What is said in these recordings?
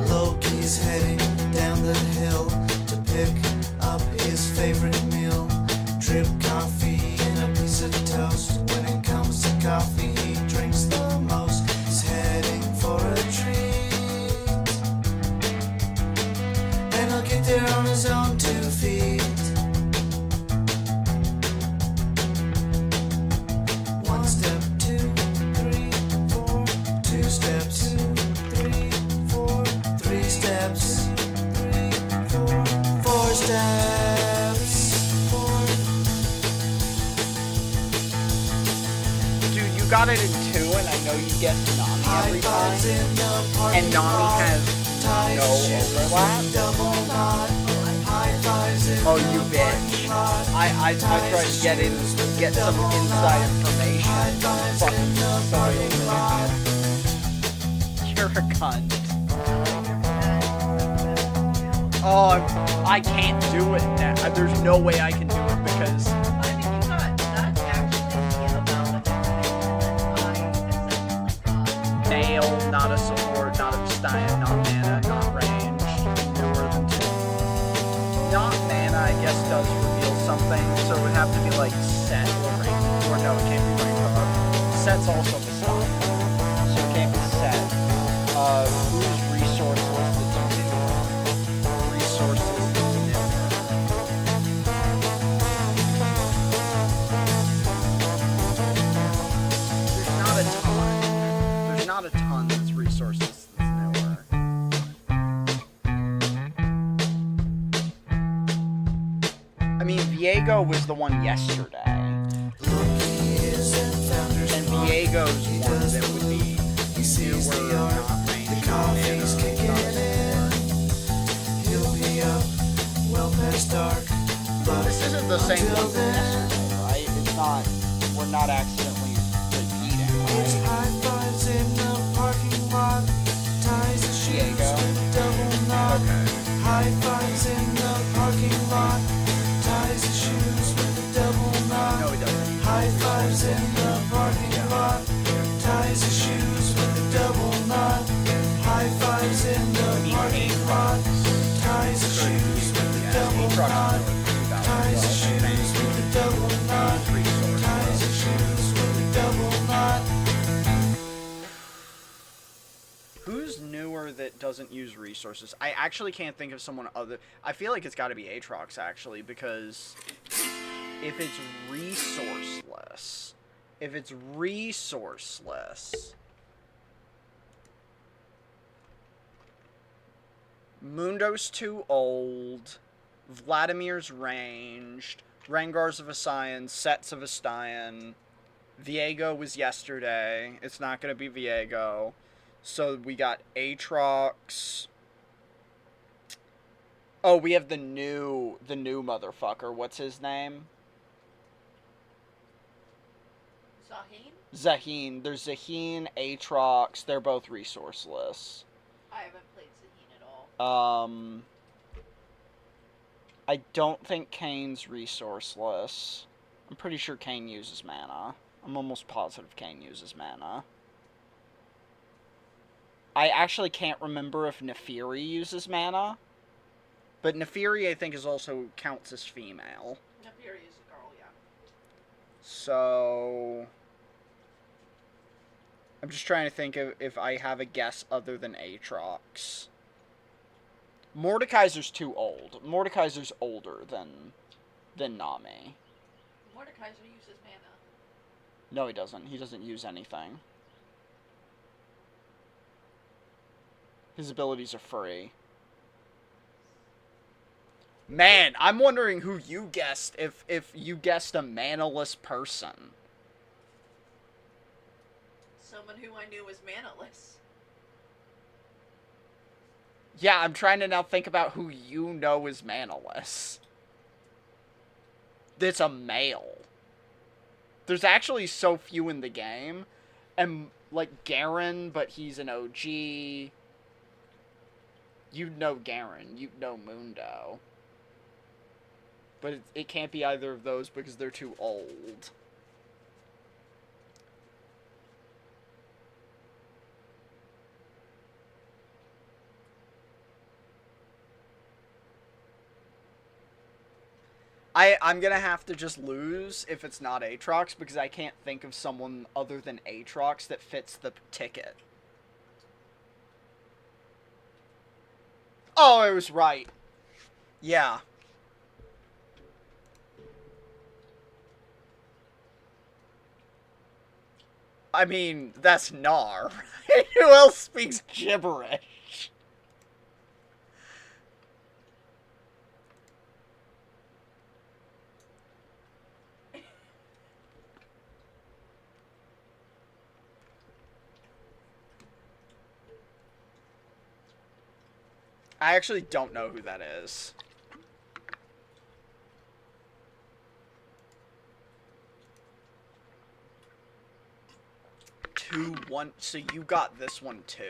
Loki's heading down the hill to pick up his favorite meal. Drip coffee and a piece of toast. When it comes to coffee, he drinks the most. He's heading for a treat, and he'll get there on his own 2 feet. One step, 2, 3, 4. 2 steps, 2, 3, 4. 3 steps, 3, 4. 4 steps. Dude, you got it in 2, and I know you guessed Nami every time. And Nami has no overlap. Oh, you bitch. I tried to get some inside information. Fucking sorry. You're a cunt. Oh, I can't do it now. There's no way I can do it because... I mean, you got, that's actually the amount of information that I essentially got. Nail, not a support, not a Stein, not mana, not ranged, newer than 2. Not mana, I guess, does reveal something, so it would have to be like set or range, or no, it can't be range, set's also a Stein, so it can't be set. Who's resourceless that's new? Resources that's new. There's not a ton that's resources that's newer. I mean, Viego was the one yesterday. And Viego's one that would be newer, not ranged, not mana, He'll be up well past dark. This isn't the same one from yesterday, right? It's not, we're not accidentally repeating, It's right? high fives in the parking lot. Ties the shoes Diego. with a double knot. Okay. High fives in the parking lot. Ties the shoes with a double knot. No, he doesn't. High fives in the parking lot. Ties the shoes with a double knot. High fives in the parking lot. Ties the shoes with a double knot. Ties the shoes with a double knot. Ties the shoes with a double knot. Who's newer that doesn't use resources? I actually can't think of someone other... I feel like it's got to be Aatrox, actually, because if it's resourceless... Mundo's too old. Vladimir's ranged. Rengar's of a Scion. Set's of a Stein. Viego was yesterday. It's not going to be Viego. So we got Aatrox. Oh, we have the new motherfucker. What's his name? Zaheen. There's Zaheen, Aatrox. They're both resourceless. I haven't played Zaheen at all. I don't think Kane's resourceless. I'm pretty sure Kane uses mana. I'm almost positive Kane uses mana. I actually can't remember if Nefiri uses mana. But Nefiri, I think, is also counts as female. Nefiri is a girl, yeah. So... I'm just trying to think of if I have a guess other than Aatrox. Mordekaiser's too old. Mordekaiser's older than Nami. Mordekaiser uses mana. No, he doesn't. He doesn't use anything. His abilities are free. Man, I'm wondering who you guessed, if you guessed a manaless person. Someone who I knew was manaless. Yeah, I'm trying to now think about who you know is manaless. That's a male. There's actually so few in the game. And, like, Garen, but he's an OG. You'd know Garen. You'd know Mundo. But it can't be either of those because they're too old. I'm gonna have to just lose if it's not Aatrox because I can't think of someone other than Aatrox that fits the ticket. Oh, it was right. Yeah. I mean, that's Gnar. Who else speaks gibberish? I actually don't know who that is. So you got this one too.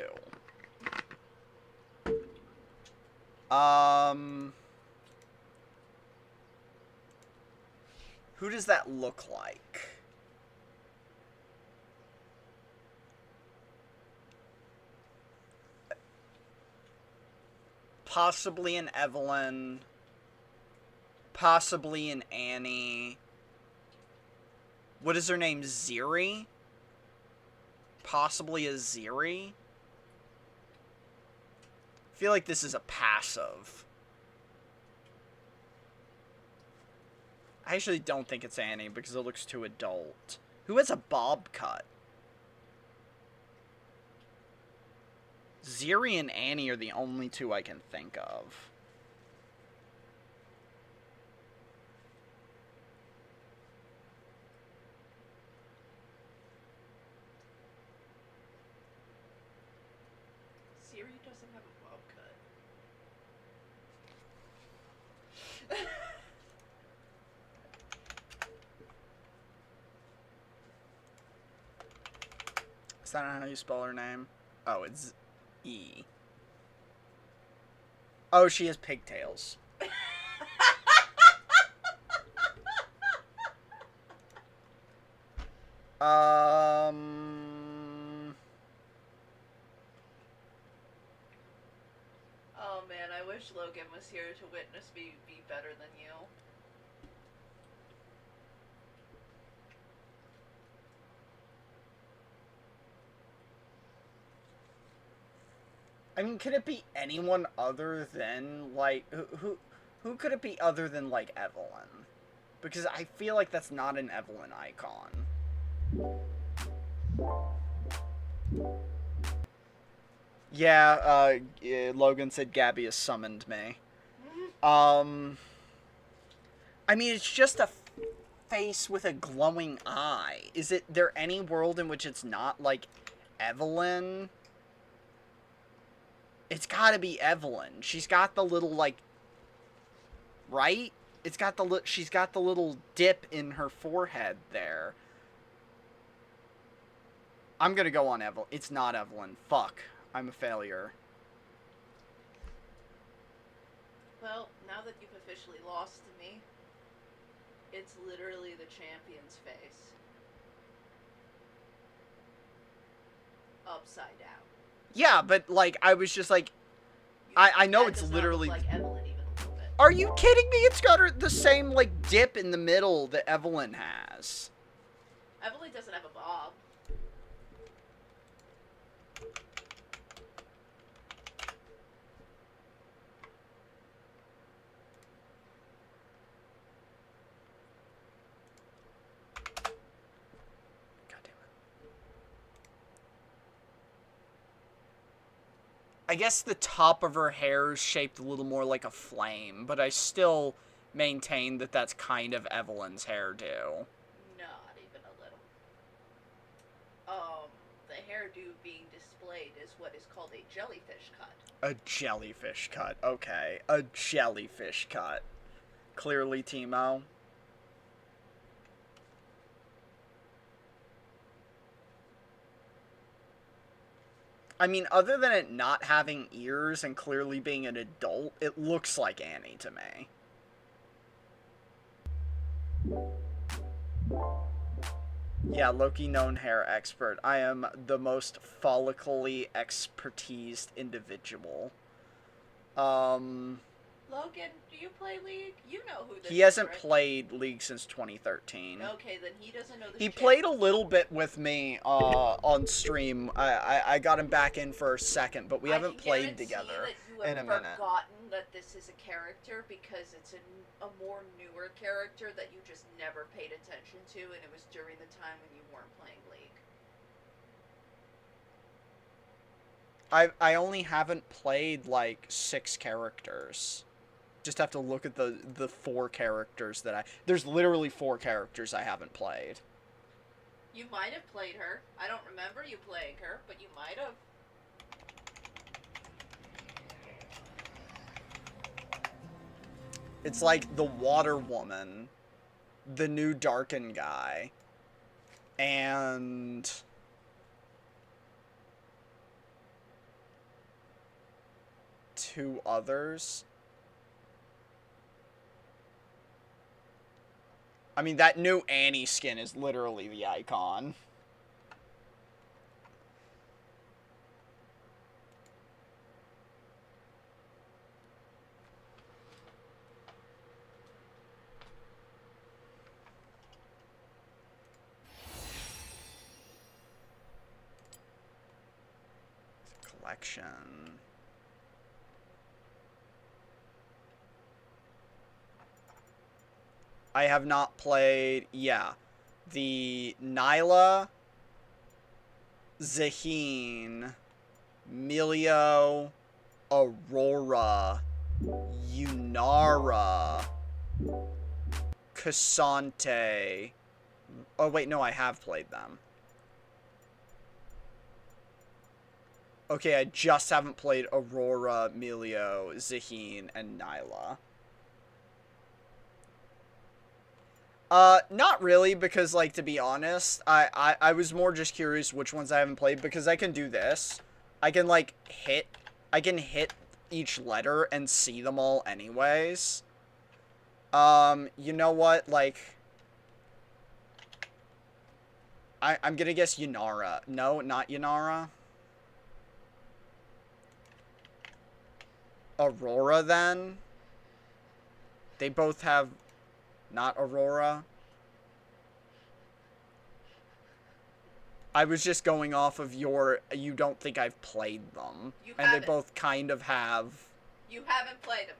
Who does that look like? Possibly an Evelyn. Possibly an Annie. What is her name? Ziri? Possibly a Ziri? I feel like this is a passive. I actually don't think it's Annie because it looks too adult. Who has a bob cut? Ziri and Annie are the only two I can think of. Siri doesn't have a bob cut. Is that not how you spell her name? Oh, it's E. Oh, she has pigtails. Oh man, I wish Logan was here to witness me be better than you. I mean, could it be anyone other than, like, who could it be other than, like, Evelyn? Because I feel like that's not an Evelyn icon. Yeah, Logan said Gabby has summoned me. I mean, it's just a face with a glowing eye. Is there any world in which it's not, like, Evelyn? It's gotta be Evelyn. She's got the little, like... Right? It's got the she's got the little dip in her forehead there. I'm gonna go on Evelyn. It's not Evelyn. Fuck. I'm a failure. Well, now that you've officially lost to me, it's literally the champion's face. Upside down. Yeah, but, like, I was just like... I know it's literally... That does not look like Evelyn even a little bit. Are you kidding me? It's got the same, like, dip in the middle that Evelyn has. Evelyn doesn't have a bob. I guess the top of her hair is shaped a little more like a flame, but I still maintain that that's kind of Evelyn's hairdo. Not even a little. The hairdo being displayed is what is called a jellyfish cut. A jellyfish cut. Okay. A jellyfish cut. Clearly, Timo. I mean, other than it not having ears and clearly being an adult, it looks like Annie to me. Yeah, Loki known hair expert. I am the most follically expertised individual. Logan, do you play League? You know who this He hasn't is, right? played League since 2013. Okay, then he doesn't know this He shit. played a little bit with me on stream. I got him back in for a second, but we haven't played together in a minute. I've forgotten that this is a character because it's a more newer character that you just never paid attention to, and it was during the time when you weren't playing League. I only haven't played like 6 characters. Just have to look at the 4 characters that there's literally 4 characters I haven't played. You might have played her. I don't remember you playing her, but you might have. It's like the Water Woman, the new Darken guy, and two others. I mean, that new Annie skin is literally the icon. Collection. I have not played, yeah, the Nyla, Zaheen, Milio, Aurora, Yunara, Cassante. Oh, wait, no, I have played them. Okay, I just haven't played Aurora, Milio, Zaheen, and Nyla. Not really, because, like, to be honest, I was more just curious which ones I haven't played, because I can do this. I can, like, hit each letter and see them all anyways. You know what, like, I'm gonna guess Yunara. No, not Yunara. Aurora, then? They both have... Not Aurora. I was just going off of your... You don't think I've played them. You and haven't. They both kind of have... You haven't played them.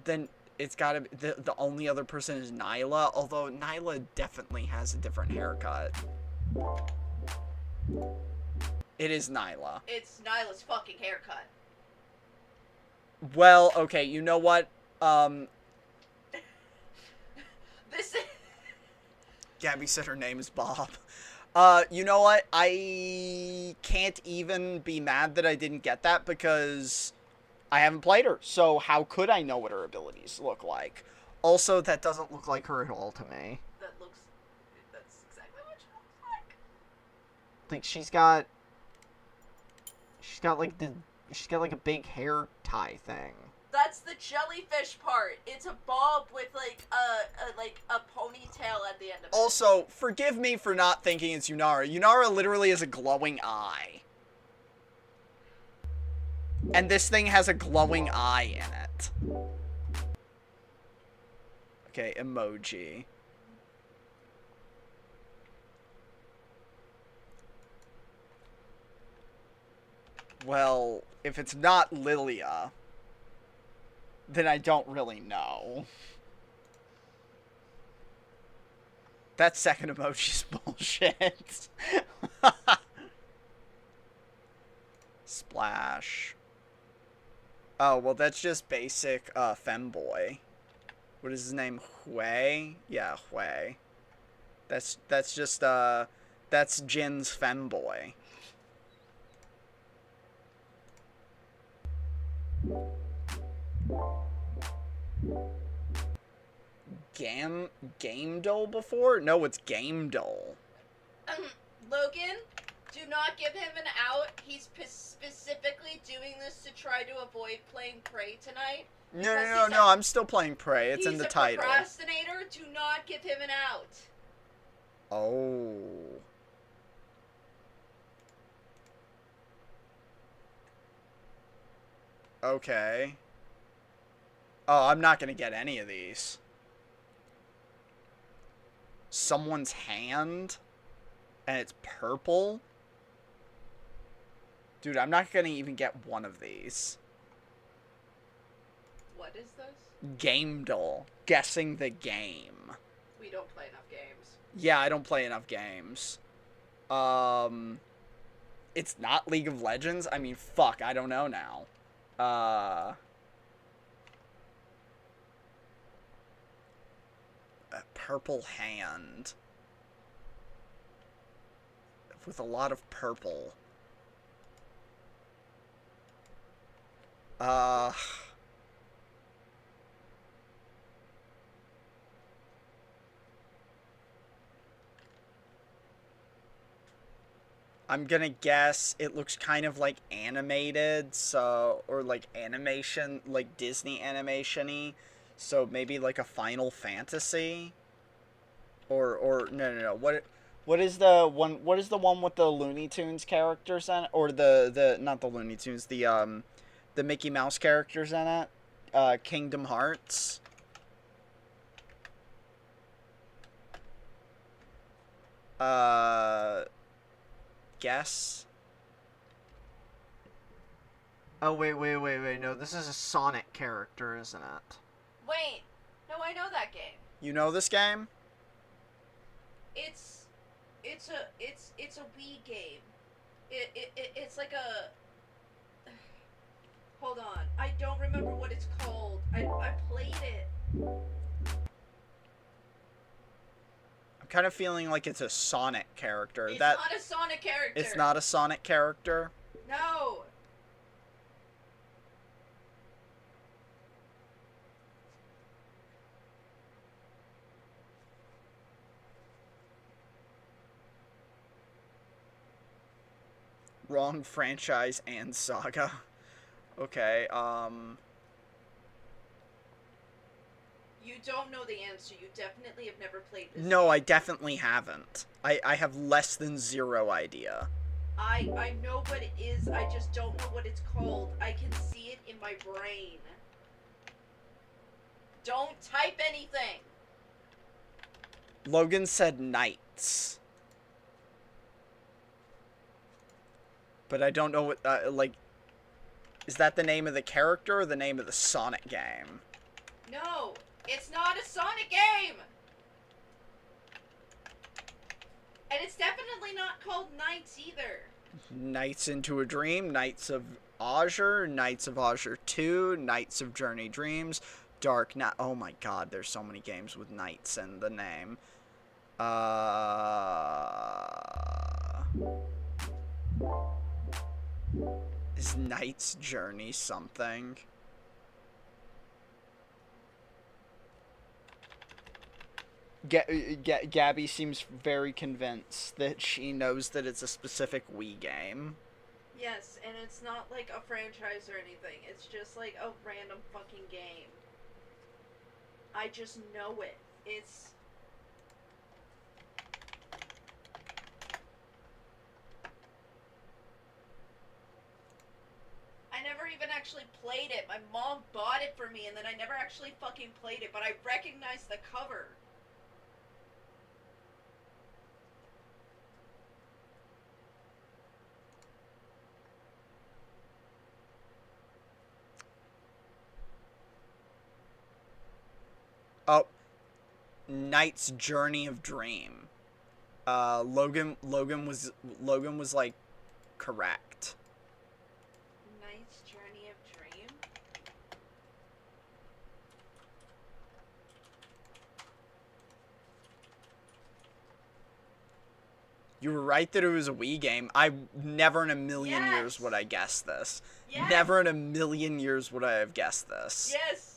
Then it's gotta be... The only other person is Nyla. Although Nyla definitely has a different haircut. It is Nyla. It's Nyla's fucking haircut. Well, okay, you know what? This is... Gabby said her name is Bob. You know what? I can't even be mad that I didn't get that because I haven't played her. So how could I know what her abilities look like? Also, that doesn't look like her at all to me. That's exactly what she looks like. Like she's got like a big hair tie thing. That's the jellyfish part. It's a bob with like a ponytail at the end of it. Also, forgive me for not thinking it's Yunara. Yunara literally has a glowing eye. And this thing has a glowing eye in it. Okay, emoji. Well, if it's not Lilia, then I don't really know. That second emoji's bullshit. Splash. Oh, well, that's just basic femboy. What is his name? Hui? Yeah, Hui. That's just that's Jin's femboy. Game Dole before? No, it's Game Dole. Logan, Do not give him an out. He's specifically doing this to try to avoid playing Prey tonight. No, I'm still playing Prey. It's in the title. He's a procrastinator. Do not give him an out. Oh. Okay. Oh, I'm not gonna get any of these. Someone's hand? And it's purple? Dude, I'm not gonna even get one of these. What is this? Gamedle. Guessing the game. We don't play enough games. Yeah, I don't play enough games. It's not League of Legends? I mean, fuck, I don't know now. A purple hand. With a lot of purple. I'm gonna guess it looks kind of like animated, so, or like animation, like Disney animation-y, so maybe like a Final Fantasy? No, what is the one with the Looney Tunes characters in it? Or not the Looney Tunes, the Mickey Mouse characters in it? Kingdom Hearts? Guess? Oh, wait, no, this is a Sonic character, isn't it? Wait, no, I know that game. You know this game? It's a Wii game. It's like a. Hold on, I don't remember what it's called. I played it. I'm kind of feeling like it's a Sonic character. It's not a Sonic character. It's not a Sonic character? No. Wrong franchise and saga. Okay, You don't know the answer. You definitely have never played this. No, I definitely haven't. I have less than zero idea. I know what it is. I just don't know what it's called. I can see it in my brain. Don't type anything. Logan said Knights. But I don't know what, like, is that the name of the character or the name of the Sonic game? No, it's not a Sonic game! And it's definitely not called Knights either. Knights into a Dream, Knights of Azure, Knights of Azure 2, Knights of Journey Dreams, Dark Knight. Oh my god, there's so many games with Knights in the name. Is Knight's Journey something? Gabby seems very convinced that she knows that it's a specific Wii game. Yes, and it's not like a franchise or anything. It's just like a random fucking game. I just know it. It's... I never even actually played it. My mom bought it for me and then I never actually fucking played it, but I recognized the cover. Oh, Knight's Journey of Dream. Logan was like correct. Knight's Journey of Dream? You were right that it was a Wii game. I never in a million years would I guess this. Yes. Never in a million years would I have guessed this. Yes.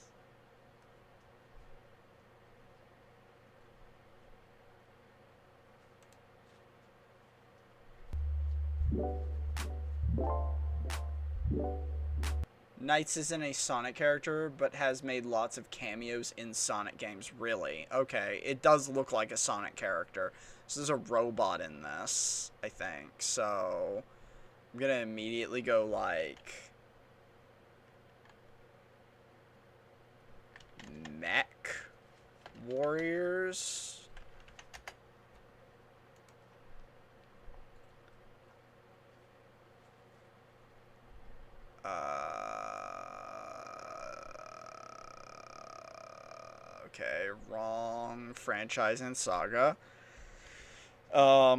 Knights isn't a Sonic character, but has made lots of cameos in Sonic games. Really? Okay, it does look like a Sonic character. So there's a robot in this, I think. So I'm gonna immediately go like mech warriors. Okay, wrong franchise and saga. I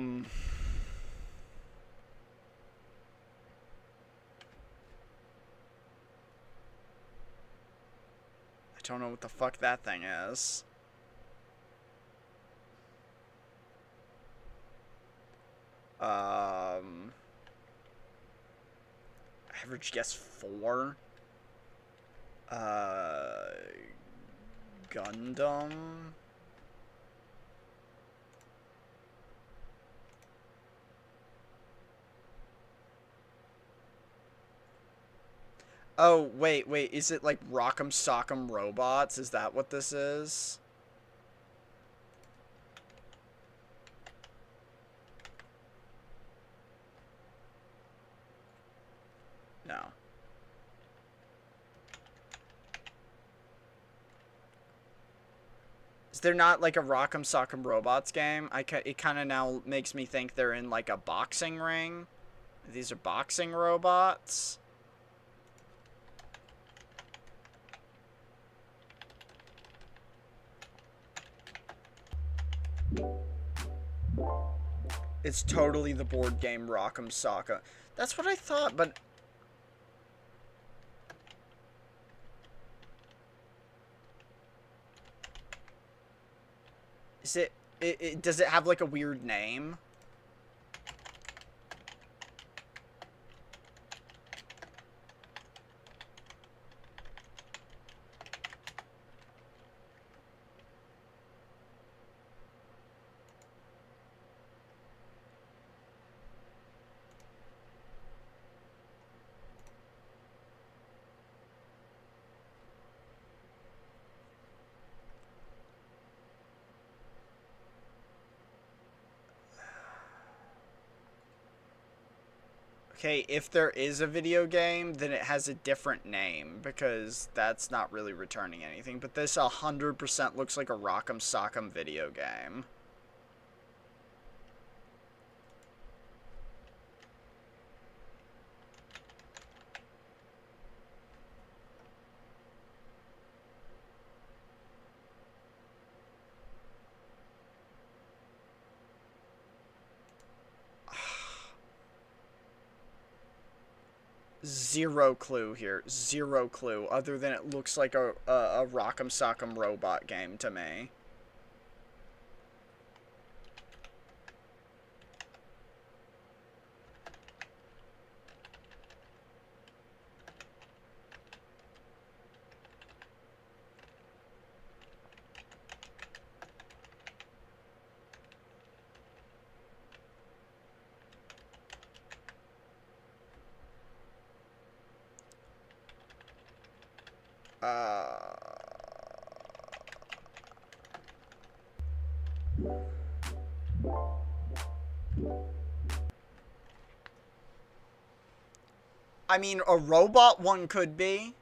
don't know what the fuck that thing is. Average guess 4. Gundam. Oh, wait, is it like Rock'em Sock'em Robots? Is that what this is? No. Is there not like a Rock'em Sock'em Robots game? It kind of now makes me think they're in like a boxing ring. These are boxing robots. It's totally the board game Rock'em Sock'em. That's what I thought, but is it does it have like a weird name? Okay, if there is a video game, then it has a different name, because that's not really returning anything. But this 100% looks like a Rock'em Sock'em video game. Zero clue here. Zero clue. Other than it looks like a Rock'em Sock'em robot game to me. I mean, a robot one could be.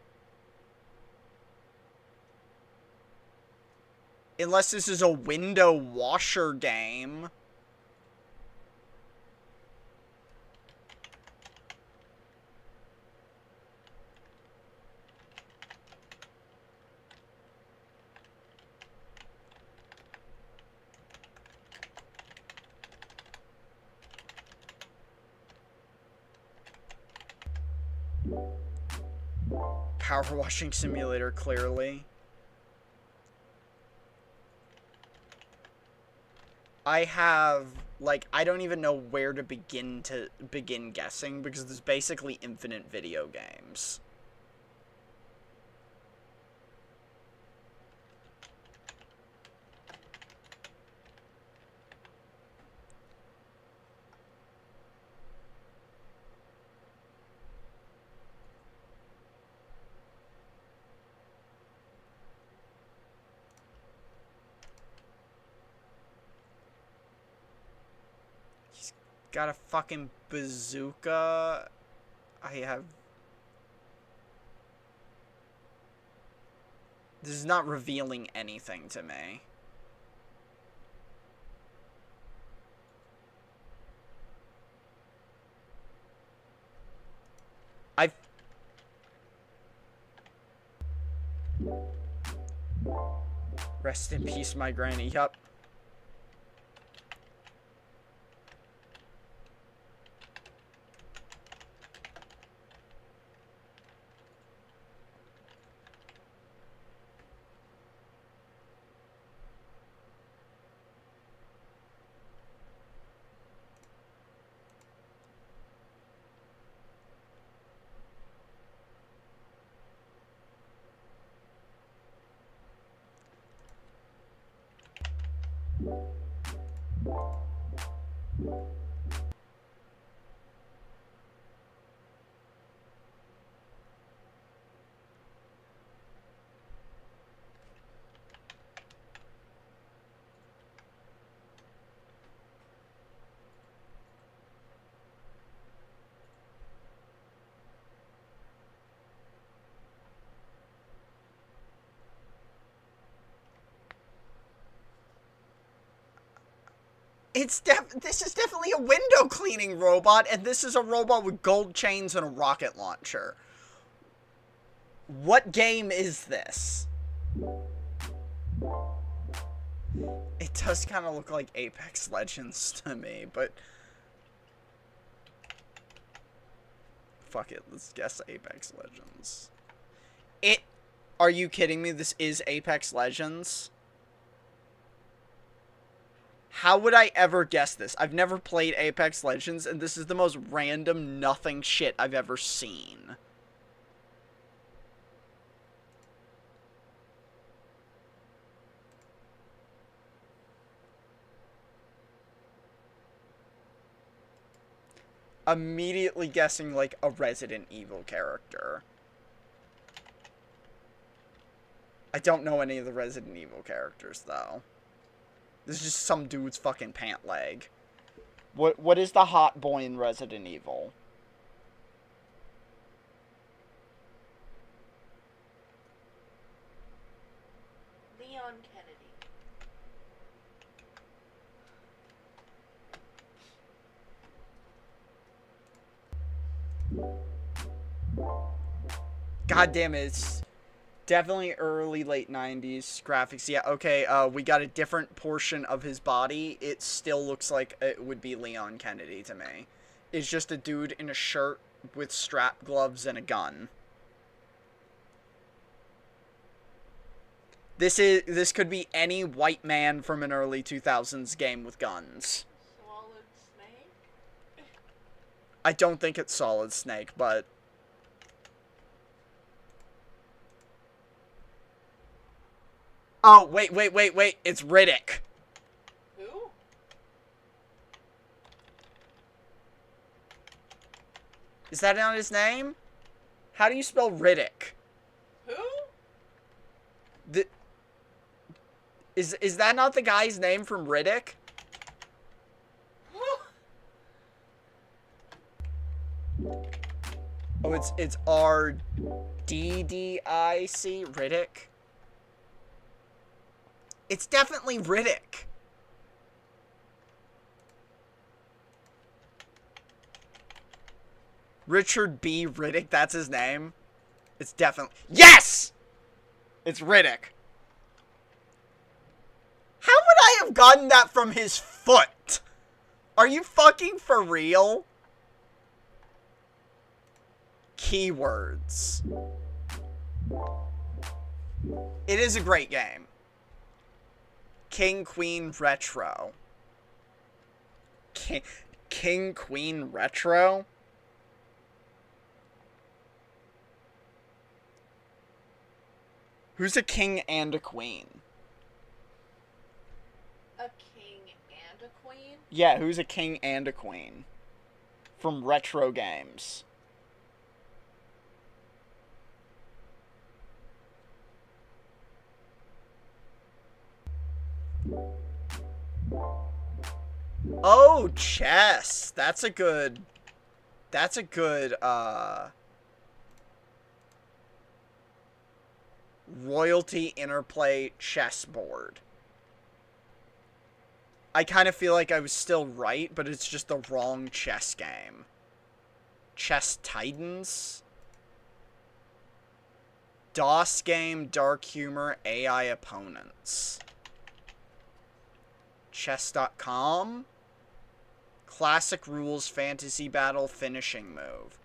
Unless this is a window washer game. Power washing simulator, clearly. I have, like, I don't even know where to begin guessing, because there's basically infinite video games. got a fucking bazooka. I have... This is not revealing anything to me. I've... Rest in peace, my granny. Yup. This is definitely a window cleaning robot, and this is a robot with gold chains and a rocket launcher. What game is this? It does kind of look like Apex Legends to me, but... Fuck it, let's guess Apex Legends. Are you kidding me? This is Apex Legends? How would I ever guess this? I've never played Apex Legends, and this is the most random nothing shit I've ever seen. Immediately guessing, like, a Resident Evil character. I don't know any of the Resident Evil characters, though. This is just some dude's fucking pant leg. What is the hot boy in Resident Evil? Leon Kennedy. God damn it, it's definitely early, late 90s graphics. Yeah, okay, we got a different portion of his body. It still looks like it would be Leon Kennedy to me. It's just a dude in a shirt with strap gloves and a gun. This could be any white man from an early 2000s game with guns. Solid Snake? I don't think it's Solid Snake, but... Oh, wait, it's Riddick. Who? Is that not his name? How do you spell Riddick? Who? Is that not the guy's name from Riddick? Oh, it's R-D-D-I-C, Riddick. It's definitely Riddick. Richard B. Riddick, that's his name. It's definitely... Yes! It's Riddick. How would I have gotten that from his foot? Are you fucking for real? Keywords. It is a great game. King Queen Retro. King Queen Retro? Who's a king and a queen? A king and a queen? Yeah, who's a king and a queen? From retro games. Oh, chess. That's a good, royalty interplay chessboard. I kind of feel like I was still right, but it's just the wrong chess game. Chess Titans? DOS game, dark humor, AI opponents. Chess.com? Classic rules, fantasy battle, finishing move.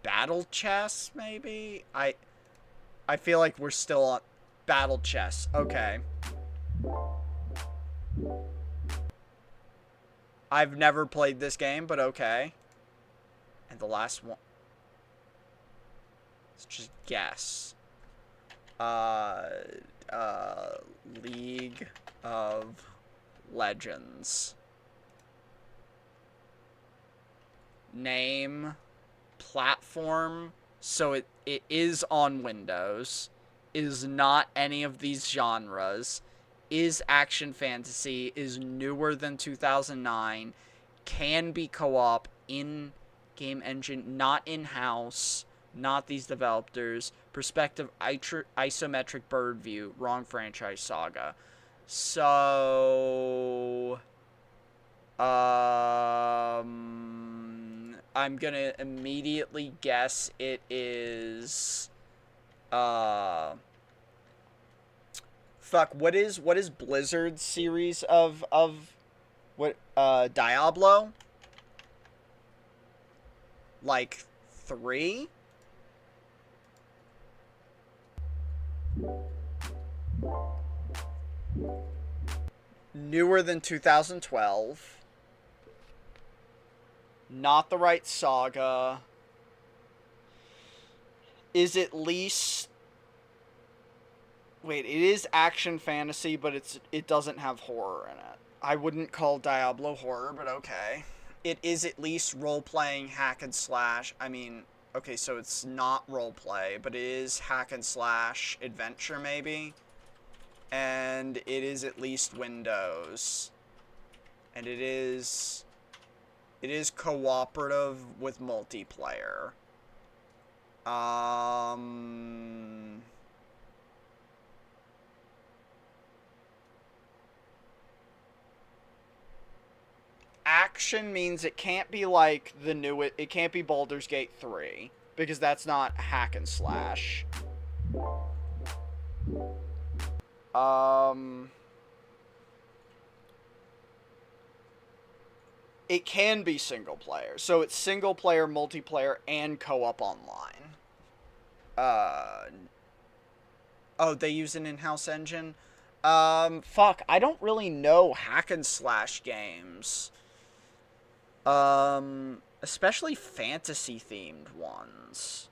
Battle chess, maybe? I feel like we're still on battle chess. Okay. I've never played this game, but okay. And the last one. Let's just guess. League of Legends. Name. Platform. So it is on Windows. Is not any of these genres. Is action fantasy. Is newer than 2009. Can be co-op in game engine. Not in-house. Not these developers. Perspective isometric bird view. Wrong franchise saga. So I'm gonna immediately guess it is what is Blizzard's series of what Diablo? Like 3? Newer than 2012. Not the right saga. Is at least... Wait, it is action fantasy, but it doesn't have horror in it. I wouldn't call Diablo horror, but okay. It is at least role-playing hack and slash. I mean, okay, so it's not role-play, but it is hack and slash adventure, maybe. And it is at least Windows. And it is cooperative with multiplayer. Action means it can't be like it can't be Baldur's Gate 3, because that's not hack and slash. It can be single player. So it's single player, multiplayer, and co-op online. Oh, they use an in-house engine? Fuck, I don't really know hack and slash games. Especially fantasy-themed ones.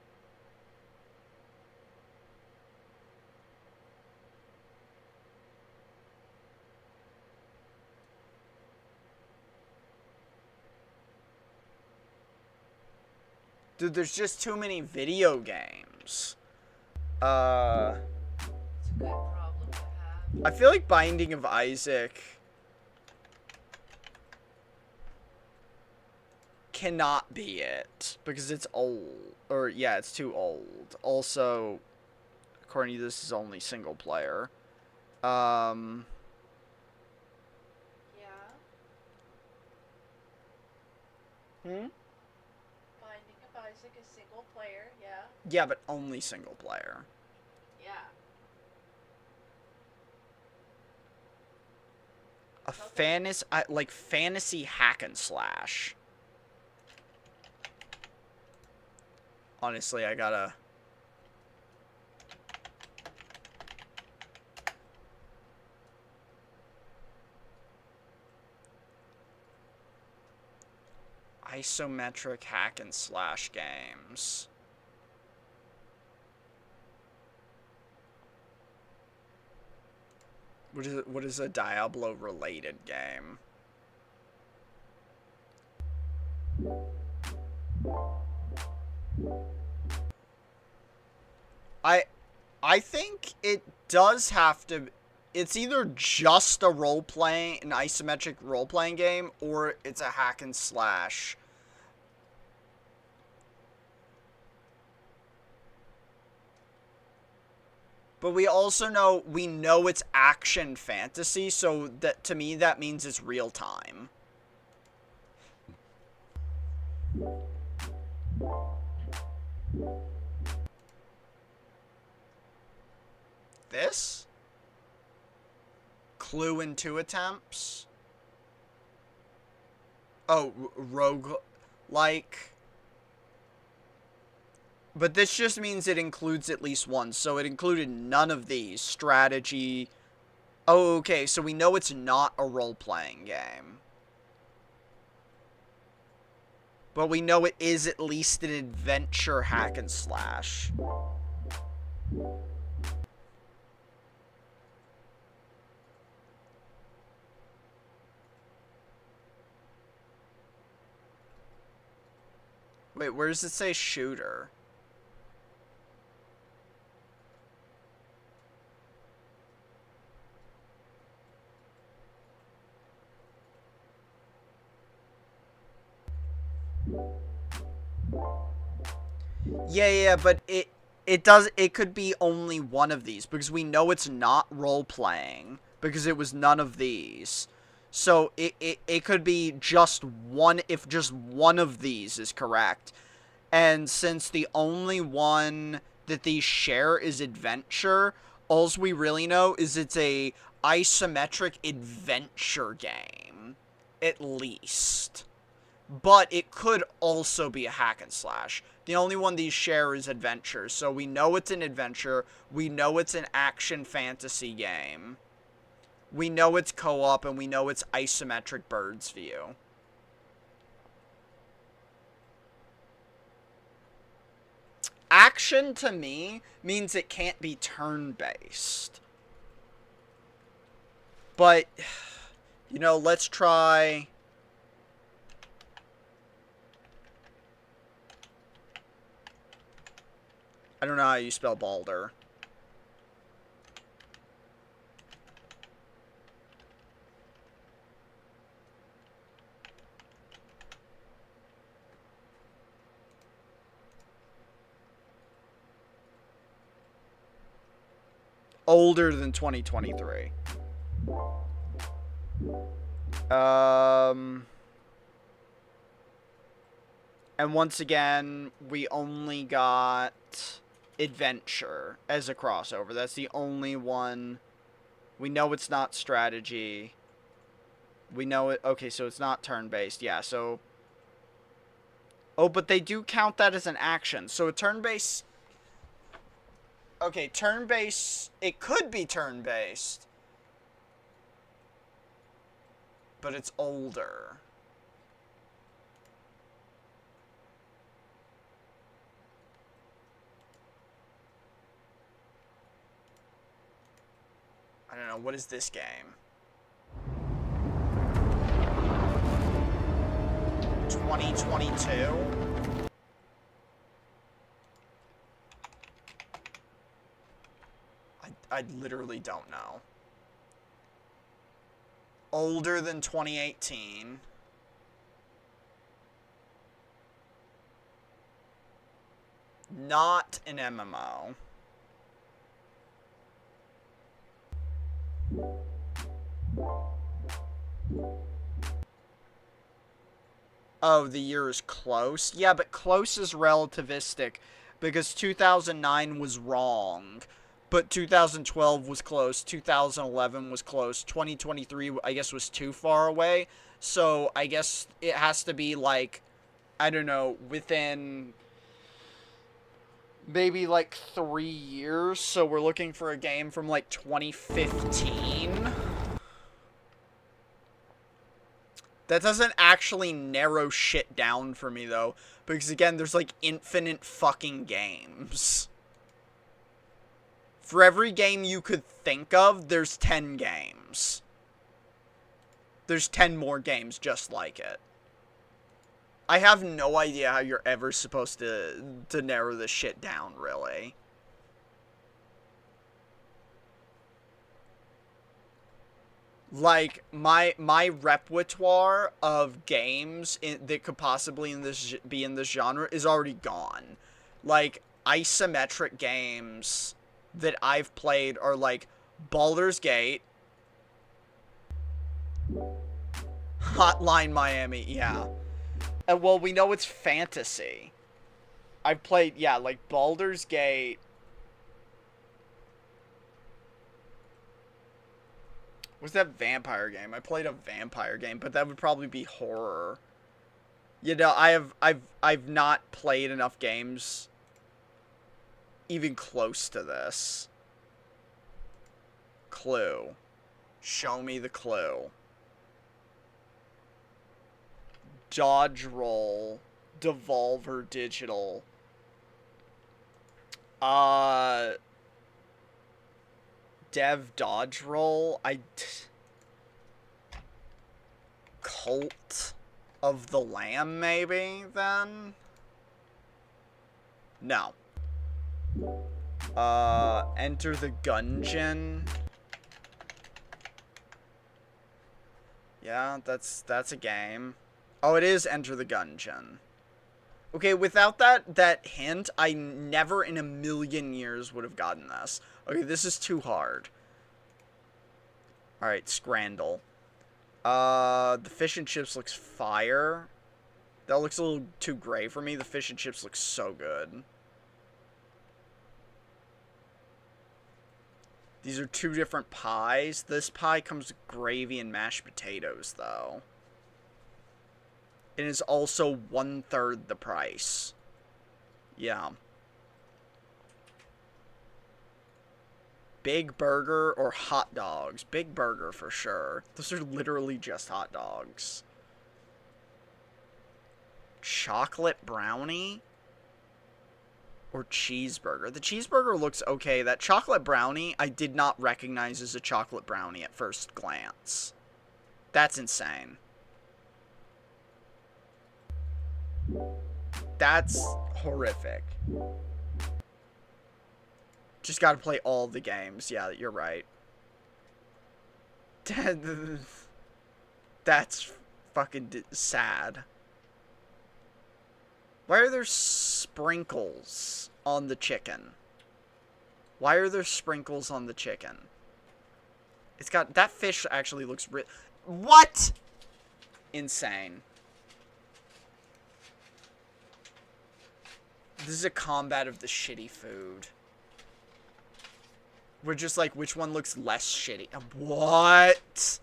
Dude, there's just too many video games. It's a good problem to have. I feel like Binding of Isaac cannot be it, because it's old. Or, yeah, it's too old. Also, according to this, is only single player. Yeah. Hmm? Binding of Isaac is single player, yeah. Yeah, but only single player. Yeah. A fantasy hack and slash. Honestly, I gotta... Isometric hack and slash games. What is a Diablo related game? I think it does have to... It's either just a role-playing, an isometric role-playing game, or it's a hack and slash. But we also know, we know it's action fantasy, so that, to me, that means it's real time. This? Clue in 2 attempts? Oh, rogue-like. But this just means it includes at least one, so it included none of these. Strategy. Oh, okay, so we know it's not a role-playing game. But we know it is at least an adventure hack and slash. Wait, where does it say shooter? Yeah, but it could be only one of these, because we know it's not role-playing, because it was none of these. So, it could be just one, if just one of these is correct. And since the only one that these share is adventure, all we really know is it's a isometric adventure game. At least. But it could also be a hack and slash. The only one these share is adventure, so we know it's an adventure, we know it's an action fantasy game. We know it's co-op, and we know it's isometric bird's view. Action, to me, means it can't be turn-based. But, you know, let's try... I don't know how you spell Balder. Older than 2023. And once again, we only got adventure as a crossover. That's the only one. We know it's not strategy. We know it. Okay, so it's not turn-based. Yeah, so... Oh, but they do count that as an action. So a turn-based... Okay, turn-based... It could be turn-based. But it's older. I don't know, what is this game? 2022? I literally don't know. Older than 2018. Not an MMO. Oh, the year is close? Yeah, but close is relativistic, because 2009 was wrong, but 2012 was close, 2011 was close, 2023, I guess, was too far away, so I guess it has to be, like, I don't know, within... maybe, like, 3 years, so we're looking for a game from, like, 2015. That doesn't actually narrow shit down for me, though, because, again, there's, like, infinite fucking games. For every game you could think of, there's 10 games. There's 10 more games just like it. I have no idea how you're ever supposed to narrow this shit down, really. Like, my repertoire of games that could possibly be in this genre is already gone. Like, isometric games that I've played are like Baldur's Gate, Hotline Miami, yeah. And well, we know it's fantasy. I've played, yeah, like Baldur's Gate. What's that vampire game? I played a vampire game, but that would probably be horror. You know, I've not played enough games even close to this. Clue. Show me the clue. Dodge Roll. Devolver Digital. Dev Dodge Roll. Cult of the Lamb, maybe, then? No. Enter the Gungeon. Yeah, that's a game. Oh, it is Enter the Gungeon. Okay, without that hint, I never in a million years would have gotten this. Okay, this is too hard. Alright, Scrandle. The fish and chips looks fire. That looks a little too gray for me. The fish and chips look so good. These are two different pies. This pie comes with gravy and mashed potatoes, though. It is also 1/3 the price. Yeah. Big Burger or hot dogs? Big Burger for sure. Those are literally just hot dogs. Chocolate brownie? Or cheeseburger? The cheeseburger looks okay. That chocolate brownie, I did not recognize as a chocolate brownie at first glance. That's insane. That's horrific. Just gotta play all the games. Yeah, you're right. That's fucking sad. Why are there sprinkles on the chicken? Why are there sprinkles on the chicken? It's got... That fish actually looks... What?! Insane. This is a combat of the shitty food. We're just like, which one looks less shitty? What?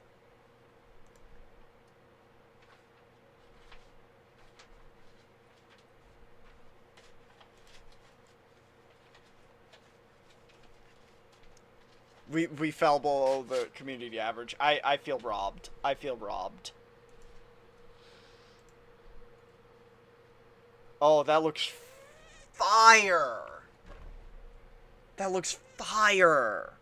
We fell below the community average. I feel robbed. I feel robbed. Oh, that looks fire. That looks fire.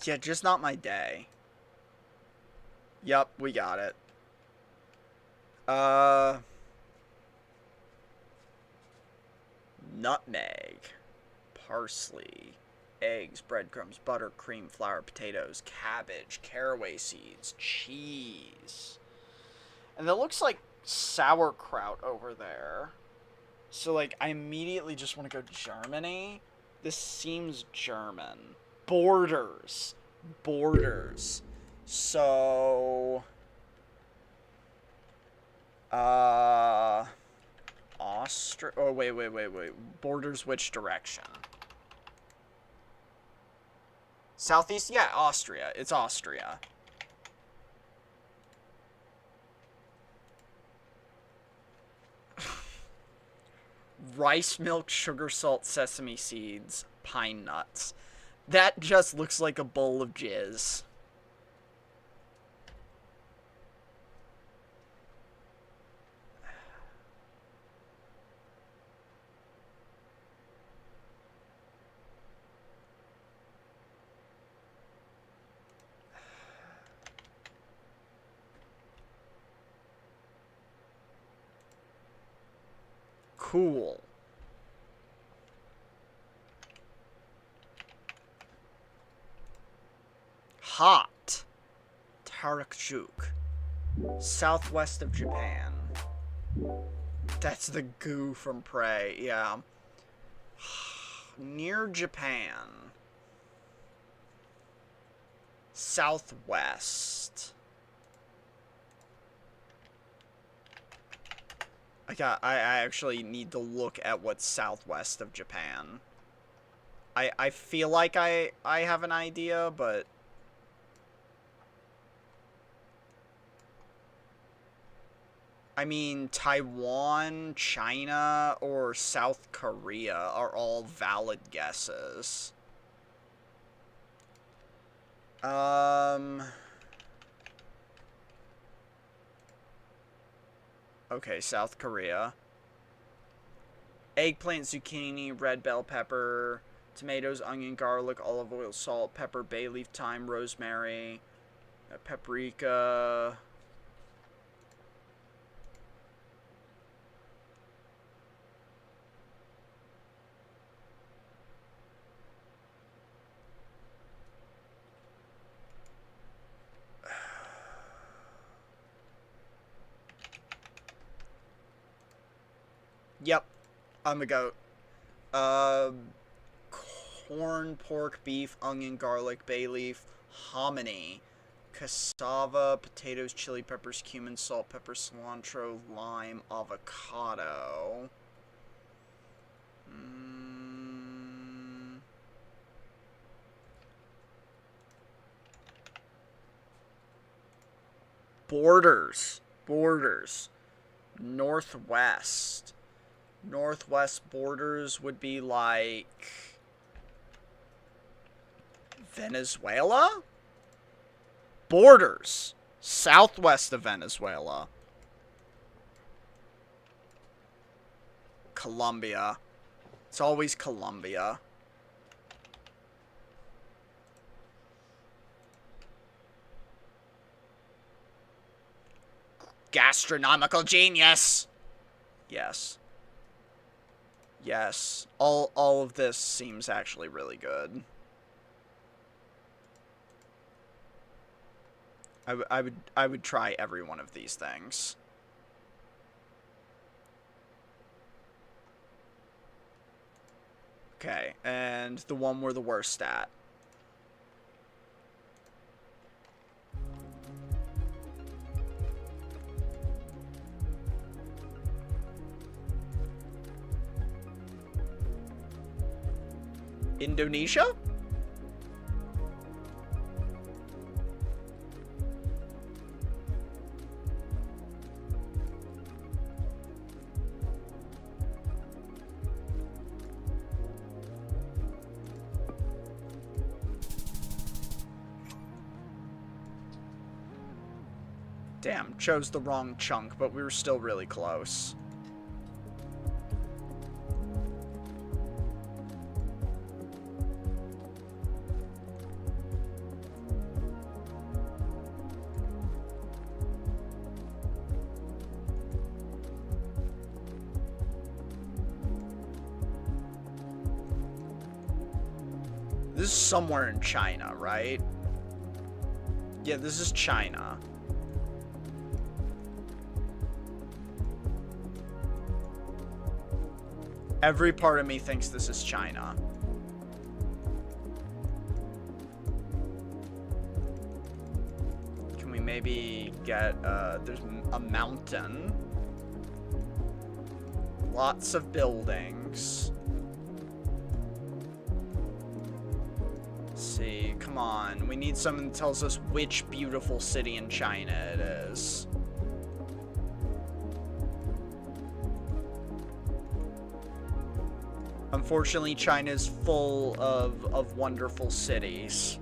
Yeah, just not my day. Yup, we got it. Nutmeg, parsley, eggs, breadcrumbs, butter, cream, flour, potatoes, cabbage, caraway seeds, cheese. And that looks like sauerkraut over there. So, like, I immediately just want to go Germany. This seems German. Borders. Borders. So... Austria... Oh, wait. Borders which direction? Southeast? Yeah, Austria. It's Austria. Rice milk, sugar, salt, sesame seeds, pine nuts. That just looks like a bowl of jizz. Cool. Hot. Tarakjuk. Southwest of Japan. That's the goo from Prey, yeah. Near Japan. Southwest. I actually need to look at what's southwest of Japan. I feel like I have an idea, but I mean, Taiwan, China, or South Korea are all valid guesses. Okay, South Korea. Eggplant, zucchini, red bell pepper, tomatoes, onion, garlic, olive oil, salt, pepper, bay leaf, thyme, rosemary, paprika. Yep, I'm a goat. Corn, pork, beef, onion, garlic, bay leaf, hominy, cassava, potatoes, chili peppers, cumin, salt, pepper, cilantro, lime, avocado. Borders. Northwest. Northwest borders would be like Venezuela? Borders. Southwest of Venezuela. Colombia. It's always Colombia. Gastronomical genius. Yes. Yes. All of this seems actually really good. I would try every one of these things. Okay, and the one we're the worst at. Indonesia? Damn, chose the wrong chunk, but we were still really close. This is somewhere in China, right? Yeah, this is China. Every part of me thinks this is China. Can we maybe get, there's a mountain. Lots of buildings. Let's see, come on. We need someone that tells us which beautiful city in China it is. Unfortunately, China is full of wonderful cities.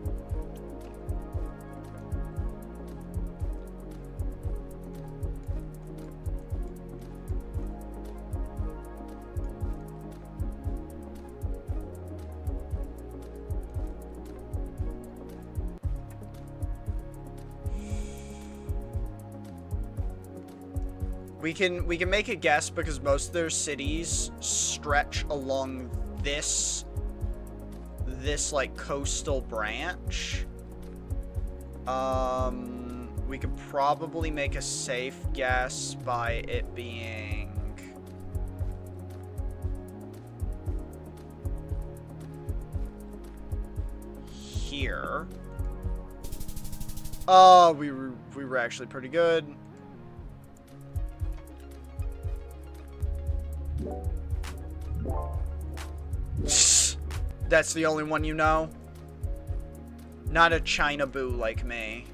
We can make a guess because most of their cities stretch along this like coastal branch. We could probably make a safe guess by it being here. Oh, we were actually pretty good. That's the only one you know? Not a China boo like me.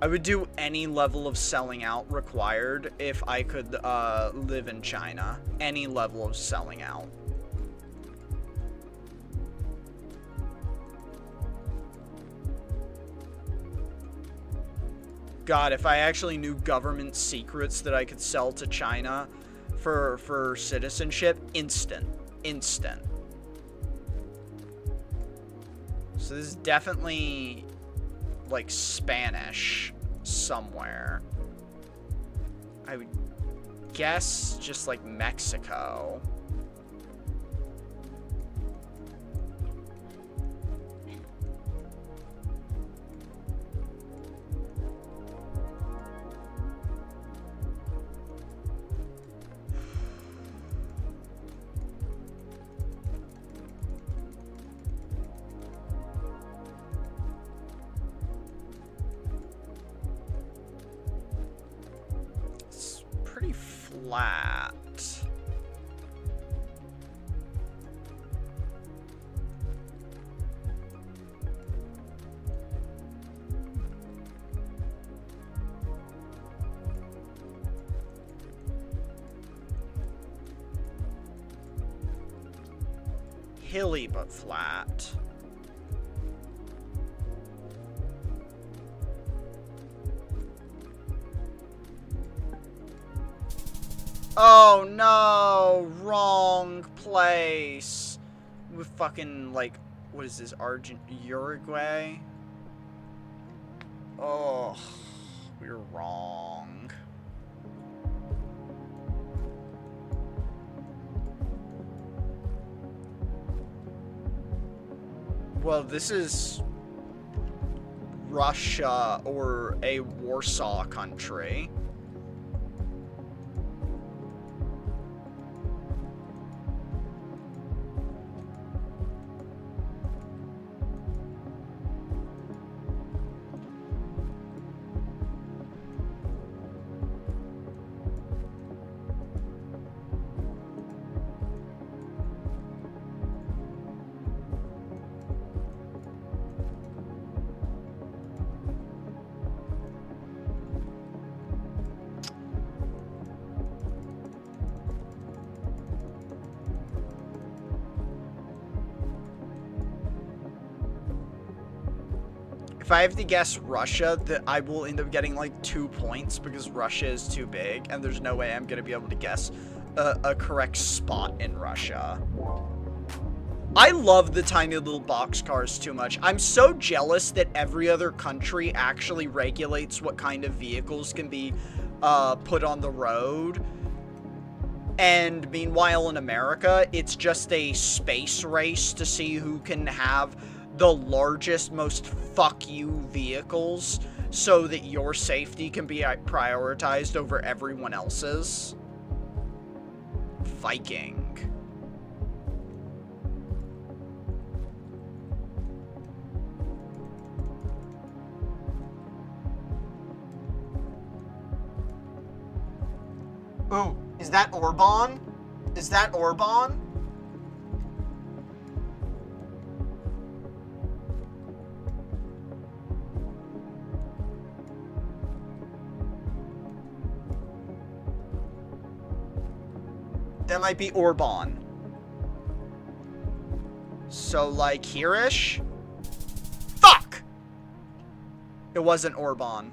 I would do any level of selling out required if I could live in China. Any level of selling out. God, if I actually knew government secrets that I could sell to China for citizenship, instant. So this is definitely like Spanish somewhere. I would guess just like Mexico. Flat. Hilly but flat. Oh no, wrong place. With fucking like, what is this, Uruguay? Oh, we're wrong. Well, this is Russia or a Warsaw country. If I have to guess Russia, that I will end up getting like 2 points because Russia is too big and there's no way I'm going to be able to guess a correct spot in Russia. I love the tiny little boxcars too much. I'm so jealous that every other country actually regulates what kind of vehicles can be put on the road. And meanwhile in America, it's just a space race to see who can have the largest, most fuck you vehicles so that your safety can be prioritized over everyone else's. Viking. Ooh, is that Orban? Is that Orban? That might be Orban. So, like, here-ish? Fuck! It wasn't Orban.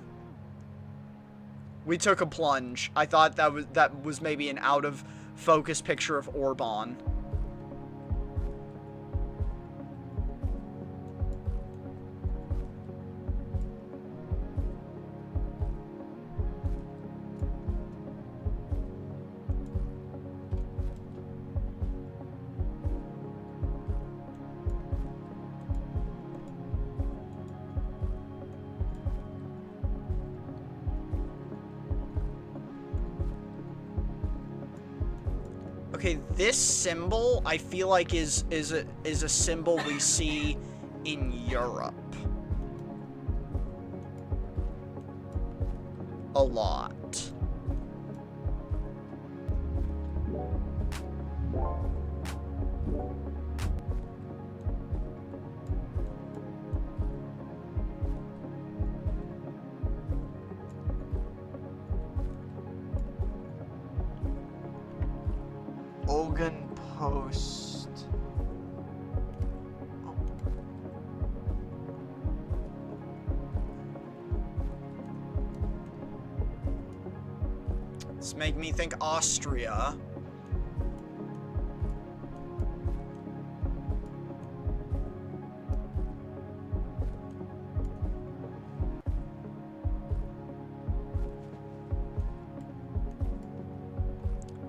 We took a plunge. I thought that was maybe an out-of-focus picture of Orban. Okay, this symbol I feel like is a symbol we see in Europe a lot. Ogun Post. This make me think Austria.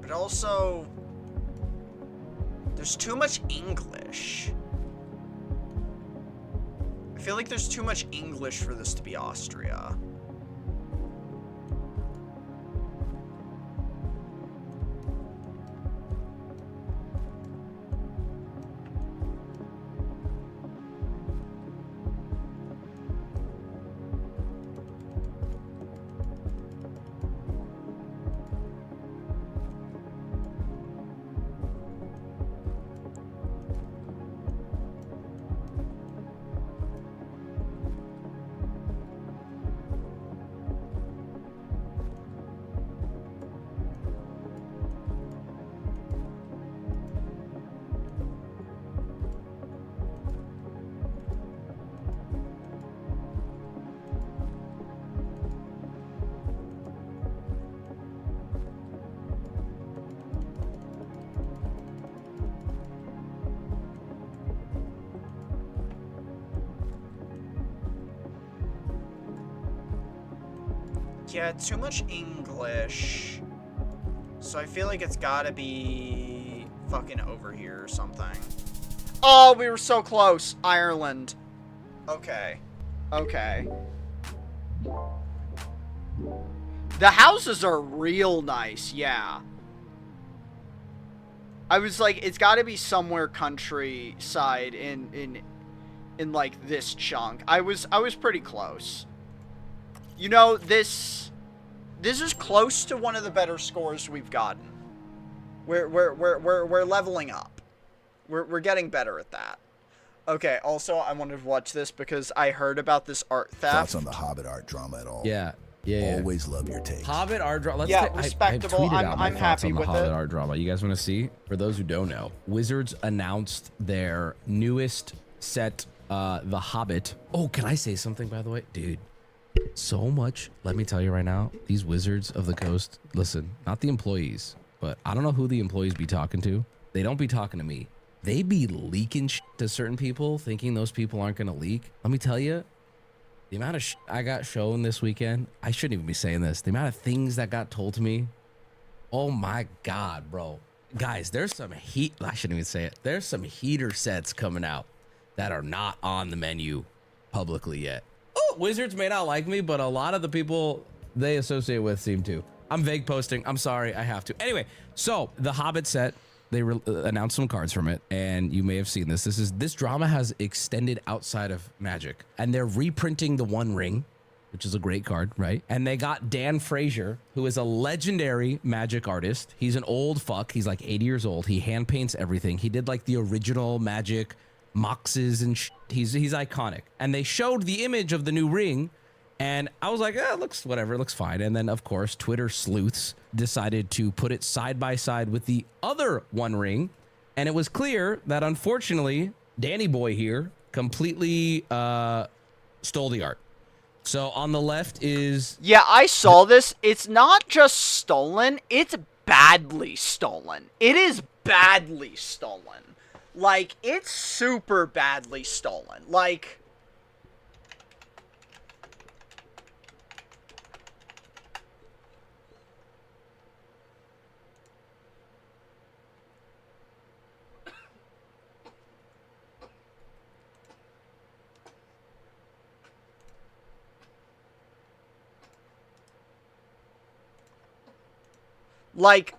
But also, there's too much English. I feel like there's too much English for this to be Austria. Yeah, too much English. So I feel like it's gotta be fucking over here or something. Oh, we were so close. Ireland. Okay. Okay. The houses are real nice, yeah. I was like, it's gotta be somewhere countryside in like this chunk. I was pretty close. You know, this is close to one of the better scores we've gotten. We're leveling up. We're getting better at that. Okay, also I wanted to watch this because I heard about this art theft. Thoughts on the Hobbit art drama at all? Yeah. Always love your takes. Hobbit art drama. Respectable. I'm happy with Hobbit it. art drama. You guys want to see? For those who don't know, Wizards announced their newest set, The Hobbit. Oh, can I say something, by the way? Dude, so much. Let me tell you right now, these Wizards of the Coast, listen, not the employees, but I don't know who the employees be talking to. They don't be talking to me. They be leaking shit to certain people, thinking those people aren't going to leak. Let me tell you, the amount of shit I got shown this weekend, I shouldn't even be saying this. The amount of things that got told to me. Oh my God, bro. Guys, there's some heat. I shouldn't even say it. There's some heater sets coming out that are not on the menu publicly yet. Oh, Wizards may not like me, but a lot of the people they associate with seem to. I'm vague posting. I'm sorry. I have to. Anyway, so the Hobbit set, they announced some cards from it, and you may have seen this. This drama has extended outside of Magic, and they're reprinting the One Ring, which is a great card, right? And they got Dan Frazier, who is a legendary Magic artist. He's an old fuck. He's like 80 years old. He hand paints everything. He did like the original Magic moxes and he's iconic. And they showed the image of the new ring, and I was like, it looks whatever, it looks fine. And then of course Twitter sleuths decided to put it side by side with the other One Ring, and it was clear that unfortunately Danny Boy here completely stole the art. So on the left is... Yeah, I saw this. It's not just stolen, it's badly stolen. It is badly stolen. Like, it's super badly stolen. Like... Like,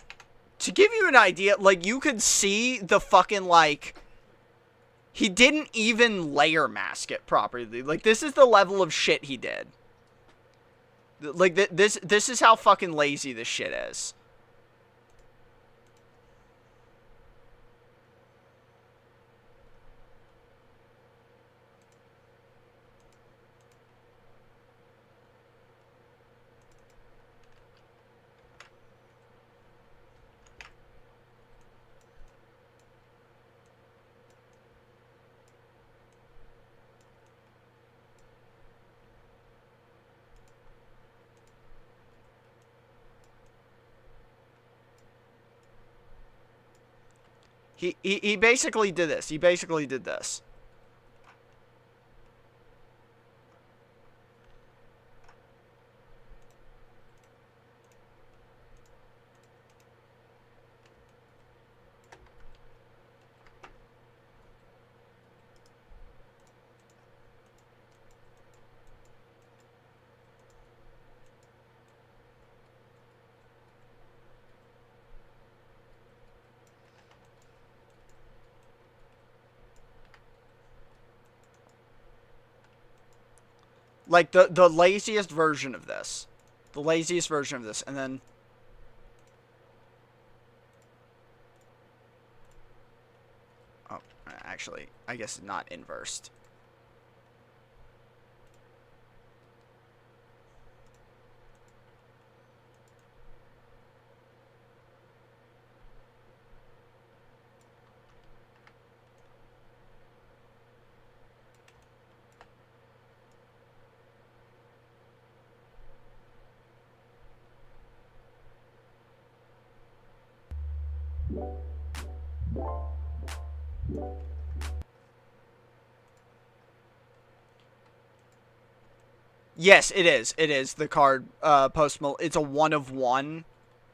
to give you an idea, like, you could see the fucking, like, he didn't even layer mask it properly. Like, this is the level of shit he did. Like, this is how fucking lazy this shit is. He basically did this. He basically did this. Like, the laziest version of this. The laziest version of this. And then... Oh, actually, I guess not inversed. Yes, it is. It is the card Post Malone. It's a 1 of 1.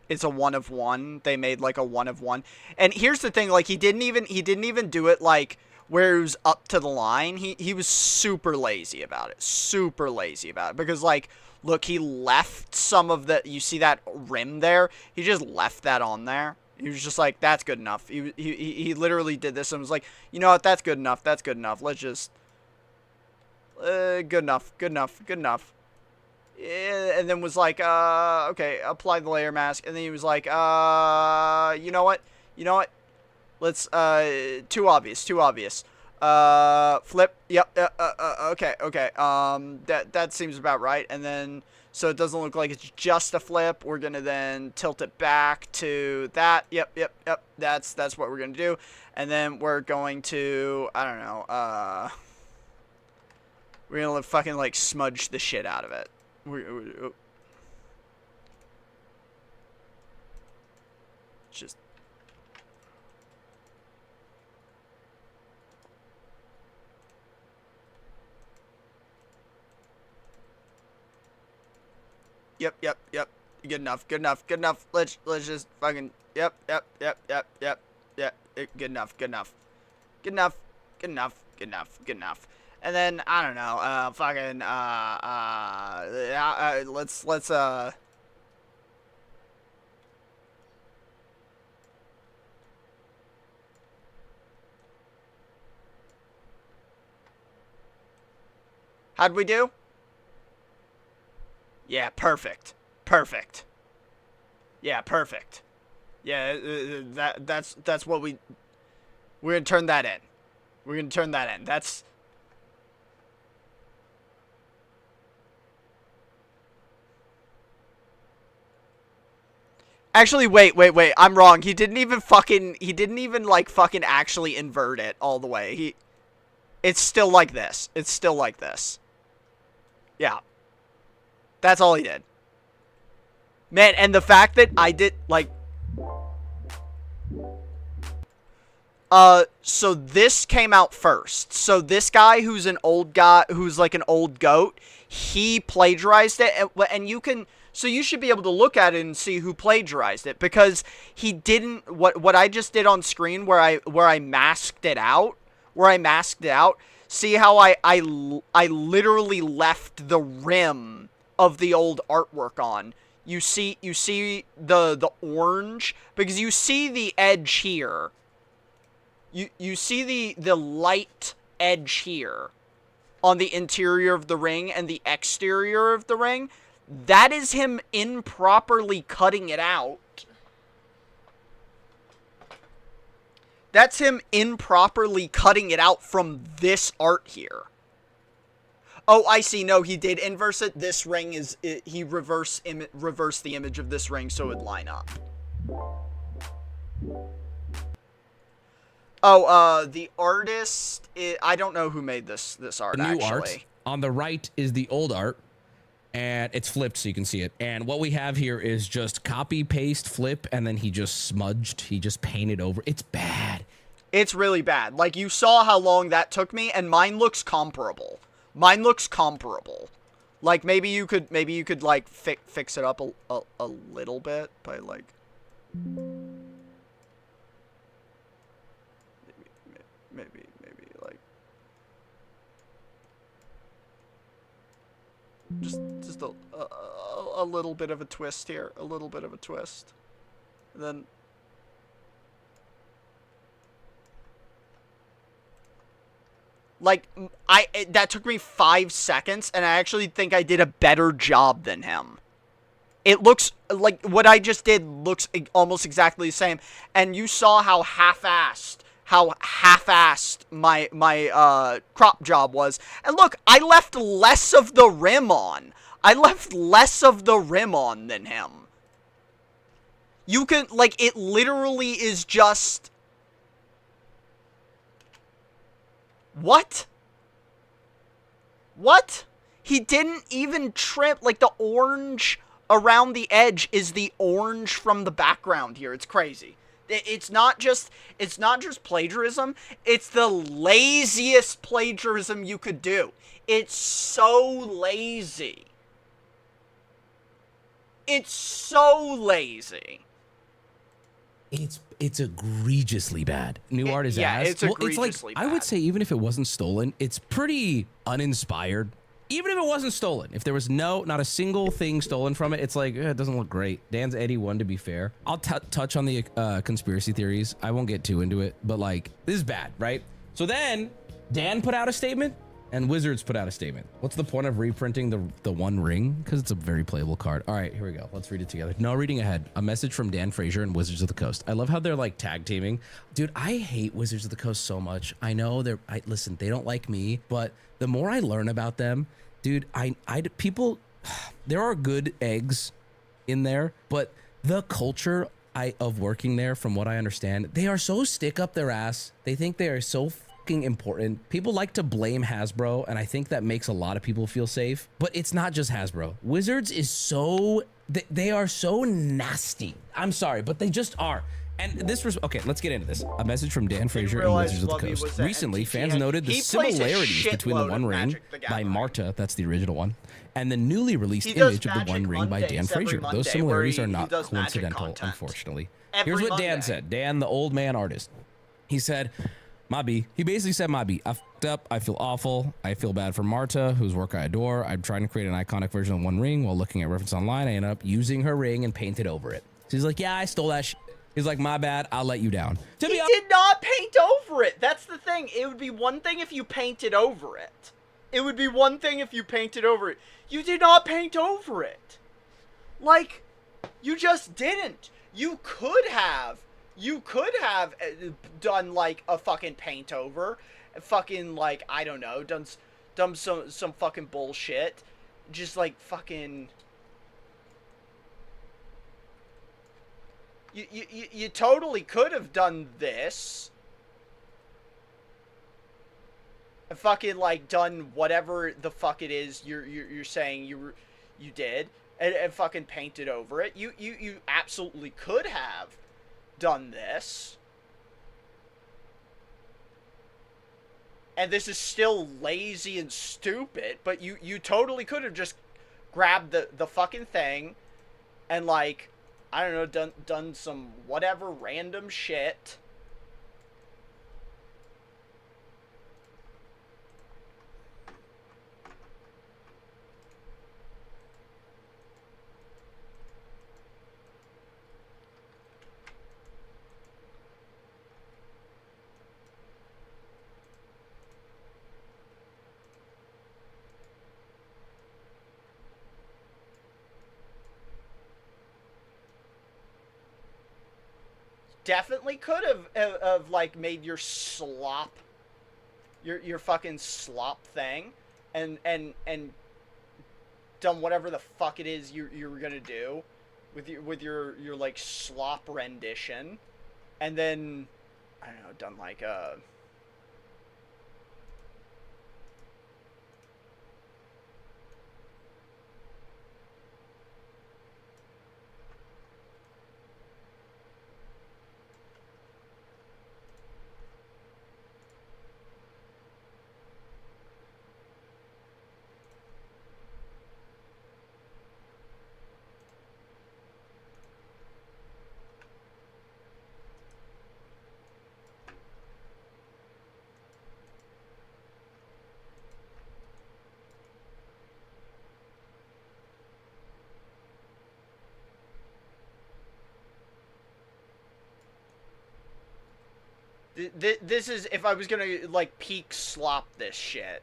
It's a 1 of 1. They made like a 1 of 1. And here's the thing, like he didn't even do it like where it was up to the line. He was super lazy about it. Super lazy about it because like look, he left some of the, you see that rim there? He just left that on there. He was just like, that's good enough. He literally did this and was like, you know what, that's good enough. That's good enough. Let's just good enough, good enough, good enough. Yeah, and then was like, okay, apply the layer mask. And then he was like, you know what? You know what? Let's, too obvious, too obvious. Flip, yep, okay, okay. That seems about right. And then, so it doesn't look like it's just a flip. We're gonna then tilt it back to that. Yep, yep, yep. That's what we're gonna do. And then we're going to, I don't know, we're gonna fucking like smudge the shit out of it. Just. Yep, yep, yep. Good enough, good enough, good enough. Let's just fucking. Yep, yep, yep, yep, yep, yep. Good enough, good enough, good enough, good enough, good enough, good enough. And then, I don't know, fucking, let's, how'd we do? Yeah, perfect. Perfect. Yeah, perfect. Yeah, that's what we're gonna turn that in. We're gonna turn that in. That's... Actually, wait. I'm wrong. He didn't even, like, fucking actually invert it all the way. It's still like this. It's still like this. Yeah. That's all he did. Man, and the fact that I did, like... So this came out first. So this guy who's an old guy, who's like an old goat, he plagiarized it, and you can... So you should be able to look at it and see who plagiarized it, because he didn't... What I just did on screen where I masked it out, see how I literally left the rim of the old artwork on. you see the orange, because you see the edge here. You see the light edge here on the interior of the ring and the exterior of the ring. That is him improperly cutting it out. That's him improperly cutting it out from this art here. Oh, I see. No, he did inverse it. This ring is... he reversed the image of this ring so it would line up. Oh, the artist... I don't know who made this art, the new actually. art. On the right is the old art. And it's flipped so you can see it. And what we have here is just copy, paste, flip, and then he just smudged. He just painted over. It's bad. It's really bad. Like, you saw how long that took me, and mine looks comparable. Mine looks comparable. Like, maybe you could like, fix it up a little bit by, like... Maybe, like... Just a little bit of a twist here. A little bit of a twist. And then... Like, that took me 5 seconds, and I actually think I did a better job than him. It looks, like, what I just did looks almost exactly the same, and you saw how half-assed my crop job was. And look, I left less of the rim on. I left less of the rim on than him. You can, like, it literally is just... What? What? He didn't even trim, like, the orange around the edge is the orange from the background here. It's crazy. It's not just plagiarism. It's the laziest plagiarism you could do. It's so lazy. It's so lazy. It's egregiously bad. New art is ass. It's egregiously bad. I would say even if it wasn't stolen, it's pretty uninspired. Even if it wasn't stolen, if there was not a single thing stolen from it, it's like, it doesn't look great. Dan's 81, to be fair. I'll touch on the conspiracy theories. I won't get too into it, but like, this is bad, right? So then Dan put out a statement and Wizards put out a statement. What's the point of reprinting the One Ring? Because it's a very playable card. All right, here we go. Let's read it together. No reading ahead. A message from Dan Frazier and Wizards of the Coast. I love how they're like tag teaming. Dude, I hate Wizards of the Coast so much. I know listen, they don't like me, but the more I learn about them, dude, people, there are good eggs in there, but the culture of working there, from what I understand, they are so stick up their ass. They think they are so fucking important. People like to blame Hasbro, and I think that makes a lot of people feel safe, but it's not just Hasbro. Wizards is so, they are so nasty. I'm sorry, but they just are. And this was, okay, let's get into this. A message from Dan Frazier and Wizards of the Coast. Recently, fans noted the similarities between the One Ring by Marta, that's the original one, and the newly released image of the One Ring by Dan Frazier. Those similarities are not coincidental, unfortunately. Here's what Dan said. Dan, the old man artist. He said, he basically said, I fucked up. I feel awful. I feel bad for Marta, whose work I adore. I'm trying to create an iconic version of One Ring. While looking at reference online, I ended up using her ring and painted over it. So he's like, yeah, I stole that shit. He's like, my bad, I'll let you down. He did not paint over it. That's the thing. It would be one thing if you painted over it. It would be one thing if you painted over it. You did not paint over it. Like, you just didn't. You could have done, like, a fucking paint over. Fucking, like, I don't know, done some fucking bullshit. Just, like, fucking... You totally could have done this. And fucking, like, done whatever the fuck it is you're saying you did, and fucking painted over it. You absolutely could have done this. And this is still lazy and stupid, but you totally could have just grabbed the fucking thing and, like, I don't know, done some whatever random shit. definitely could have like made your slop, your fucking slop thing, and done whatever the fuck it is you were gonna do with your like slop rendition, and then I don't know, done like a. This is if I was gonna like peak slop this shit.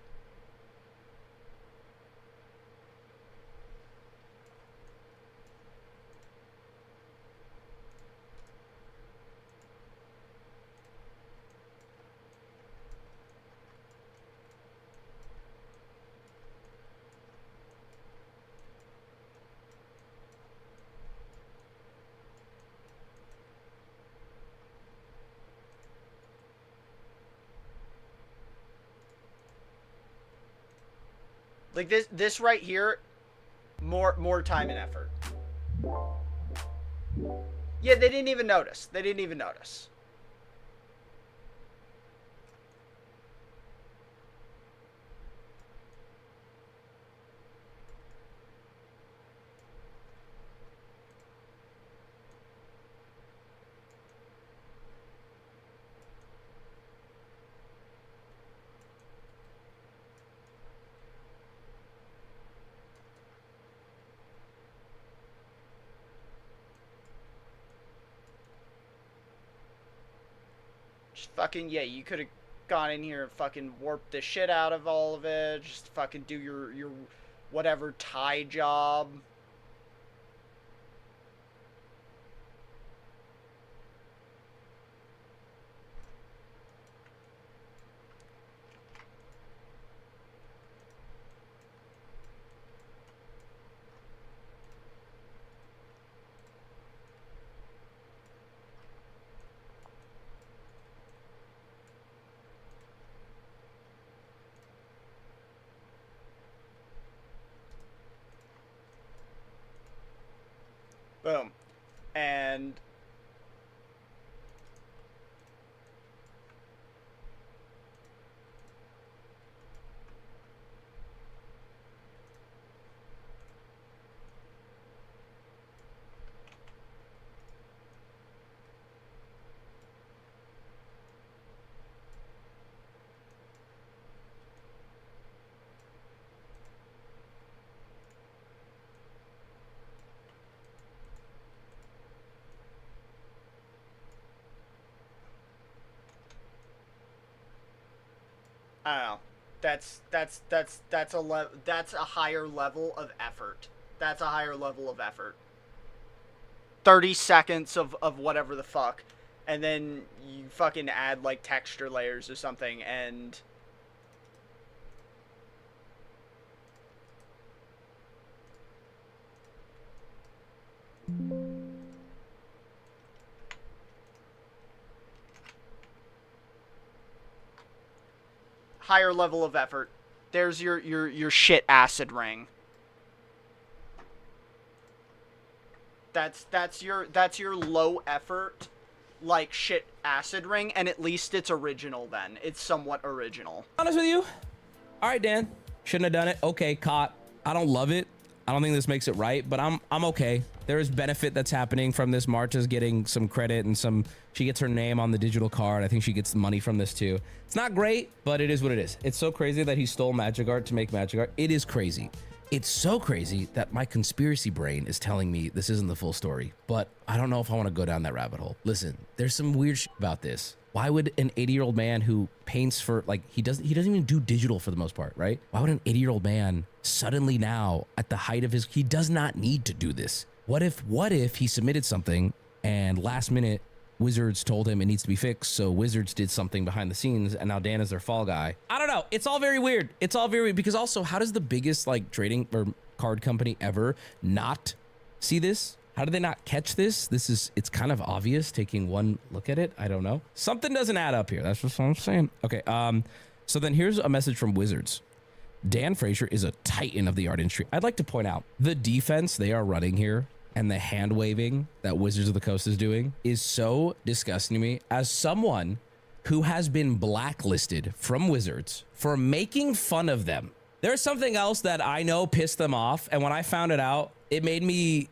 Like this right here, more time and effort. Yeah, they didn't even notice. They didn't even notice. Fucking, yeah, you could have gone in here and fucking warped the shit out of all of it. Just fucking do your whatever tie job. Boom. And I don't know. That's a higher level of effort. That's a higher level of effort. 30 seconds of whatever the fuck, and then you fucking add like texture layers or something, and higher level of effort. There's your shit acid ring. That's your low effort, like, shit acid ring, and at least it's original then. It's somewhat original. Honest with you? All right, Dan. Shouldn't have done it. Okay, caught. I don't love it. I don't think this makes it right, but I'm okay. There is benefit that's happening from this. Marta's getting some credit and some, she gets her name on the digital card. I think she gets the money from this too. It's not great, but it is what it is. It's so crazy that he stole magic art to make magic art. It is crazy. It's so crazy that my conspiracy brain is telling me this isn't the full story, but I don't know if I want to go down that rabbit hole. Listen, there's some weird shit about this. Why would an 80-year-old man who paints for, like, he doesn't even do digital for the most part, right? Why would an 80-year-old man suddenly now at the height of his, he does not need to do this. What if he submitted something and last minute Wizards told him it needs to be fixed, so Wizards did something behind the scenes, and now Dan is their fall guy. I don't know. It's all very weird. It's all very weird because also, how does the biggest like trading or card company ever not see this? How did they not catch this? It's kind of obvious taking one look at it. I don't know. Something doesn't add up here. That's just what I'm saying. Okay. So then here's a message from Wizards. Dan Frazier is a titan of the art industry. I'd like to point out the defense they are running here and the hand waving that Wizards of the Coast is doing is so disgusting to me as someone who has been blacklisted from Wizards for making fun of them. There's something else that I know pissed them off. And when I found it out, it made me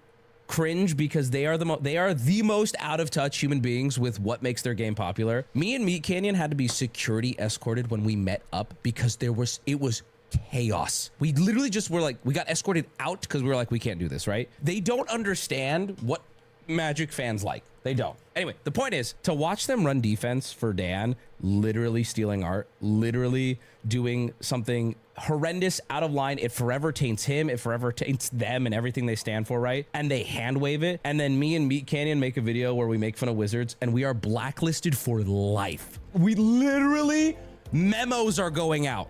cringe because they are the most out of touch human beings with what makes their game popular. Me and Meat Canyon had to be security escorted when we met up because it was chaos. We literally just were like, we got escorted out because we were like, we can't do this, right? They don't understand what Magic fans like. They don't. Anyway, the point is to watch them run defense for Dan, literally stealing art, literally doing something horrendous, out of line. It forever taints him. It forever taints them and everything they stand for, right? And they hand wave it. And then me and Meat Canyon make a video where we make fun of Wizards and we are blacklisted for life. We literally, memos are going out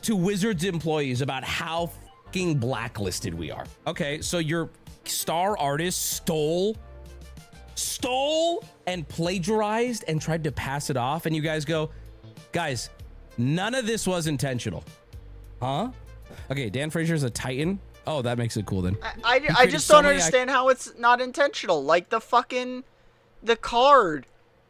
to Wizards employees about how fucking blacklisted we are. Okay, so your star artist stole and plagiarized and tried to pass it off, and you guys go, guys, none of this was intentional. Huh? Okay, Dan Frazier's a titan. Oh, that makes it cool then. I just don't understand how it's not intentional. Like the card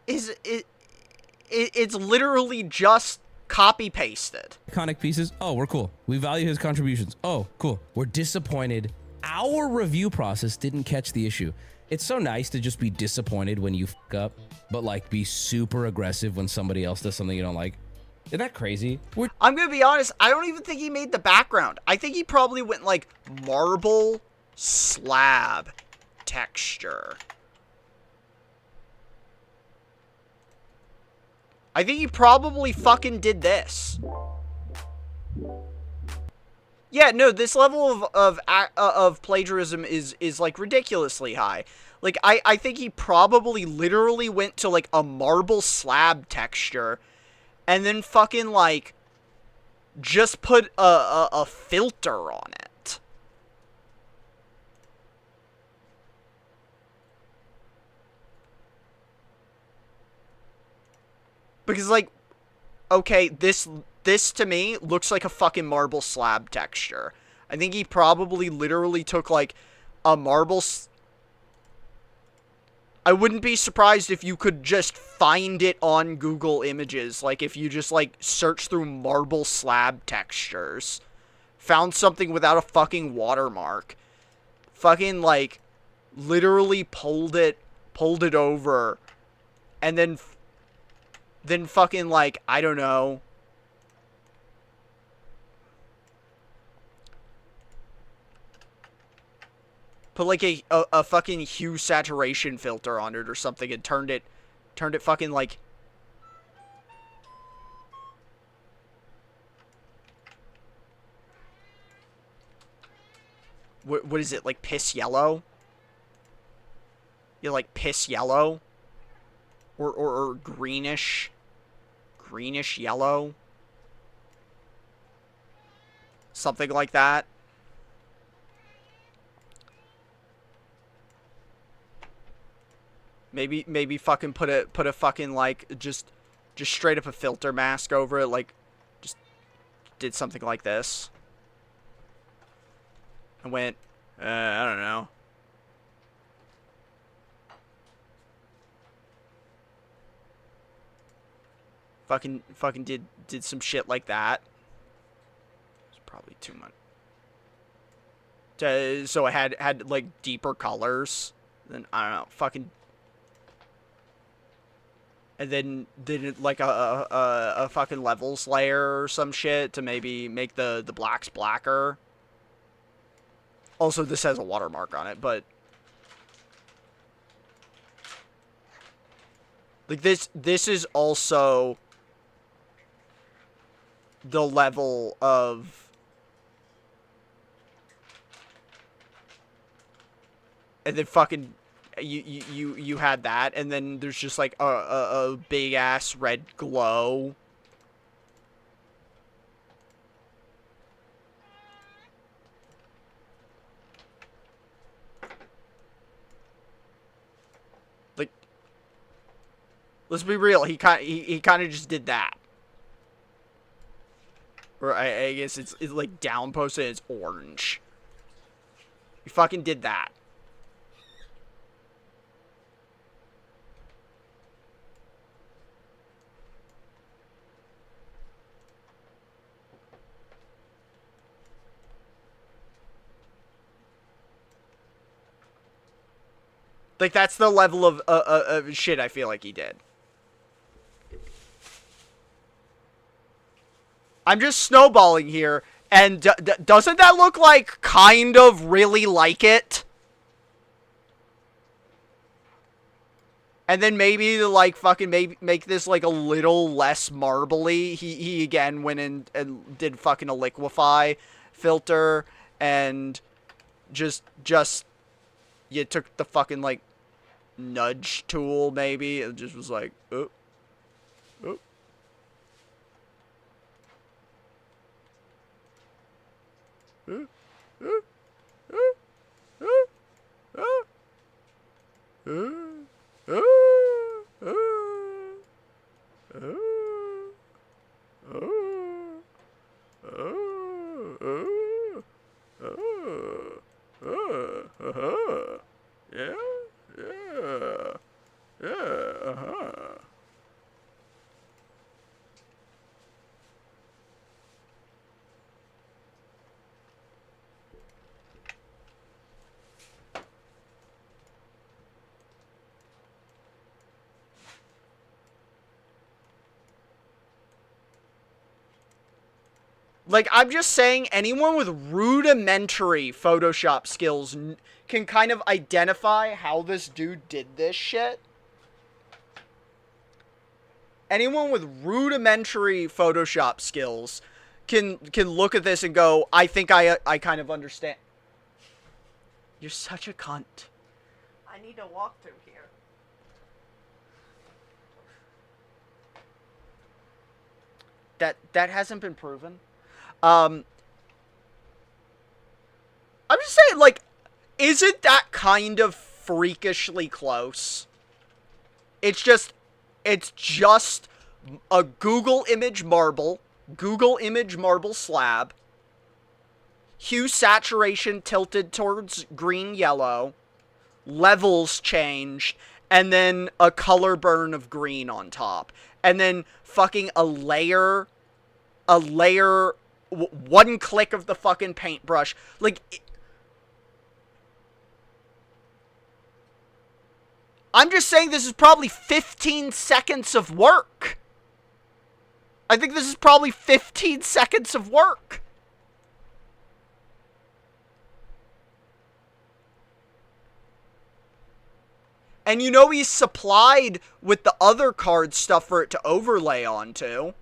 it's literally just copy pasted. Iconic pieces. Oh, we're cool. We value his contributions. Oh, cool. We're disappointed. Our review process didn't catch the issue. It's so nice to just be disappointed when you fuck up, but like be super aggressive when somebody else does something you don't like. Isn't that crazy? I'm gonna be honest, I don't even think he made the background. I think he probably went like marble slab texture. I think he probably fucking did this. Yeah, no, this level of plagiarism is like ridiculously high. Like I think he probably literally went to like a marble slab texture and then fucking like just put a filter on it. Because like, okay, this to me looks like a fucking marble slab texture. I think he probably literally took like a marble. I wouldn't be surprised if you could just find it on Google Images. Like if you just like search through marble slab textures, found something without a fucking watermark, fucking like literally pulled it over, and then fucking like, I don't know, put like a fucking hue saturation filter on it or something and turned it fucking like, what is it, like piss yellow? Yeah, like piss yellow or greenish yellow, something like that. Maybe fucking put a fucking like just straight up a filter mask over it, like just did something like this. I went, I don't know. Fucking did some shit like that. It's probably too much. So I had like deeper colors. Then I don't know, fucking. And then did like a fucking levels layer or some shit to maybe make the blacks blacker. Also, this has a watermark on it, but like this is also the level of, and then fucking you had that, and then there's just like a big ass red glow. Like, let's be real. He kind of just did that. Or I guess it's like down posted. It's orange. He fucking did that. Like, that's the level of shit I feel like he did. I'm just snowballing here, and doesn't that look like kind of really like it? And then maybe, like, fucking make this, like, a little less marbly. He again went in and did fucking a liquefy filter, and just you took the fucking, like, nudge tool, maybe. It just was like, oh. Oh. Like, I'm just saying, anyone with rudimentary Photoshop skills can kind of identify how this dude did this shit. Anyone with rudimentary Photoshop skills can look at this and go, I think I kind of understand. You're such a cunt. I need to walk through here. That hasn't been proven. I'm just saying, like, isn't that kind of freakishly close? It's just a Google image marble slab, hue saturation tilted towards green-yellow, levels changed, and then a color burn of green on top. And then fucking a layer, one click of the fucking paintbrush. Like, I'm just saying this is probably 15 seconds of work. I think this is probably 15 seconds of work. And you know he's supplied with the other card stuff for it to overlay onto.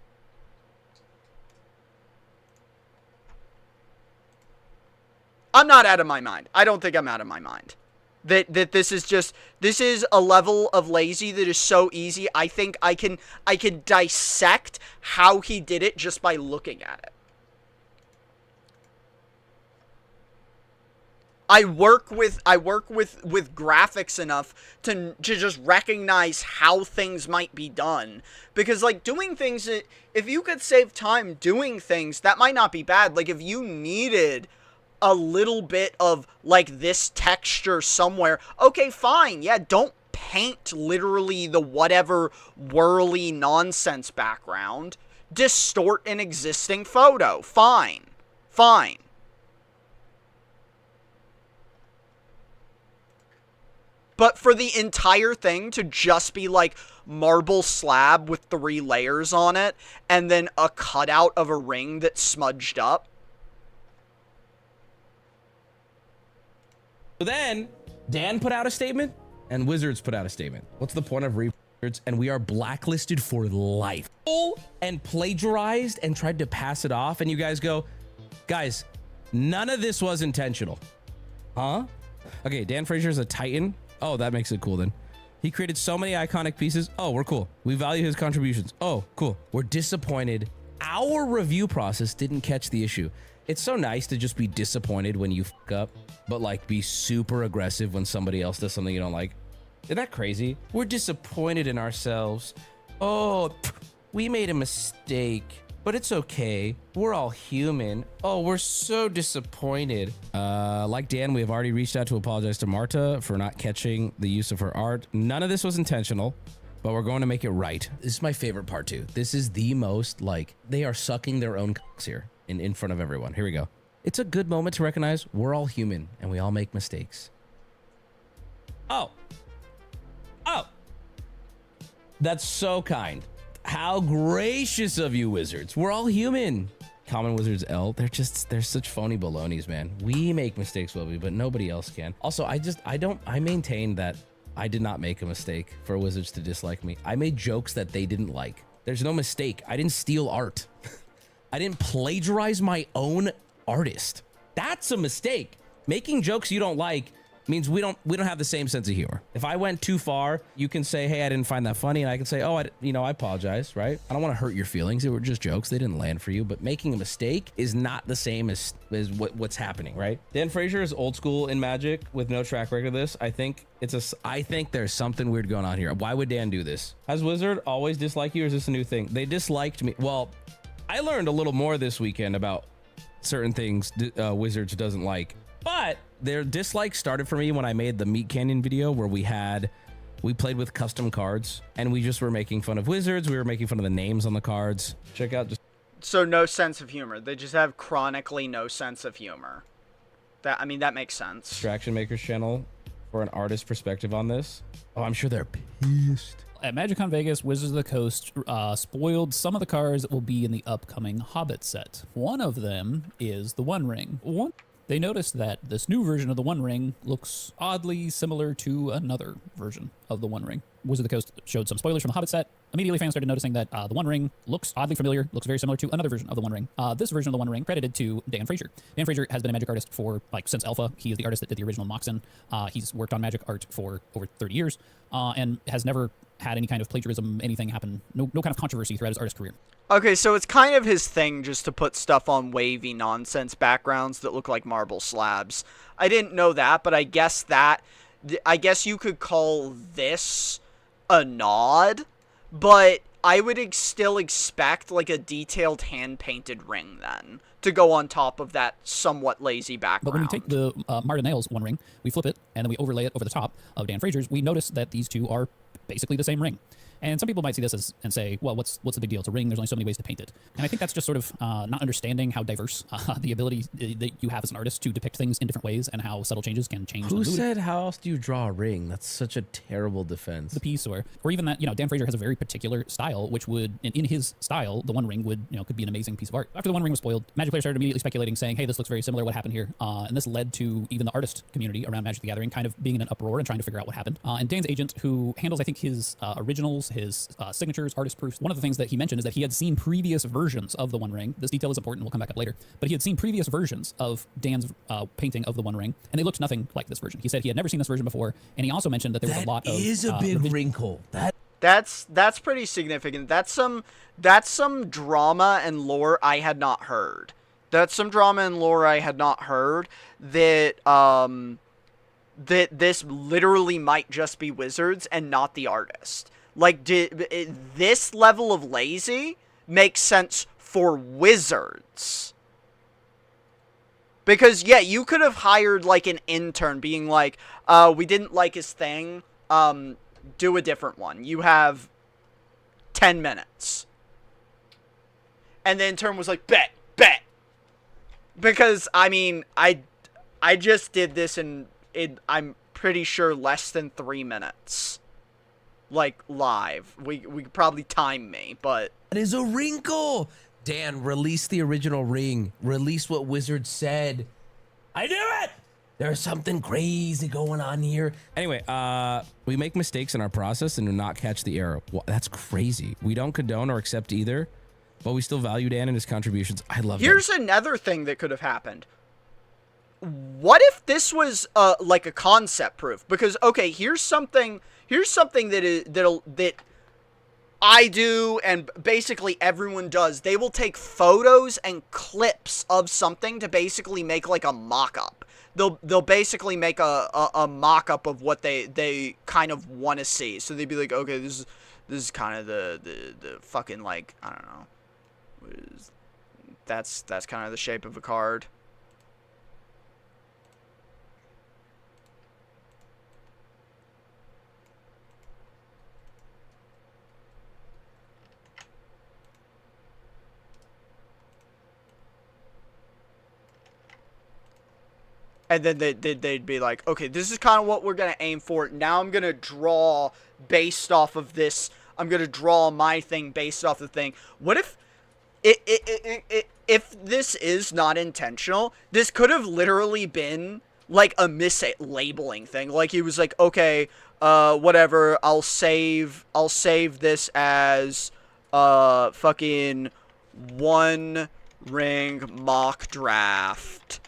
I'm not out of my mind. I don't think I'm out of my mind. That this is a level of lazy that is so easy. I think I can dissect how he did it just by looking at it. I work with graphics enough to just recognize how things might be done. Because, like, doing things, if you could save time doing things, that might not be bad. Like, if you needed a little bit of, like, this texture somewhere, okay, fine, yeah, don't paint literally the whatever whirly nonsense background. Distort an existing photo, fine. But for the entire thing to just be, like, marble slab with 3 layers on it, and then a cutout of a ring that's smudged up. So then, Dan put out a statement, and Wizards put out a statement. What's the point of Wizards? And we are blacklisted for life. And plagiarized and tried to pass it off, and you guys go, guys, none of this was intentional. Huh? Okay, Dan Fraser is a Titan. Oh, that makes it cool then. He created so many iconic pieces. Oh, we're cool. We value his contributions. Oh, cool. We're disappointed. Our review process didn't catch the issue. It's so nice to just be disappointed when you fuck up, but like be super aggressive when somebody else does something you don't like. Isn't that crazy? We're disappointed in ourselves. Oh, we made a mistake, but it's okay. We're all human. Oh, we're so disappointed. Like Dan, we have already reached out to apologize to Marta for not catching the use of her art. None of this was intentional, but we're going to make it right. This is my favorite part too. This is the most like they are sucking their own cocks here in front of everyone. Here we go. It's a good moment to recognize we're all human and we all make mistakes. Oh. That's so kind. How gracious of you, wizards. We're all human. Common Wizards L, they're such phony balonies, man. We make mistakes, Wilby, but nobody else can. Also, I maintain that I did not make a mistake for wizards to dislike me. I made jokes that they didn't like. There's no mistake. I didn't steal art. I didn't plagiarize my own artist. That's a mistake. Making jokes you don't like means we don't have the same sense of humor. If I went too far, you can say, hey, I didn't find that funny. And I can say, oh, I apologize, right? I don't want to hurt your feelings. They were just jokes. They didn't land for you. But making a mistake is not the same as what's happening, right? Dan Frazier is old school in Magic with no track record of this. I think there's something weird going on here. Why would Dan do this? Has Wizard always disliked you or is this a new thing? They disliked me. Well, I learned a little more this weekend about certain things Wizards doesn't like. But their dislike started for me when I made the Meat Canyon video where we played with custom cards and we just were making fun of wizards. We were making fun of the names on the cards. Check out just. So no sense of humor. They just have chronically no sense of humor. That makes sense. Distraction Makers channel for an artist perspective on this. Oh, I'm sure they're pissed. At MagicCon Vegas, Wizards of the Coast spoiled some of the cards that will be in the upcoming Hobbit set. One of them is the One Ring. They noticed that this new version of the One Ring looks oddly similar to another version of the One Ring. Wizards of the Coast showed some spoilers from the Hobbit set. Immediately, fans started noticing that the One Ring looks oddly familiar, looks very similar to another version of the One Ring. This version of the One Ring credited to Dan Frazier. Dan Frazier has been a Magic artist for, since Alpha. He is the artist that did the original Moxen. He's worked on Magic art for over 30 years and has never had any kind of plagiarism, anything happen, no kind of controversy throughout his artist career. Okay, so it's kind of his thing just to put stuff on wavy nonsense backgrounds that look like marble slabs. I didn't know that, but I guess you could call this a nod, but I would still expect like a detailed hand-painted ring then to go on top of that somewhat lazy background. But when we take the Marta Nails One Ring, we flip it, and then we overlay it over the top of Dan Frazier's, we notice that these two are basically the same ring. And some people might see this and say, well, what's the big deal? It's a ring. There's only so many ways to paint it. And I think that's just sort of not understanding how diverse the ability that you have as an artist to depict things in different ways and how subtle changes can change. Who said, how else do you draw a ring? That's such a terrible defense. The piece or even that, Dan Frazier has a very particular style, which would, in his style, the One Ring would, could be an amazing piece of art. After the One Ring was spoiled, Magic players started immediately speculating, saying, hey, this looks very similar. What happened here? And this led to even the artist community around Magic the Gathering kind of being in an uproar and trying to figure out what happened. And Dan's agent, who handles, I think, his originals, his signatures, artist proofs. One of the things that he mentioned is that he had seen previous versions of the One Ring. This detail is important. We'll come back up later. But he had seen previous versions of Dan's painting of the One Ring, and they looked nothing like this version. He said he had never seen this version before, and he also mentioned that there was a lot of... That is a big wrinkle. That's pretty significant. That's some drama and lore I had not heard. That this literally might just be Wizards and not the artist. Like, this level of lazy makes sense for Wizards. Because, yeah, you could have hired, like, an intern being like, we didn't like his thing, do a different one. You have 10 minutes. And the intern was like, bet. Because, I just did this in I'm pretty sure less than 3 minutes. Like, live. We could probably time me, but... That is a wrinkle! Dan, release the original ring. Release what Wizard said. I knew it! There's something crazy going on here. Anyway, we make mistakes in our process and do not catch the error. Well, that's crazy. We don't condone or accept either, but we still value Dan and his contributions. I love it. Here's another thing that could have happened. what if this was like a concept proof? Because okay, here's something that I do and basically everyone does. They will take photos and clips of something to basically make like a mock-up. They'll basically make a mock-up of what they kind of want to see. So they'd be like, okay, this is kind of the fucking, like, I don't know. That's kind of the shape of a card. And then they'd be like, okay, this is kind of what we're going to aim for. Now I'm going to draw based off of this. I'm going to draw my thing based off the thing. What if if this is not intentional, this could have literally been like a mislabeling thing. Like he was like, okay, whatever, I'll save this as fucking One Ring mock draft.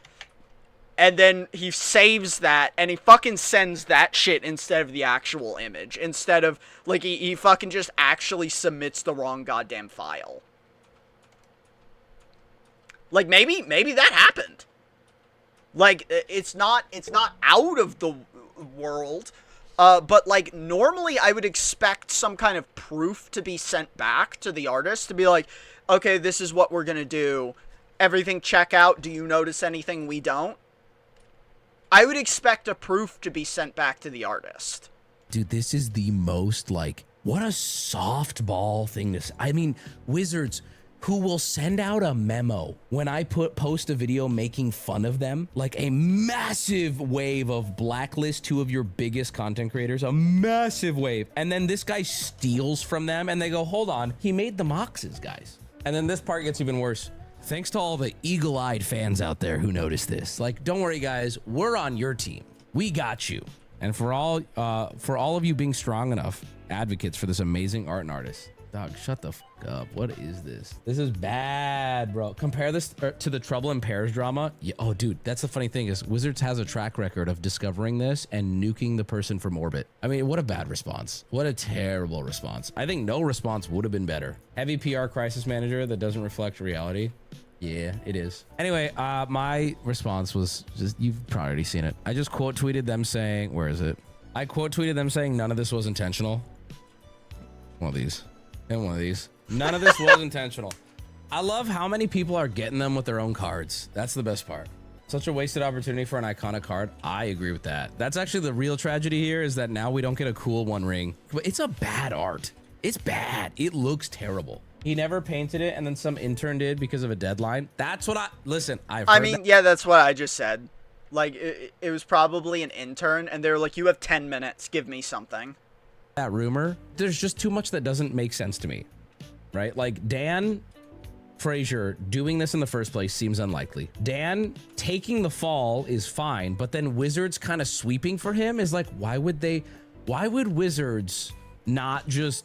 And then he saves that, and he fucking sends that shit instead of the actual image. Instead of, like, he fucking just actually submits the wrong goddamn file. Like, maybe that happened. Like, it's not out of the world. But, like, normally I would expect some kind of proof to be sent back to the artist. To be like, okay, this is what we're gonna do. Everything check out. Do you notice anything we don't? I would expect a proof to be sent back to the artist. Dude, this is the most, like, what a softball thing to say. I mean, Wizards, who will send out a memo when I post a video making fun of them, like a massive wave of blacklist two of your biggest content creators, a massive wave. And then this guy steals from them and they go, hold on, he made the moxes, guys. And then this part gets even worse. Thanks to all the eagle-eyed fans out there who noticed this. Like, don't worry, guys. We're on your team. We got you. And for all of you being strong enough advocates for this amazing art and artist. Dog, shut the fuck up. What is this? This is bad, bro. Compare this to the Trouble in Pairs drama. Yeah, oh, dude, that's the funny thing is Wizards has a track record of discovering this and nuking the person from orbit. I mean, what a bad response. What a terrible response. I think no response would have been better. Heavy PR crisis manager that doesn't reflect reality. Yeah, it is. Anyway, my response was just, you've probably already seen it. I just quote tweeted them saying, where is it? I quote tweeted them saying none of this was intentional. One of these. And one of these. None of this was intentional. I love how many people are getting them with their own cards. That's the best part. Such a wasted opportunity for an iconic card. I agree with that. That's actually the real tragedy here is that now we don't get a cool One Ring. But it's a bad art. It's bad. It looks terrible. He never painted it and then some intern did because of a deadline. That's what I mean, yeah, that's what I just said. Like, it was probably an intern and they were like, you have 10 minutes. Give me something. That rumor, there's just too much that doesn't make sense to me, right? Like Dan Frazier doing this in the first place seems unlikely. Dan taking the fall is fine, but then Wizards kind of sweeping for him is like, why would Wizards not just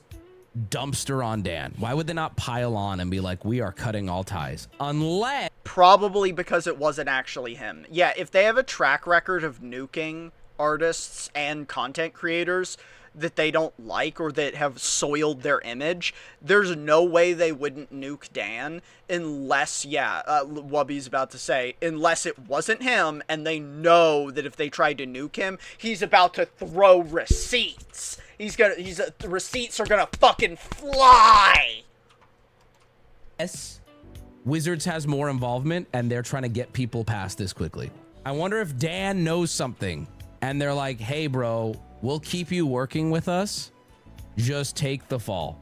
dumpster on Dan? Why would they not pile on and be like, we are cutting all ties? Unless... Probably because it wasn't actually him. Yeah, if they have a track record of nuking artists and content creators that they don't like or that have soiled their image, there's no way they wouldn't nuke Dan unless, Wubby's about to say, unless it wasn't him and they know that if they tried to nuke him, he's about to throw receipts. The receipts are gonna fucking fly. Yes, Wizards has more involvement and they're trying to get people past this quickly. I wonder if Dan knows something and they're like, hey bro, we'll keep you working with us. Just take the fall.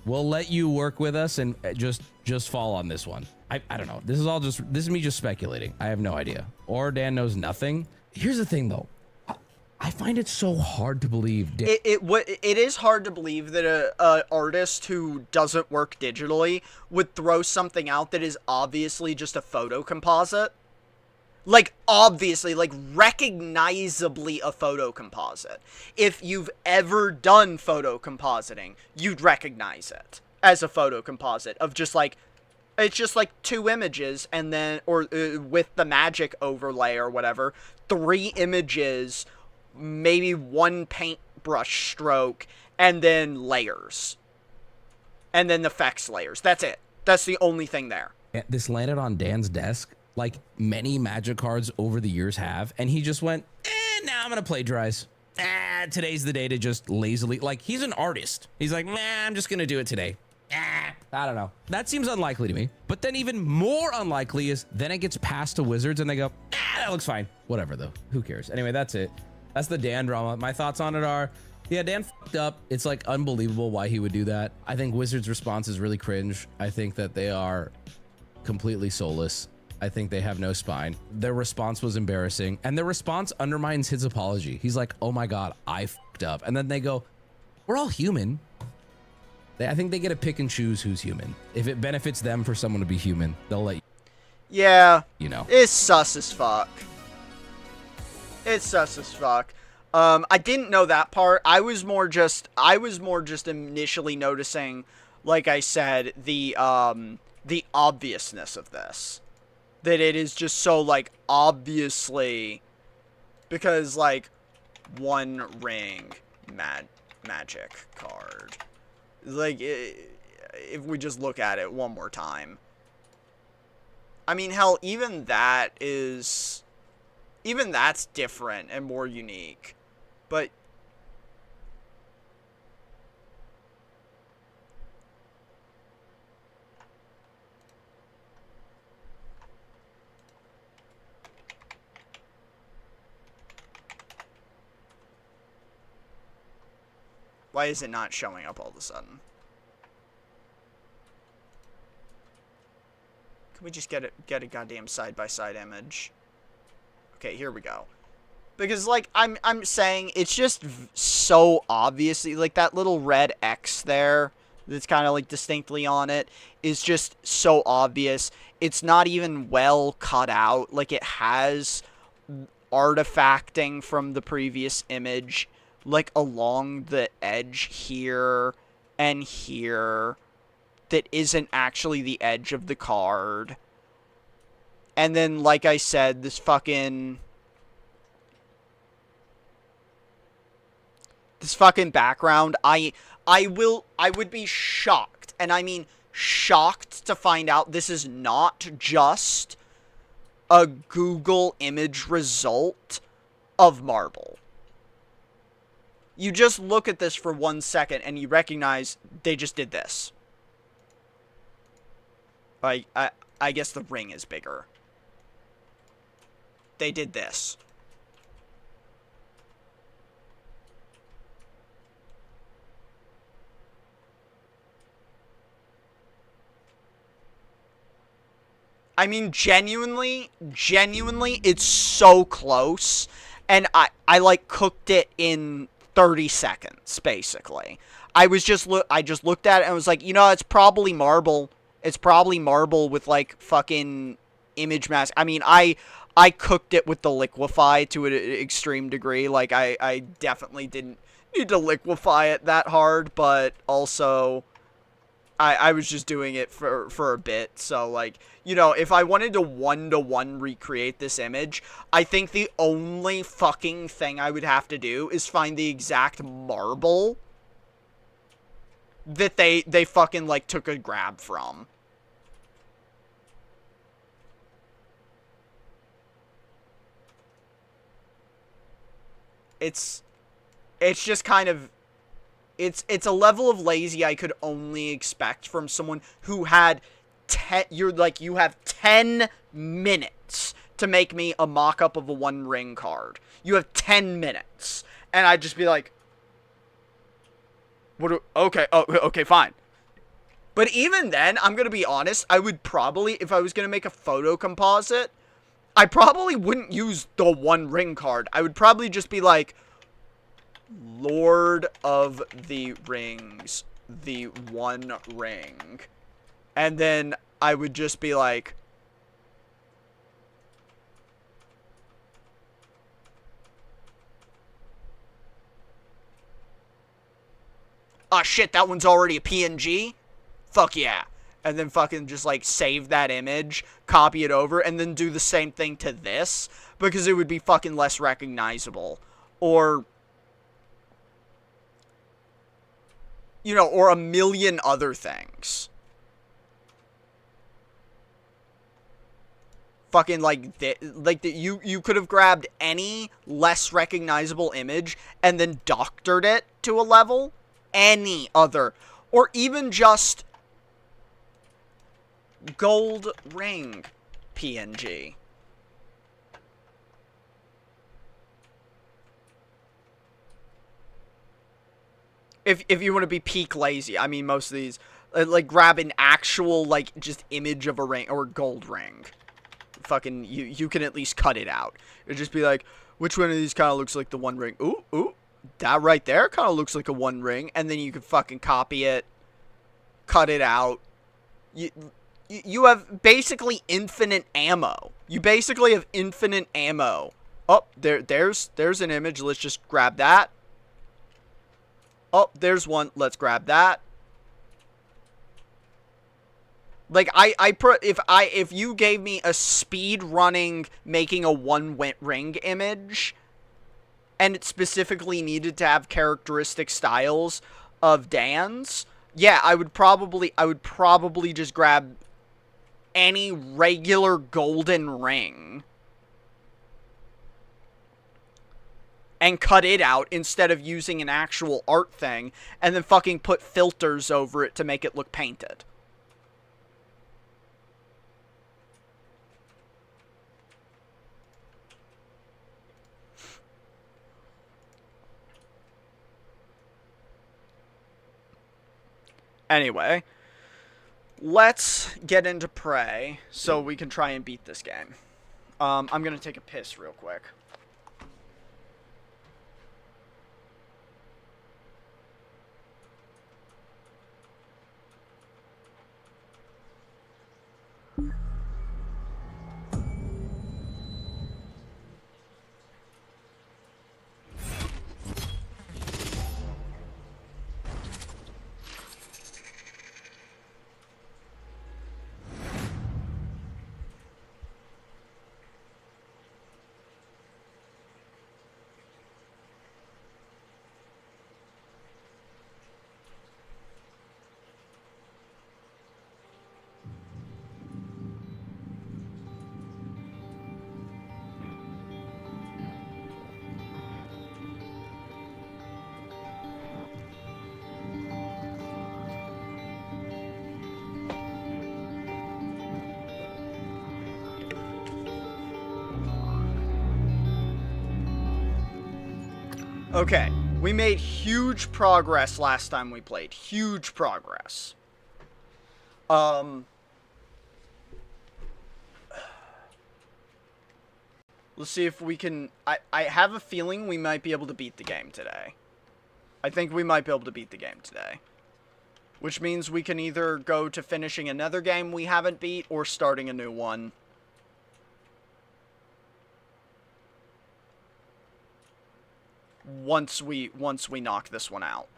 We'll let you work with us and just fall on this one. I don't know. This is me just speculating. I have no idea. Or Dan knows nothing. Here's the thing though. I find it so hard to believe. It is hard to believe that a artist who doesn't work digitally would throw something out that is obviously just a photo composite. Like, obviously, like, recognizably a photo composite. If you've ever done photo compositing, you'd recognize it as a photo composite of just, like, It's just like 2 images and then, or with the magic overlay or whatever, 3 images, maybe 1 paintbrush stroke, and then layers. And then effects layers. That's it. That's the only thing there. This landed on Dan's desk like many magic cards over the years have, and he just went, now I'm gonna plagiarize. Today's the day to just lazily, like, he's an artist. He's like, I'm just gonna do it today. I don't know. That seems unlikely to me. But then even more unlikely is then it gets passed to Wizards and they go, that looks fine. Whatever though, who cares? Anyway, that's it. That's the Dan drama. My thoughts on it are, yeah, Dan fucked up. It's like unbelievable why he would do that. I think Wizards' response is really cringe. I think that they are completely soulless. I think they have no spine. Their response was embarrassing, and their response undermines his apology. He's like, oh my God, I fucked up. And then they go, we're all human. I think they get to pick and choose who's human. If it benefits them for someone to be human, they'll let you. Yeah. You know. It's sus as fuck. It's sus as fuck. I didn't know that part. I was more just initially noticing, like I said, the obviousness of this. That it is just so, like, obviously, because, like, One Ring magic card. Like, if we just look at it one more time. I mean, hell, even that's different and more unique. But why is it not showing up all of a sudden? Can we just get a goddamn side-by-side image? Okay, here we go. Because, like, I'm saying, it's just so obviously, like, that little red X there that's kind of, like, distinctly on it is just so obvious. It's not even well cut out. Like, it has artifacting from the previous image, like, along the edge here and here that isn't actually the edge of the card. And then, like I said, this fucking background, I would be shocked, and I mean shocked, to find out this is not just a Google image result of marble. You just look at this for 1 second and you recognize they just did this. I guess the ring is bigger. They did this. I mean, genuinely, it's so close. And I like, cooked it in 30 seconds, basically. I just looked at it and was like, you know, it's probably marble. It's probably marble with, like, fucking image mask. I mean, I cooked it with the liquefy to an extreme degree. Like, I definitely didn't need to liquefy it that hard, but also I was just doing it for a bit. So, like, you know, if I wanted to one-to-one recreate this image, I think the only fucking thing I would have to do is find the exact marble that they fucking, like, took a grab from. It's just kind of, it's a level of lazy I could only expect from someone who had you have 10 minutes to make me a mock-up of a One Ring card. You have 10 minutes. And I'd just be like, okay, fine. But even then, I'm gonna be honest, I would probably, if I was gonna make a photo composite, I probably wouldn't use the One Ring card. I would probably just be like, Lord of the Rings, the One Ring. And then I would just be like, oh shit, that one's already a PNG? Fuck yeah. and then fucking just, like, save that image, copy it over, and then do the same thing to this, because it would be fucking less recognizable. Or, you know, or a million other things. Fucking, like, you could have grabbed any less recognizable image and then doctored it to a level. Any other. Or even just gold ring PNG. If you want to be peak lazy, I mean, most of these, like, grab an actual, like, just image of a ring, or gold ring. Fucking, you can at least cut it out. It'd just be like, which one of these kind of looks like the one ring? Ooh, that right there kind of looks like a one ring. And then you can fucking copy it, cut it out. You have basically infinite ammo. You basically have infinite ammo. Oh, there's an image. Let's just grab that. Oh, there's one. Let's grab that. Like, if you gave me a speed running making a one ring image, and it specifically needed to have characteristic styles of Dan's, yeah, I would probably just grab any regular golden ring and cut it out instead of using an actual art thing, and then fucking put filters over it to make it look painted. Anyway, let's get into Prey so we can try and beat this game. I'm gonna take a piss real quick. Okay, we made huge progress last time we played. Huge progress. Let's see if we can... I have a feeling we might be able to beat the game today. I think we might be able to beat the game today. Which means we can either go to finishing another game we haven't beat or starting a new one. Once we knock this one out.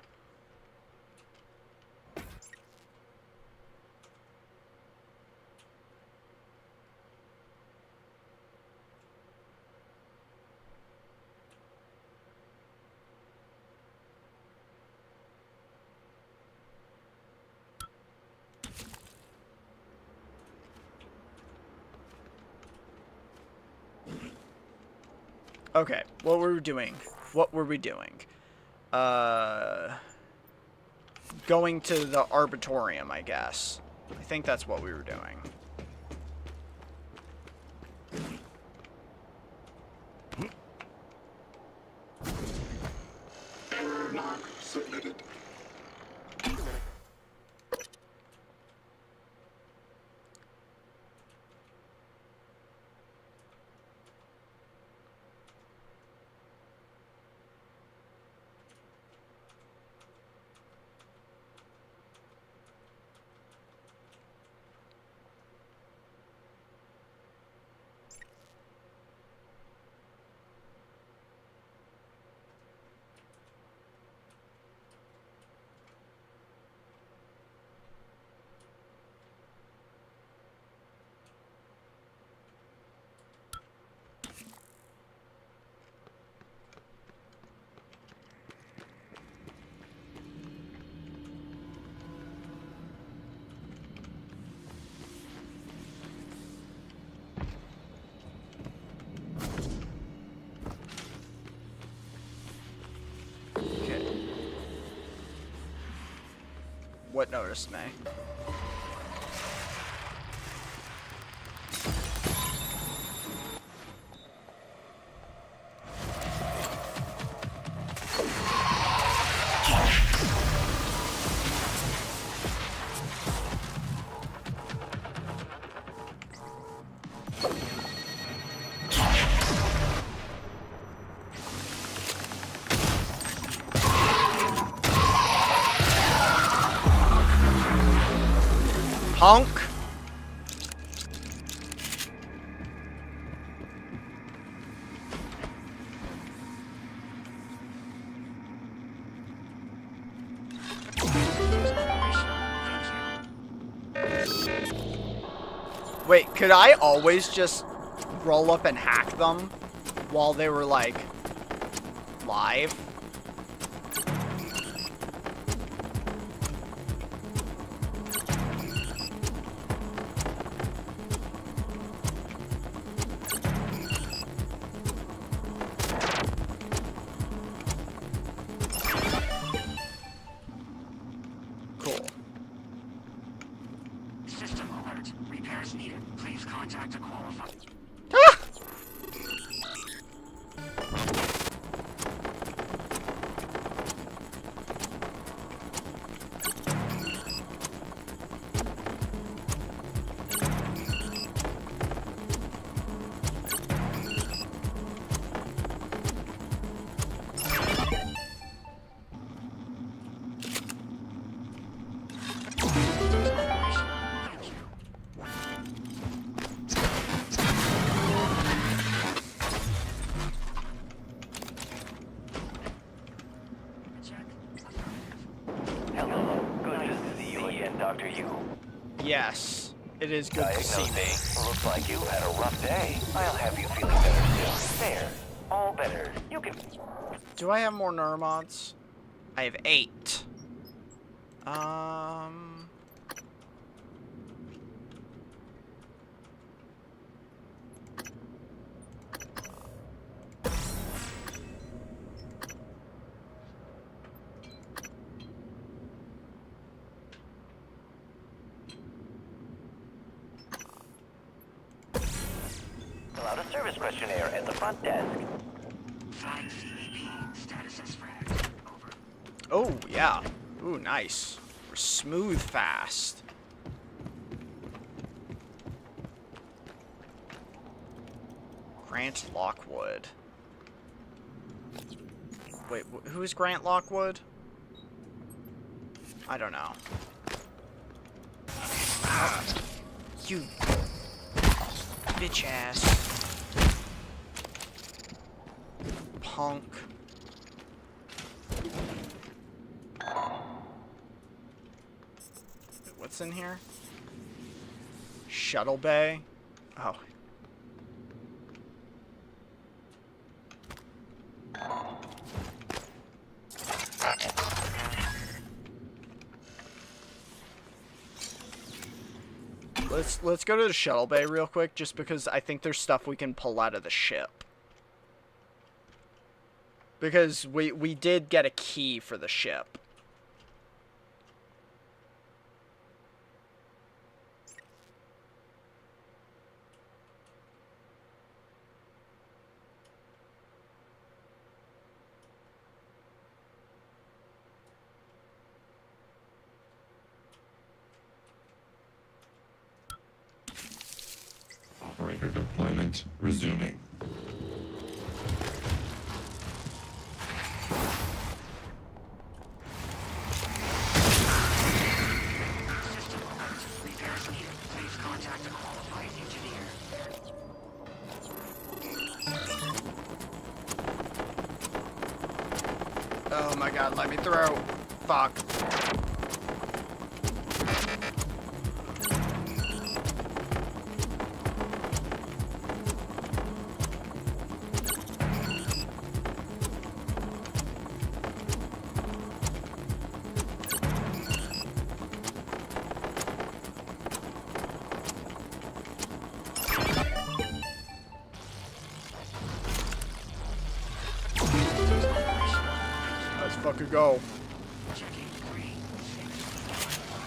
Okay, what were we doing? What were we doing? Going to the Arbitorium, I guess. I think that's what we were doing. Mark submitted. What noticed me? Honk. Wait, could I always just roll up and hack them while they were, like, live? Cool. System alert. Repairs needed. Please contact a qualified. Ah! Hello. Good to see you again, Dr. Yu. Yes, it is good to see me. Diagnosing. Looks like you had a rough day. I'll have you feeling better soon. There. All better. You can... Do I have more neuromods? I have 8. Fill out a service questionnaire at the front desk. 5 CVP. Status as fragged. Over. Oh, yeah. Ooh, nice. We're smooth fast. Grant Lockwood. Wait, who is Grant Lockwood? I don't know. Ah, you bitch ass. Punk. What's in here? Shuttle bay? Oh. Let's go to the shuttle bay real quick, just because I think there's stuff we can pull out of the ship. Because we did get a key for the ship. Operator deployment resuming. System alert. Repairs needed. Please contact a qualified engineer. Oh my god, let me through. Fuck. Let's fucking go. Checking 3, 6, 5.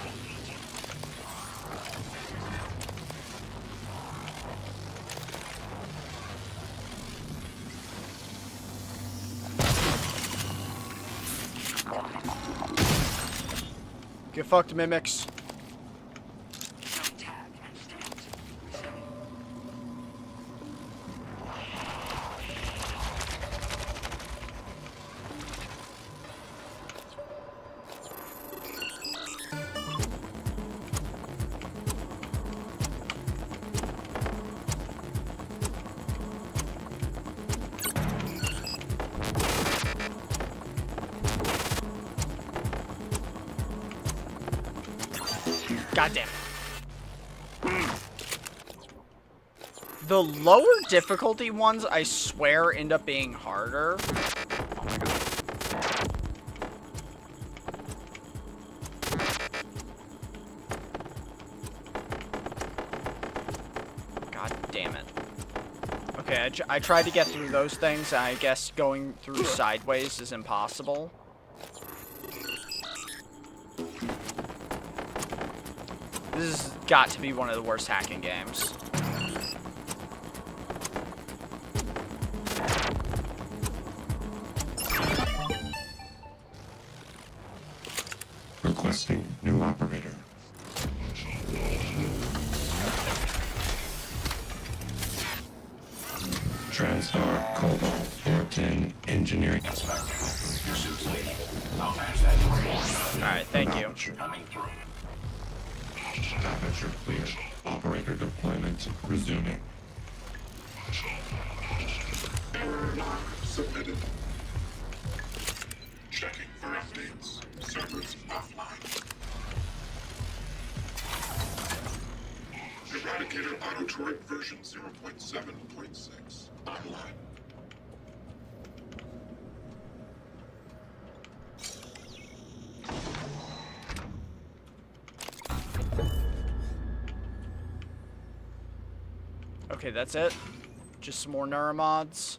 Get fucked, mimics. God damn it. The lower difficulty ones, I swear, end up being harder. Oh my god. God damn it. Okay, I tried to get through those things, and I guess going through sideways is impossible. This has got to be one of the worst hacking games. Requesting new operator. TranStar Cobalt 410 Engineering Inspector. Alright, thank you. Aperture clear. Operator deployment resuming. Error log submitted. Checking for updates. Servers offline. Eradicator auto turret version 0.7.6 online. Okay, that's it. Just some more neuromods.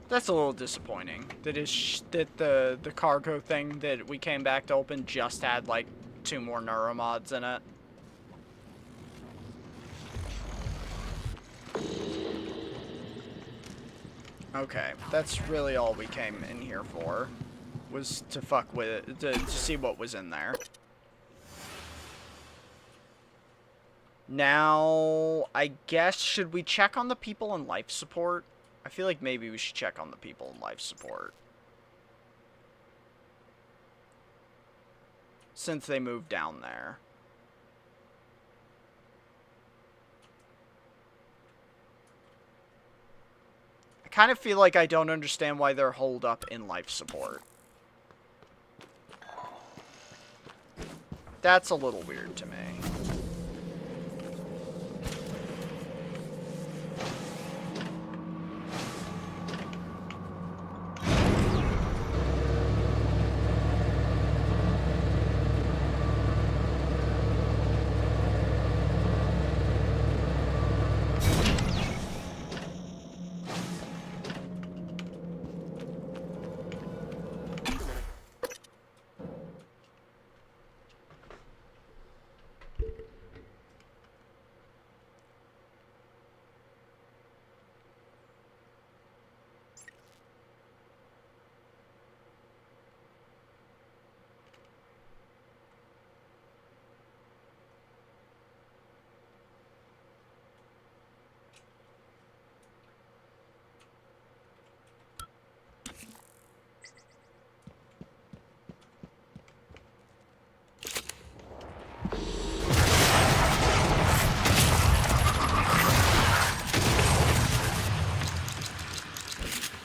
That's a little disappointing. That the cargo thing that we came back to open just had like 2 more neuromods in it. Okay, that's really all we came in here for. Was to fuck with it, to see what was in there. Now, I guess, should we check on the people in life support? I feel like maybe we should check on the people in life support. Since they moved down there. I kind of feel like I don't understand why they're holed up in life support. That's a little weird to me.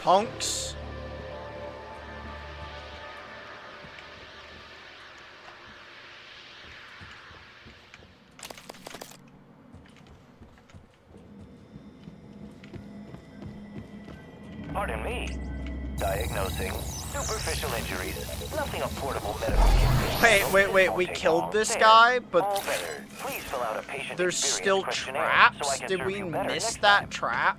Punks. Pardon me. Diagnosing superficial injuries. Nothing a portable medical kit. Wait, we killed this guy, but All better. Please fill out a patient there's still experience questionnaire traps? so I can Did serve we you better miss next that time. trap?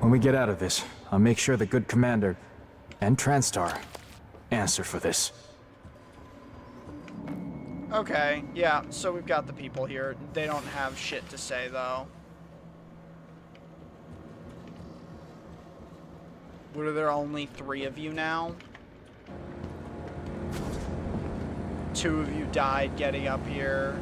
When we get out of this, I'll make sure the good commander and Transtar answer for this. Okay, yeah, so we've got the people here. They don't have shit to say, though. What, are there only 3 of you now? 2 of you died getting up here.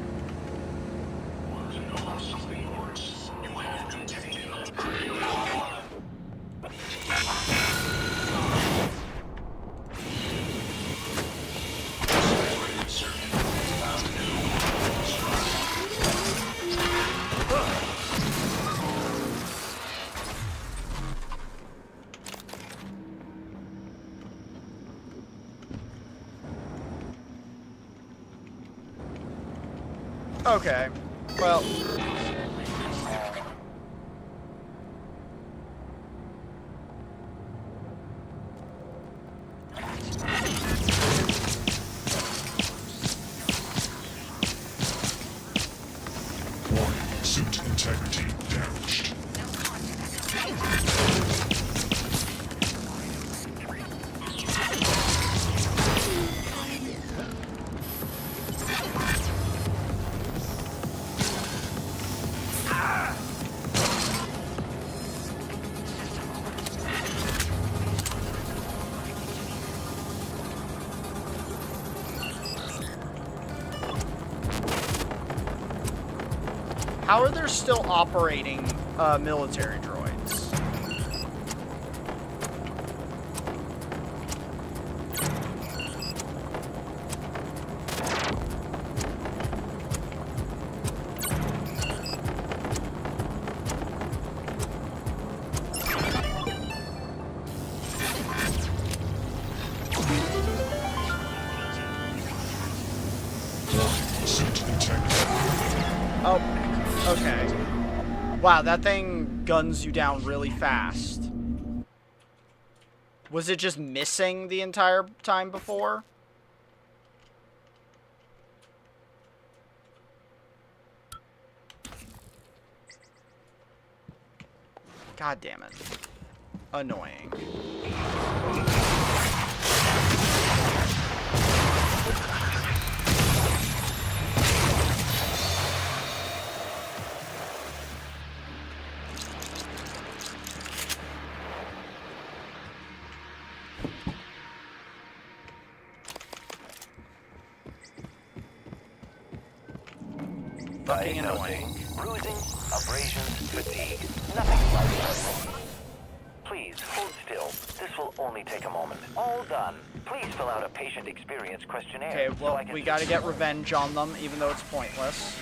Okay, well... Suit integrity damaged. How are there still operating military droids? Oh, okay. Wow, that thing guns you down really fast. Was it just missing the entire time before? God damn it. Annoying. Fucking annoying. Bruising, abrasions, fatigue. Nothing life-threatening. Please, hold still. This will only take a moment. All done. Please fill out a patient experience questionnaire. Okay, well, so we gotta get revenge on them, even though it's pointless.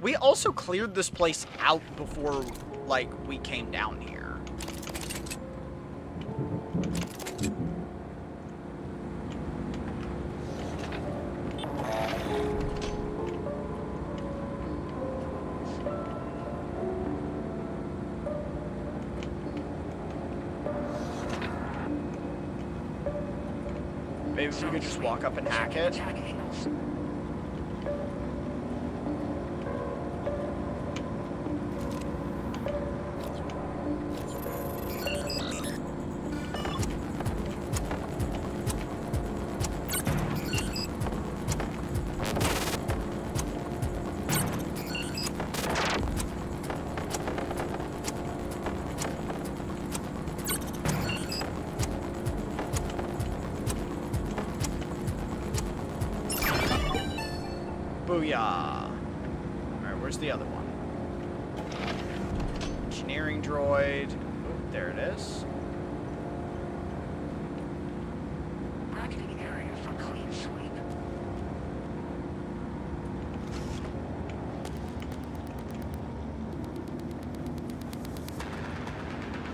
We also cleared this place out before, like, we came down here. Maybe we could just walk up and hack it. Booyah! Alright, where's the other one? Engineering droid. Oh, there it is. Bracketing area for clean sweep.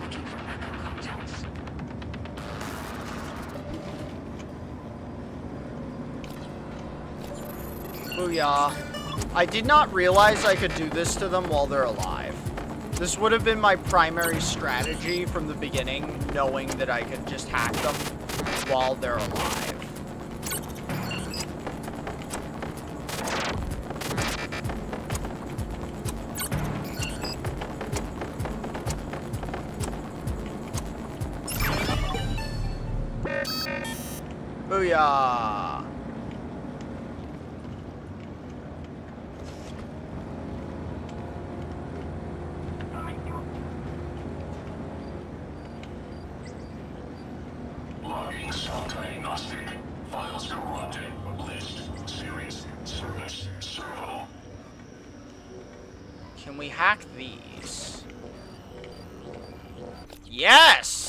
Looking for echo contents. Booyah. I did not realize I could do this to them while they're alive. This would have been my primary strategy from the beginning, knowing that I could just hack them while they're alive. Gotcha. Logging self-diagnostic. Files corrupted. List. Series. Service. Servo. Can we hack these? Yes!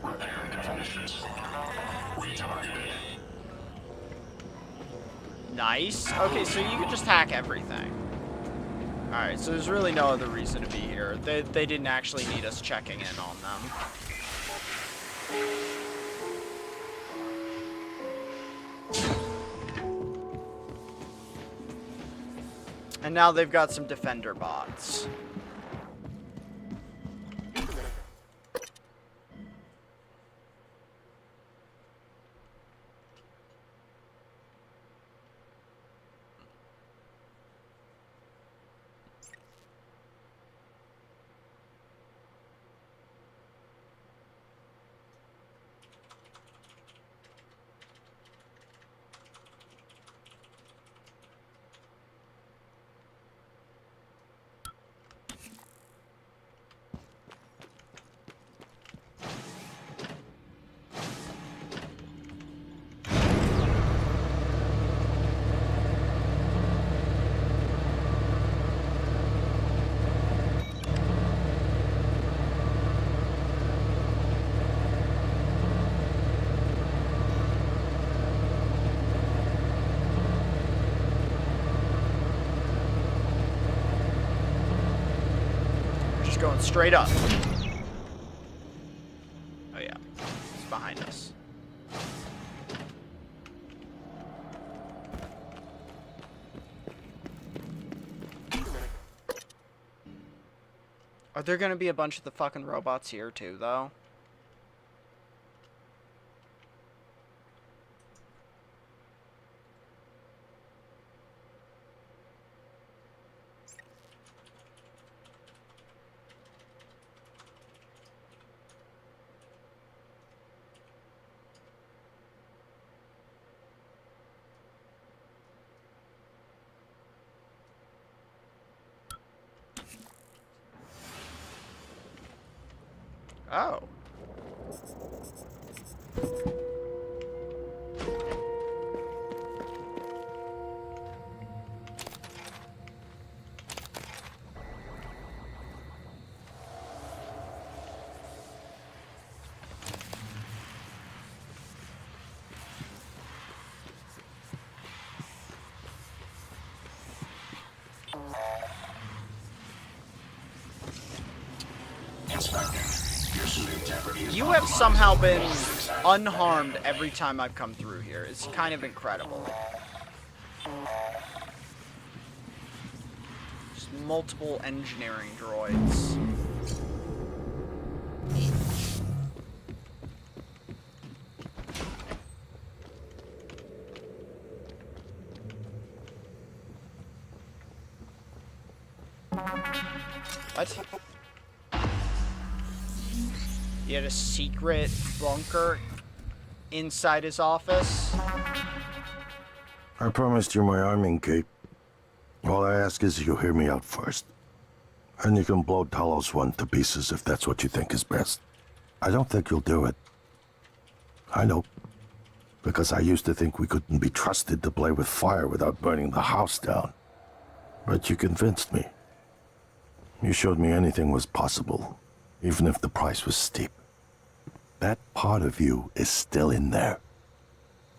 Repair definitions. Retargeted. Nice. Okay, so you can just hack everything. Alright, so there's really no other reason to be here. They didn't actually need us checking in on them. And now they've got some defender bots. Going straight up. Oh yeah, it's behind us. Are there gonna be a bunch of the fucking robots here too, though? Oh. You have somehow been unharmed every time I've come through here. It's kind of incredible. Just multiple engineering droids. What? He had a secret bunker inside his office. I promised you my arming cape. All I ask is you hear me out first. And you can blow Talos 1 to pieces if that's what you think is best. I don't think you'll do it. I know. Because I used to think we couldn't be trusted to play with fire without burning the house down. But you convinced me. You showed me anything was possible, even if the price was steep. That part of you is still in there.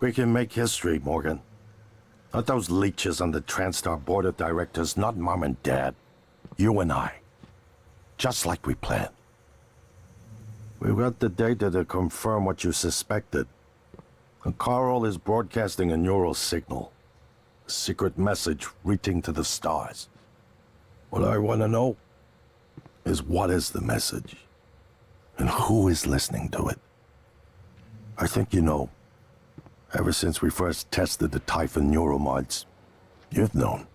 We can make history, Morgan. Not those leeches on the TranStar board of directors, not Mom and Dad. You and I. Just like we planned. We've got the data to confirm what you suspected. And Carl is broadcasting a neural signal. A secret message reaching to the stars. What I want to know, is what is the message? And who is listening to it? I think you know. Ever since we first tested the Typhon neuromods, you've known.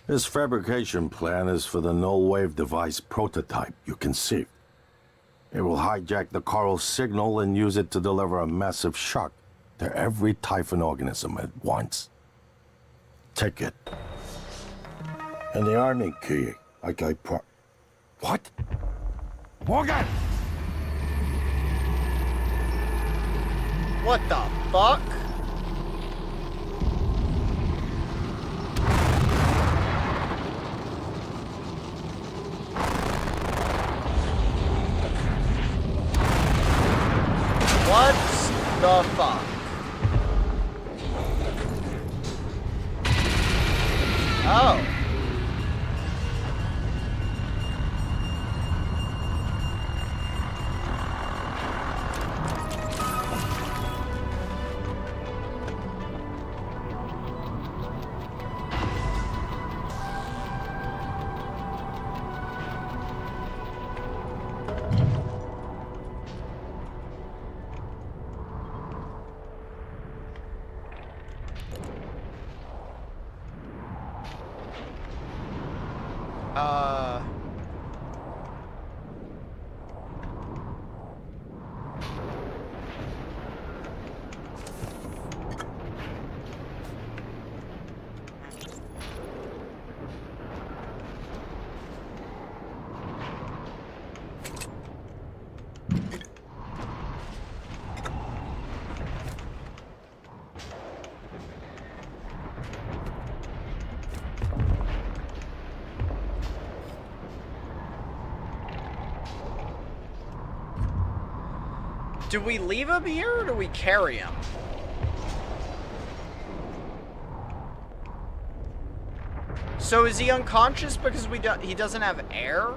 This fabrication plan is for the null-wave device prototype you conceived. It will hijack the coral signal and use it to deliver a massive shock to every Typhon organism at once. Take it. And the army key, like I What? Morgan! What the fuck? What the fuck? Oh. Do we leave him here or do we carry him? So is he unconscious because he doesn't have air?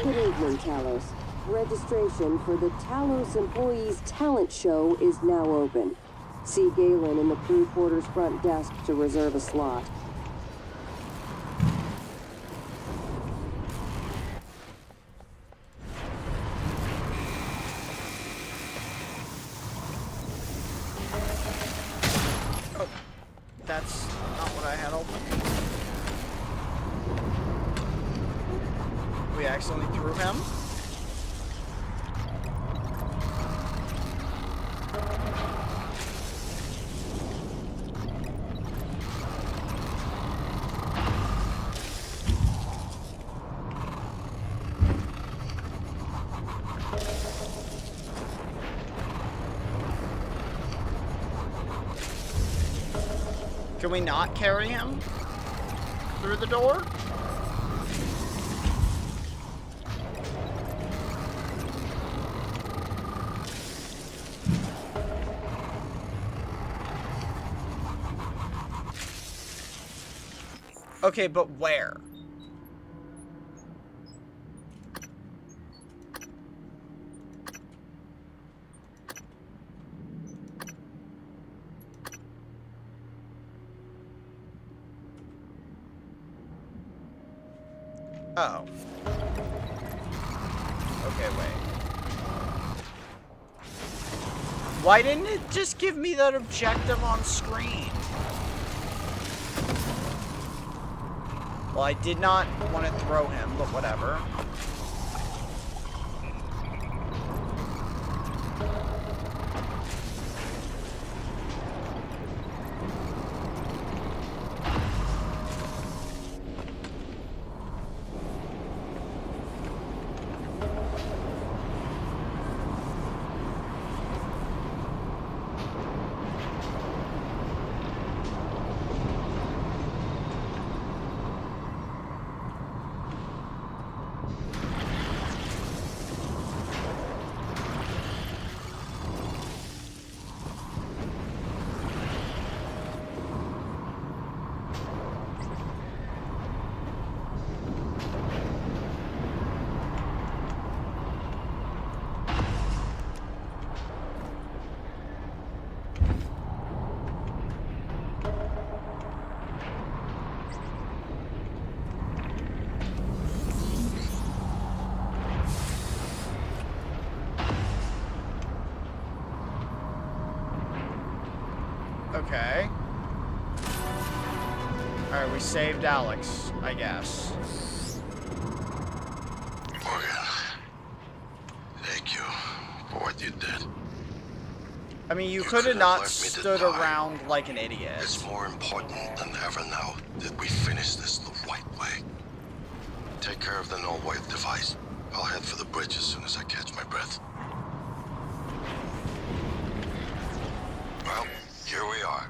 Good evening, Talos. Registration for the Talos Employees Talent Show is now open. See Galen in the crew quarters front desk to reserve a slot. Oh, that's not what I had open. We accidentally threw him. Can we not carry him through the door? Okay, but where? Oh. Okay, wait. Why didn't it just give me that objective on screen? Well, I did not want to throw him, but whatever. Okay. Alright, we saved Alex, I guess. Morgan, thank you for what you did. I mean, you You could have could've not left me to stood die. around like an idiot. It's more important than ever now that we finish this the right way. Take care of the null wave device. I'll head for the bridge as soon as I catch my breath. Well, here we are.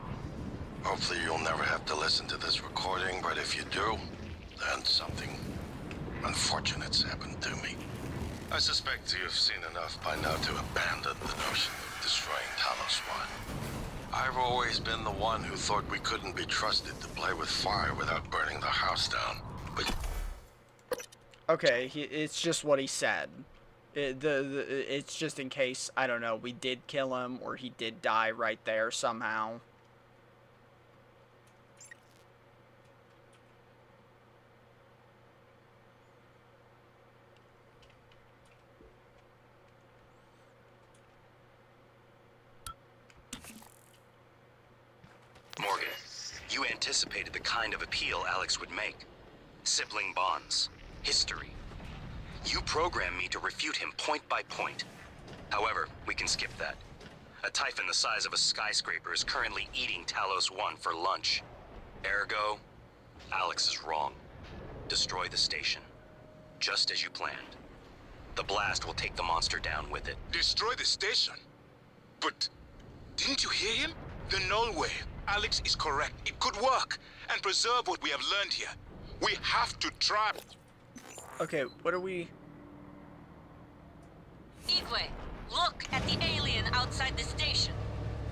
Hopefully you'll never have to listen to this recording, but if you do, then something unfortunate's happened to me. I suspect you've seen enough by now to abandon the notion of destroying Talos 1. I've always been the one who thought we couldn't be trusted to play with fire without burning the house down. But Okay, it's just what he said. It's just in case, I don't know, we did kill him or he did die right there somehow. Morgan, you anticipated the kind of appeal Alex would make. Sibling bonds, history. You programmed me to refute him point by point. However, we can skip that. A Typhon the size of a skyscraper is currently eating Talos 1 for lunch. Ergo, Alex is wrong. Destroy the station. Just as you planned. The blast will take the monster down with it. Destroy the station? But didn't you hear him? The null wave. Alex is correct. It could work and preserve what we have learned here. We have to try. Okay, what are we... Igwe, look at the alien outside the station.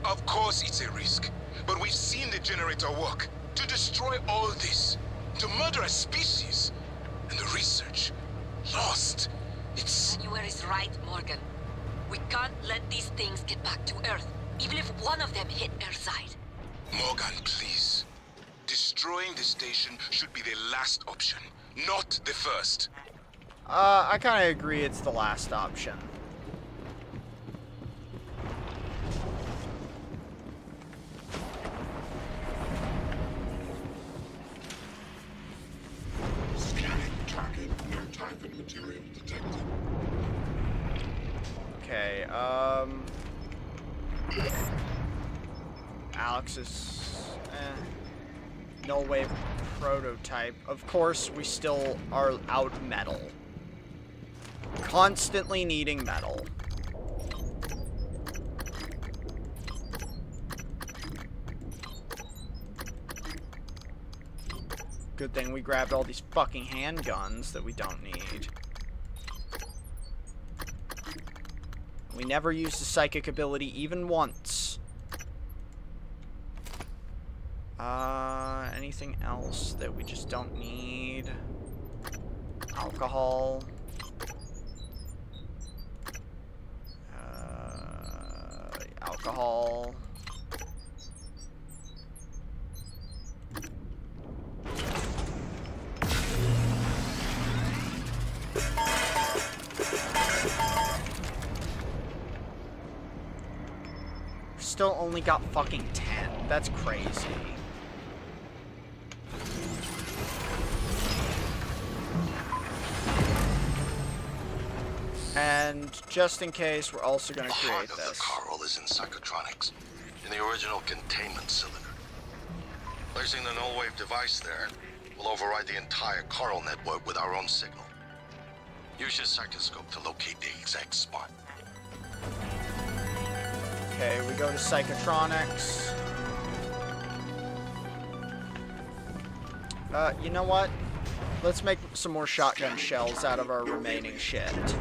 Of course it's a risk, but we've seen the generator work. To destroy all this, to murder a species, and the research lost. It's... Manuel is right, Morgan. We can't let these things get back to Earth, even if one of them hit Earthside. Morgan, please. Destroying the station should be the last option, not the first. I kind of agree it's the last option. Scanning target, no Typhon material detected. Okay, Alex's null wave prototype. Of course, we still are out metal. Constantly needing metal. Good thing we grabbed all these fucking handguns that we don't need. We never used the psychic ability even once. Anything else that we just don't need? Alcohol. Alcohol. Still only got fucking 10. That's crazy. And just in case, we're also going to create The heart of this. the coral is in psychotronics, in the original containment cylinder. Placing the null wave device there will override the entire coral network with our own signal. Use your psychoscope to locate the exact spot. Okay, we go to psychotronics. You know what? Let's make some more shotgun shells out of our remaining shit.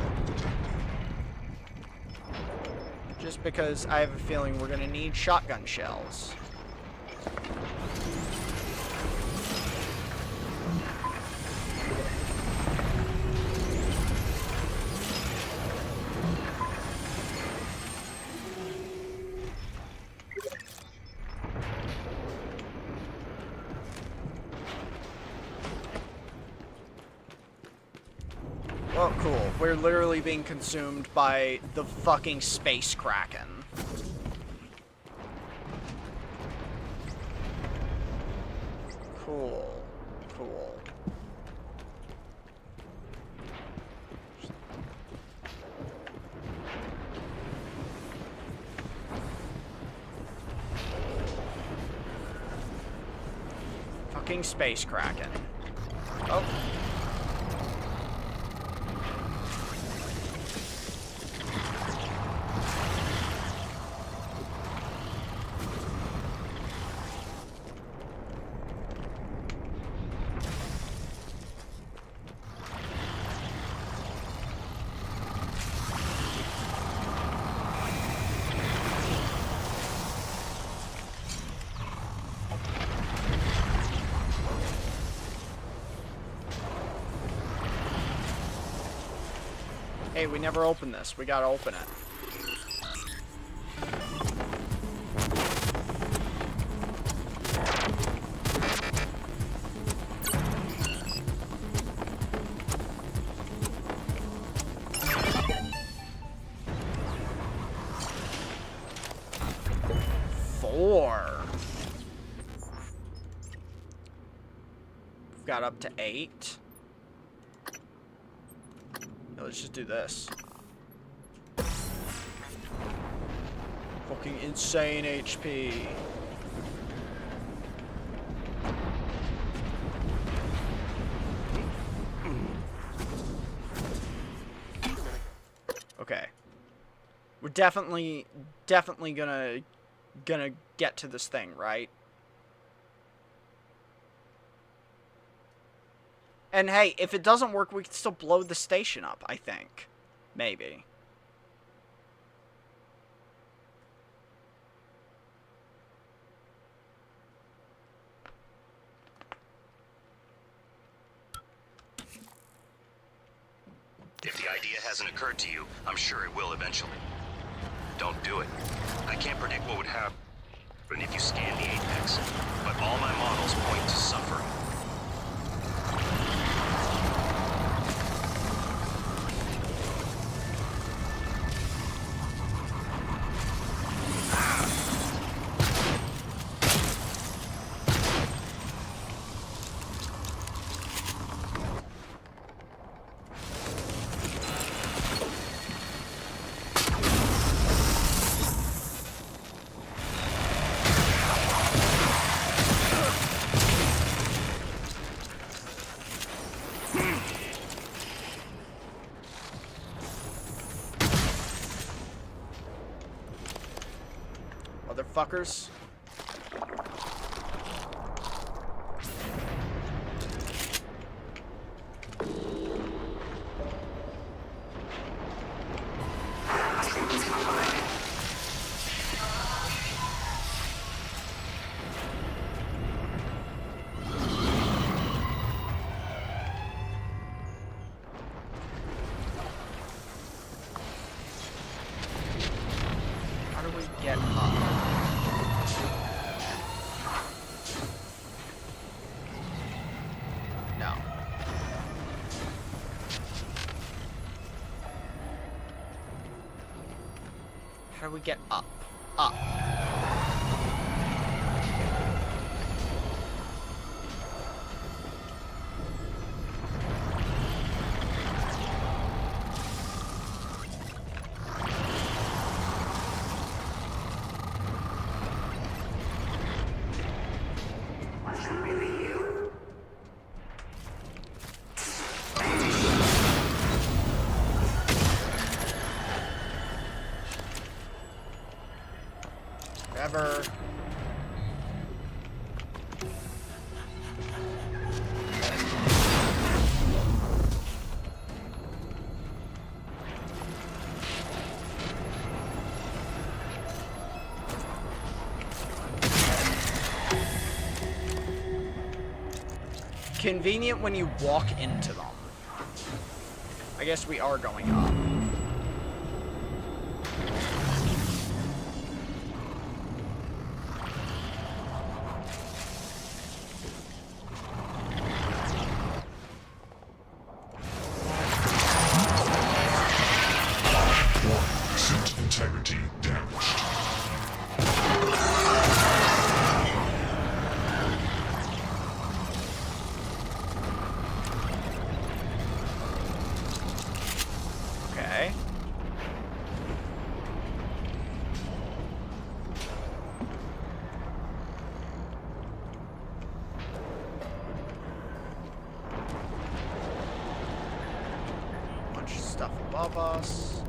Just because I have a feeling we're gonna need shotgun shells. Oh, cool. We're literally being consumed by the fucking space kraken. Cool. Cool. Fucking space kraken. Oh. Hey, we never opened this. We gotta open it. We've got up to 8. Let's just do this. Fucking insane HP. Okay. We're definitely gonna get to this thing, right? And hey, if it doesn't work, we can still blow the station up, I think. Maybe. If the idea hasn't occurred to you, I'm sure it will eventually. Don't do it. I can't predict what would happen if you scan the Apex, but all my models point to suffering. Motherfuckers. How do we get up? No. How do we get up? Up. Ever. Convenient when you walk into them. I guess we are going up. Integrity damaged. above us.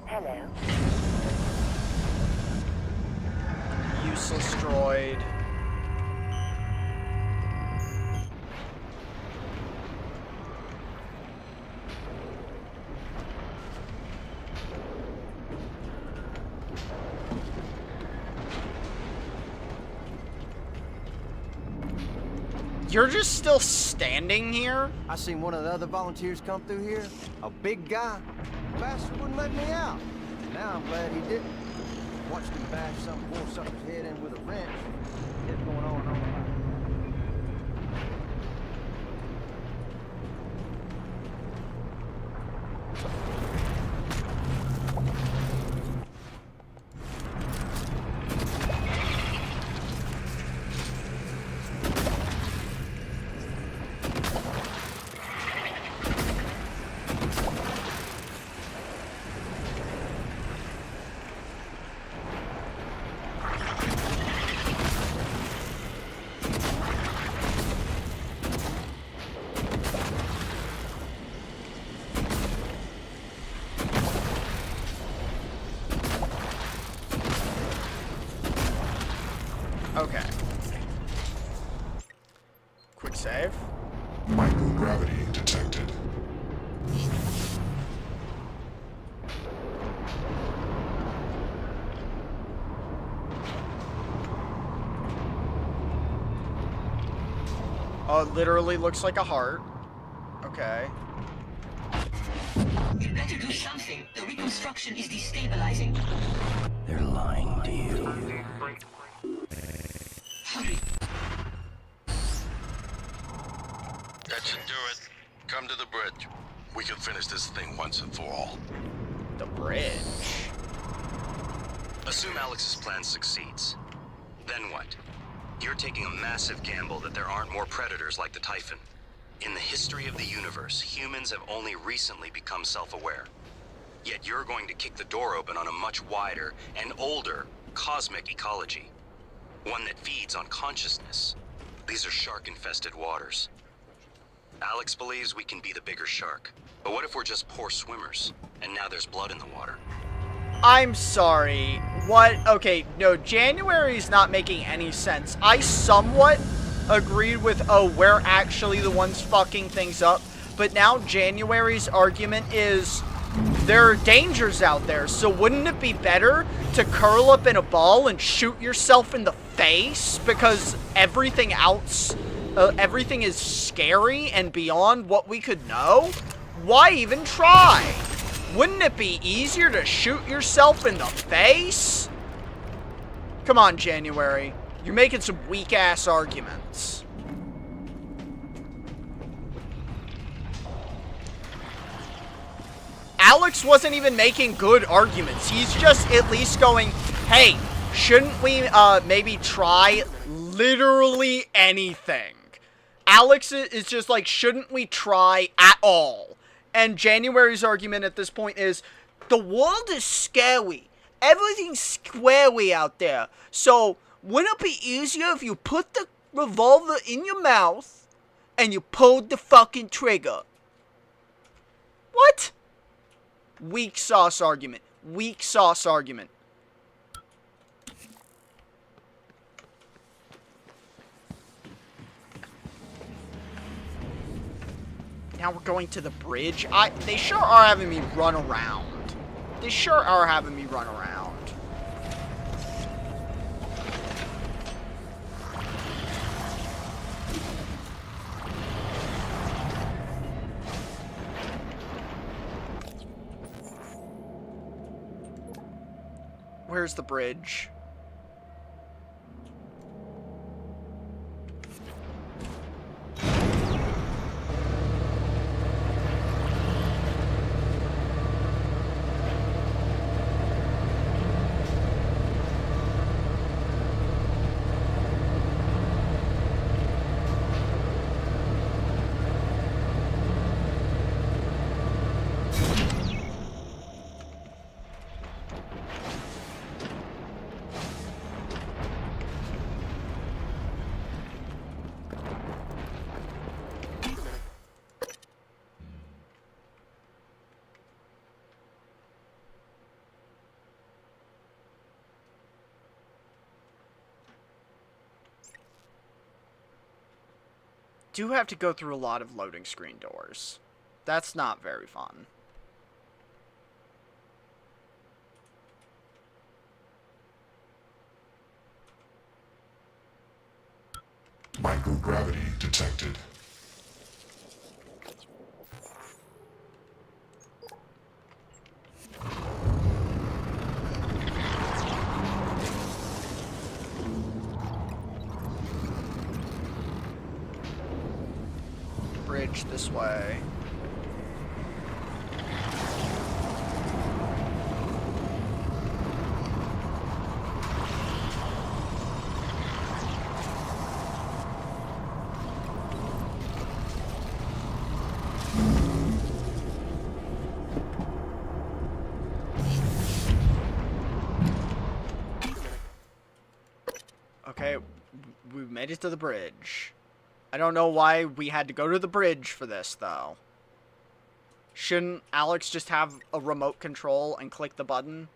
Hello. Useless droid. You're just still standing here? I seen one of the other volunteers come through here. A big guy. Bastard wouldn't let me out. Now I'm glad he didn't. Watched him bash some poor sucker's head in with a wrench. Kept going on and on. Okay. Quick save. Microgravity detected. Oh, it literally looks like a heart. Okay. You better do something. The reconstruction is destabilizing. They're lying to you. Hurry. That should do it. Come to the bridge. We can finish this thing once and for all. The bridge. Assume Alex's plan succeeds. Then what? You're taking a massive gamble that there aren't more predators like the Typhon. In the history of the universe, humans have only recently become self-aware. Yet you're going to kick the door open on a much wider and older cosmic ecology. One that feeds on consciousness. These are shark-infested waters. Alex believes we can be the bigger shark. But what if we're just poor swimmers, and now there's blood in the water? I'm sorry. What? Okay, no, January's not making any sense. I somewhat agreed with, oh, we're actually the ones fucking things up. But now January's argument is there are dangers out there, so wouldn't it be better to curl up in a ball and shoot yourself in the face? Because everything else, everything is scary and beyond what we could know? Why even try? Wouldn't it be easier to shoot yourself in the face? Come on, January. You're making some weak-ass arguments. Alex wasn't even making good arguments. He's just at least going, hey, shouldn't we maybe try literally anything? Alex is just like, shouldn't we try at all? And January's argument at this point is, the world is scary. Everything's scary out there. So, wouldn't it be easier if you put the revolver in your mouth and you pulled the fucking trigger? What? Weak sauce argument. Weak sauce argument. Now we're going to the bridge. They sure are having me run around. They sure are having me run around. Where's the bridge? do have to go through a lot of loading screen doors. That's not very fun. Microgravity detected. Bridge this way. Okay, we made it to the bridge. I don't know why we had to go to the bridge for this, though. Shouldn't Alex just have a remote control and click the button?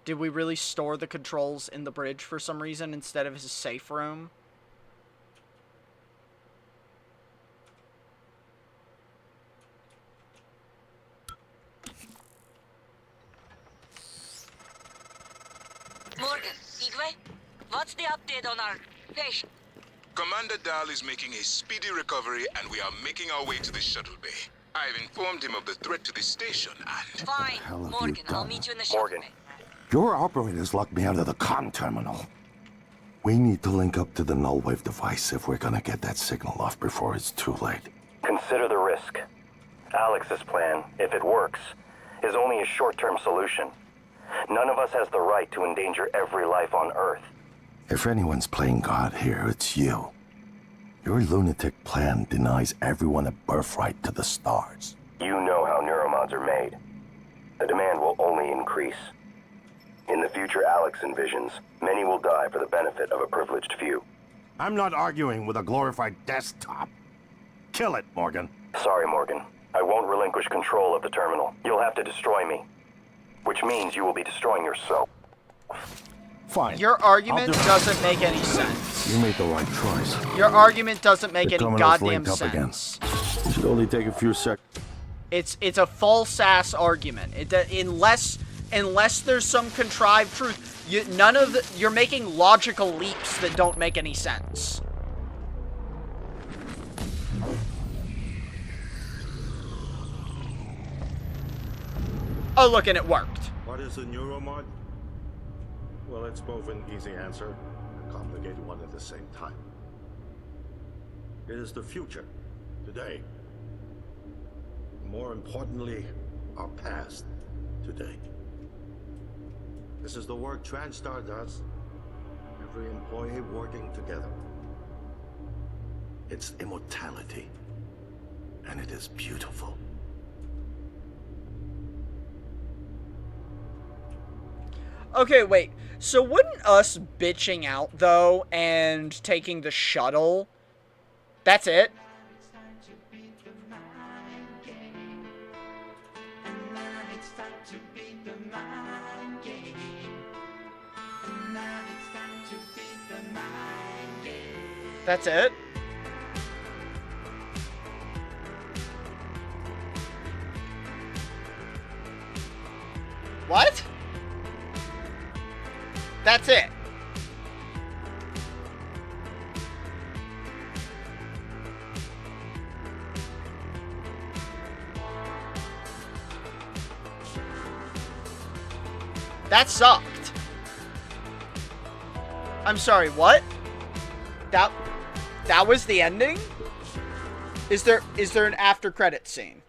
Did we really store the controls in the bridge for some reason instead of his safe room? Morgan, Igwe, what's the update on our patient? Commander Dahl is making a speedy recovery, and we are making our way to the shuttle bay. I've informed him of the threat to the station, and... Fine, hell have you Morgan, I'll done? meet you in the shuttle bay. Your operators locked me out of the comm terminal. We need to link up to the null wave device if we're gonna get that signal off before it's too late. Consider the risk. Alex's plan, if it works, is only a short-term solution. None of us has the right to endanger every life on Earth. If anyone's playing God here, it's you. Your lunatic plan denies everyone a birthright to the stars. You know how neuromods are made. The demand will only increase. In the future Alex envisions, many will die for the benefit of a privileged few. I'm not arguing with a glorified desktop. Kill it, Morgan. Sorry, Morgan. I won't relinquish control of the terminal. You'll have to destroy me. Which means you will be destroying yourself. Fine. Your argument doesn't make any sense. You made the right choice. Your argument doesn't make The any terminal's goddamn linked up again. sense. It should only take a few seconds. It's a false ass argument. Unless there's some contrived truth, you're making logical leaps that don't make any sense. Oh, look, and it worked. What is a neuromod? Well, it's both an easy answer and a complicated one at the same time. It is the future, today. More importantly, our past, today. This is the work TranStar does. Every employee working together. It's immortality. And it is beautiful. Okay, wait. So wouldn't us bitching out, though, and taking the shuttle, that's it? That's it? What? That's it. That sucked. I'm sorry, what? That was the ending? Is there an after credit scene?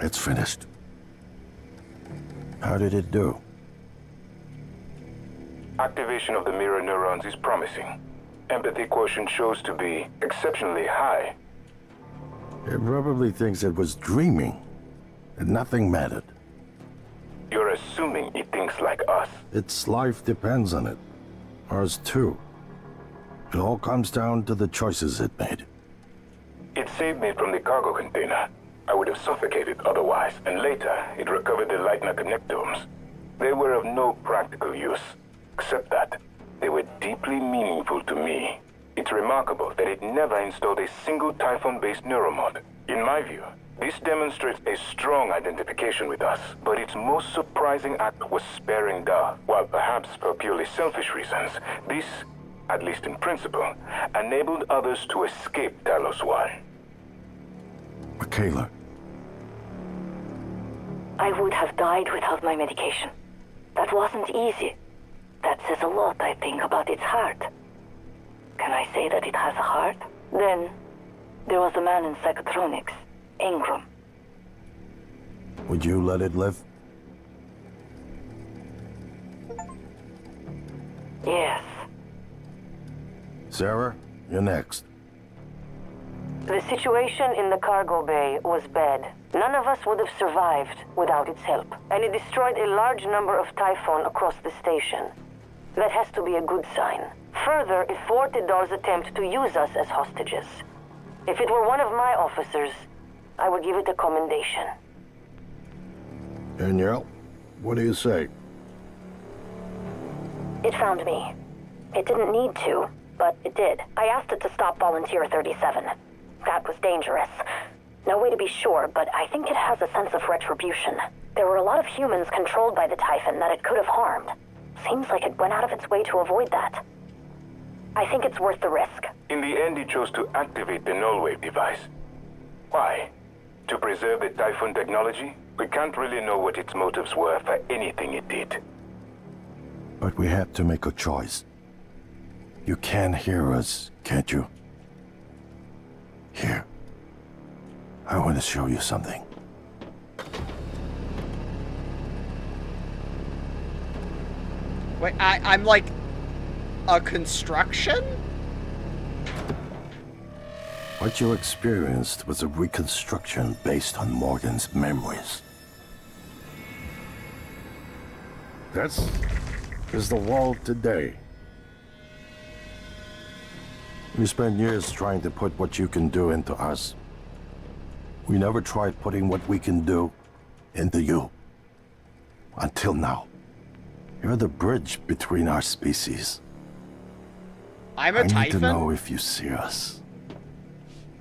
It's finished. How did it do? Activation of the mirror neurons is promising. Empathy quotient shows to be exceptionally high. It probably thinks it was dreaming, and nothing mattered. You're assuming it thinks like us. Its life depends on it. Ours too. It all comes down to the choices it made. It saved me from the cargo container. I would have suffocated otherwise, and later it recovered the Leitner connectomes. They were of no practical use, except that they were deeply meaningful to me. It's remarkable that it never installed a single Typhon-based neuromod. In my view, this demonstrates a strong identification with us, but its most surprising act was sparing Dar. While perhaps for purely selfish reasons, this, at least in principle, enabled others to escape Talos 1. Michaela. I would have died without my medication. That wasn't easy. That says a lot, I think, about its heart. Can I say that it has a heart? Then, there was a man in psychotronics, Ingram. Would you let it live? Yes. Sarah, you're next. The situation in the cargo bay was bad. None of us would have survived without its help, and it destroyed a large number of Typhon across the station. That has to be a good sign. Further, it thwarted Dar's attempt to use us as hostages. If it were one of my officers, I would give it a commendation. Danielle, what do you say? It found me. It didn't need to, but it did. I asked it to stop Volunteer 37. That was dangerous. No way to be sure, but I think it has a sense of retribution. There were a lot of humans controlled by the Typhon that it could have harmed. Seems like it went out of its way to avoid that. I think it's worth the risk. In the end, it chose to activate the null-wave device. Why? To preserve the Typhon technology? We can't really know what its motives were for anything it did. But we have to make a choice. You can hear us, can't you? Here. I want to show you something. Wait, I'm like a construction? What you experienced was a reconstruction based on Morgan's memories. This is the world today. We spent years trying to put what you can do into us. We never tried putting what we can do into you. Until now. You're the bridge between our species. I'm a I need Typhon? to know if you see us.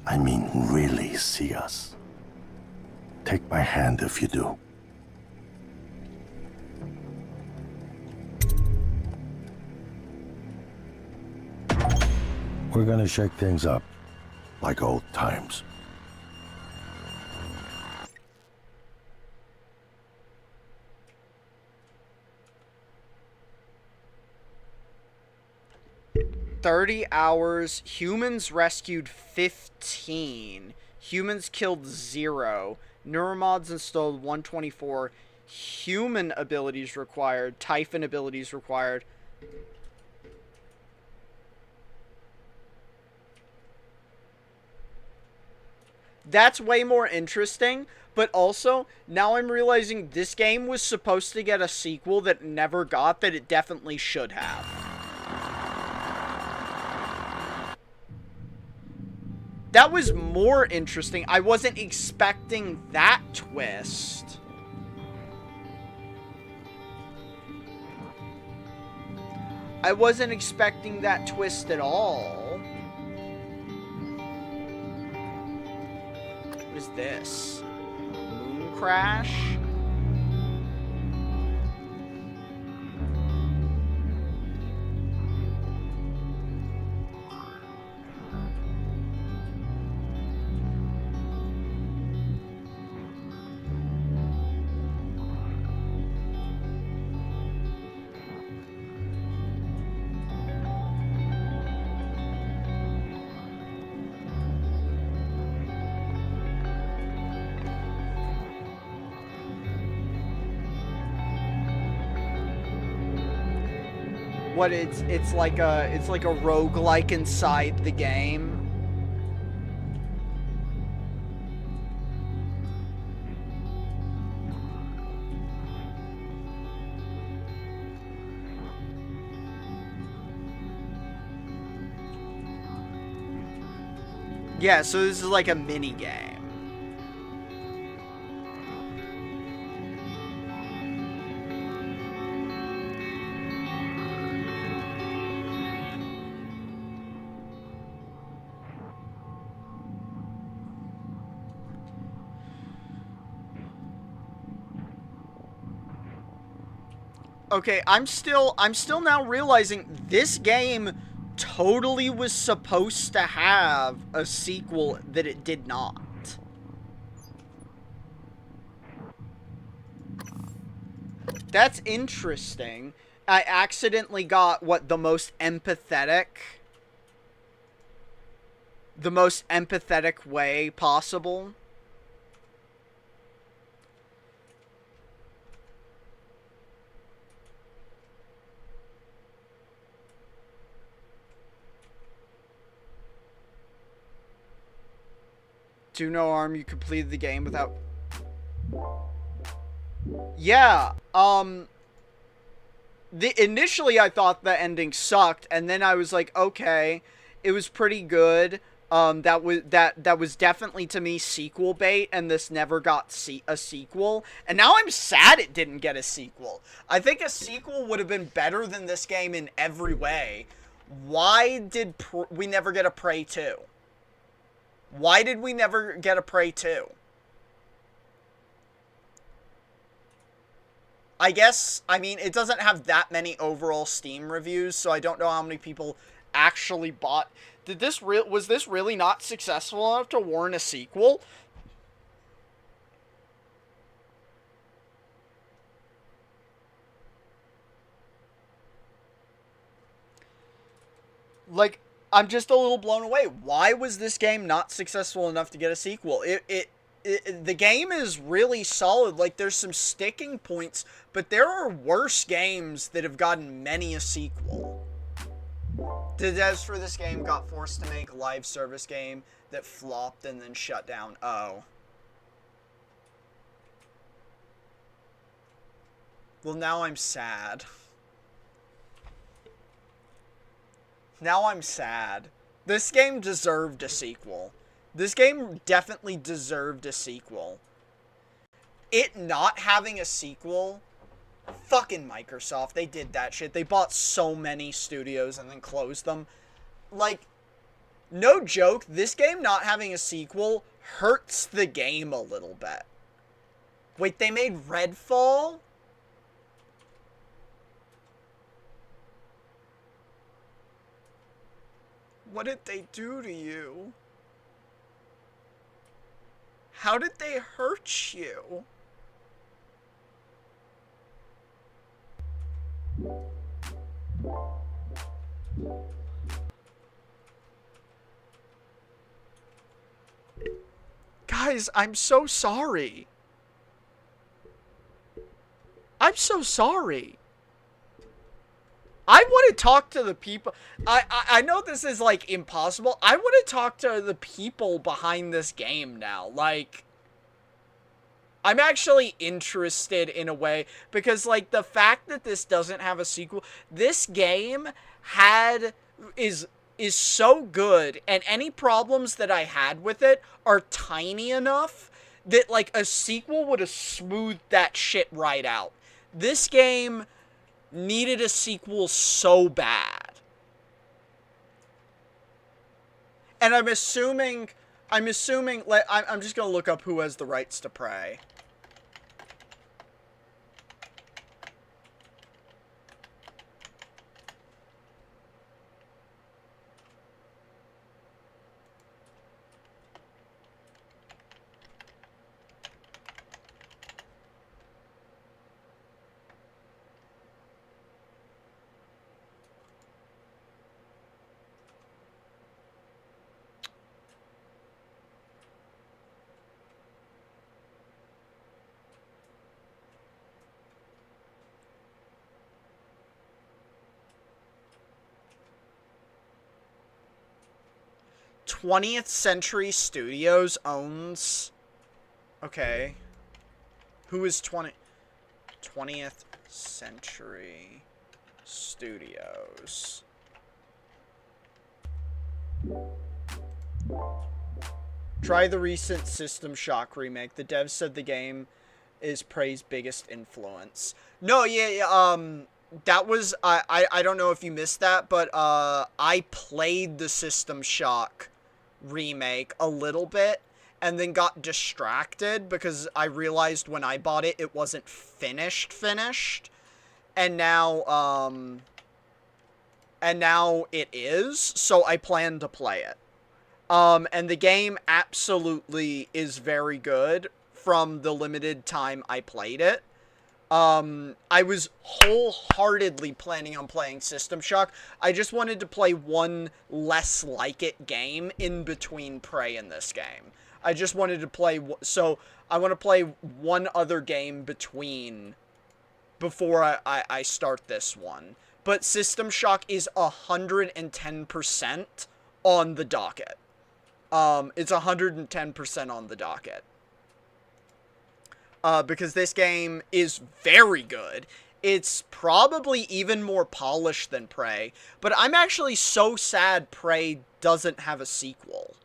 I mean, really see us. Take my hand if you do. We're gonna shake things up, like old times. "30 hours, humans rescued 15. Humans killed 0. Neuromods installed 124. Human abilities required. Typhon abilities required." That's way more interesting, but also, now I'm realizing this game was supposed to get a sequel that never got, that it definitely should have. That was more interesting. I wasn't expecting that twist. I wasn't expecting that twist at all. What is this? Moon crash? What it's like a roguelike inside the game. Yeah, so this is like a mini game. Okay, I'm still now realizing this game totally was supposed to have a sequel that it did not. That's interesting. I accidentally got the most empathetic way possible. Do no harm, you completed the game without... Yeah, initially I thought the ending sucked, and then I was like, okay, it was pretty good. That was definitely, to me, sequel bait, and this never got a sequel. And now I'm sad it didn't get a sequel. I think a sequel would have been better than this game in every way. Why did we never get a Prey 2? Why did we never get a Prey 2? I guess, I mean, it doesn't have that many overall Steam reviews, so I don't know how many people actually bought. Was this really not successful enough to warrant a sequel? Like, I'm just a little blown away. Why was this game not successful enough to get a sequel? The game is really solid. Like, there's some sticking points, but there are worse games that have gotten many a sequel. The devs for this game got forced to make a live service game that flopped and then shut down. Oh. Well, now I'm sad. Now I'm sad. This game deserved a sequel. This game definitely deserved a sequel. It not having a sequel, fucking Microsoft, they did that shit. They bought so many studios and then closed them. Like, no joke, this game not having a sequel hurts the game a little bit. Wait, they made Redfall? What did they do to you? How did they hurt you? Guys, I'm so sorry. I'm so sorry. I want to talk to the people. I know this is, like, impossible. I want to talk to the people behind this game now. Like, I'm actually interested in a way. Because, like, the fact that this doesn't have a sequel. This game is so good. And any problems that I had with it are tiny enough that, like, a sequel would have smoothed that shit right out. This game needed a sequel so bad. And I'm just gonna look up who has the rights to Prey. Twentieth Century Studios owns... Okay. Who is 20th Century Studios? Try the recent System Shock remake. The devs said the game is Prey's biggest influence. No, that was, I don't know if you missed that, but, I played the System Shock remake a little bit, and then got distracted, because I realized when I bought it, it wasn't finished, and now it is, so I plan to play it. And the game absolutely is very good from the limited time I played it. I was wholeheartedly planning on playing System Shock. I just wanted to play one less like it game in between Prey and this game. I just wanted to play, so I want to play one other game before I start this one. But System Shock is 110% on the docket. It's 110% on the docket. Because this game is very good. It's probably even more polished than Prey. But I'm actually so sad Prey doesn't have a sequel.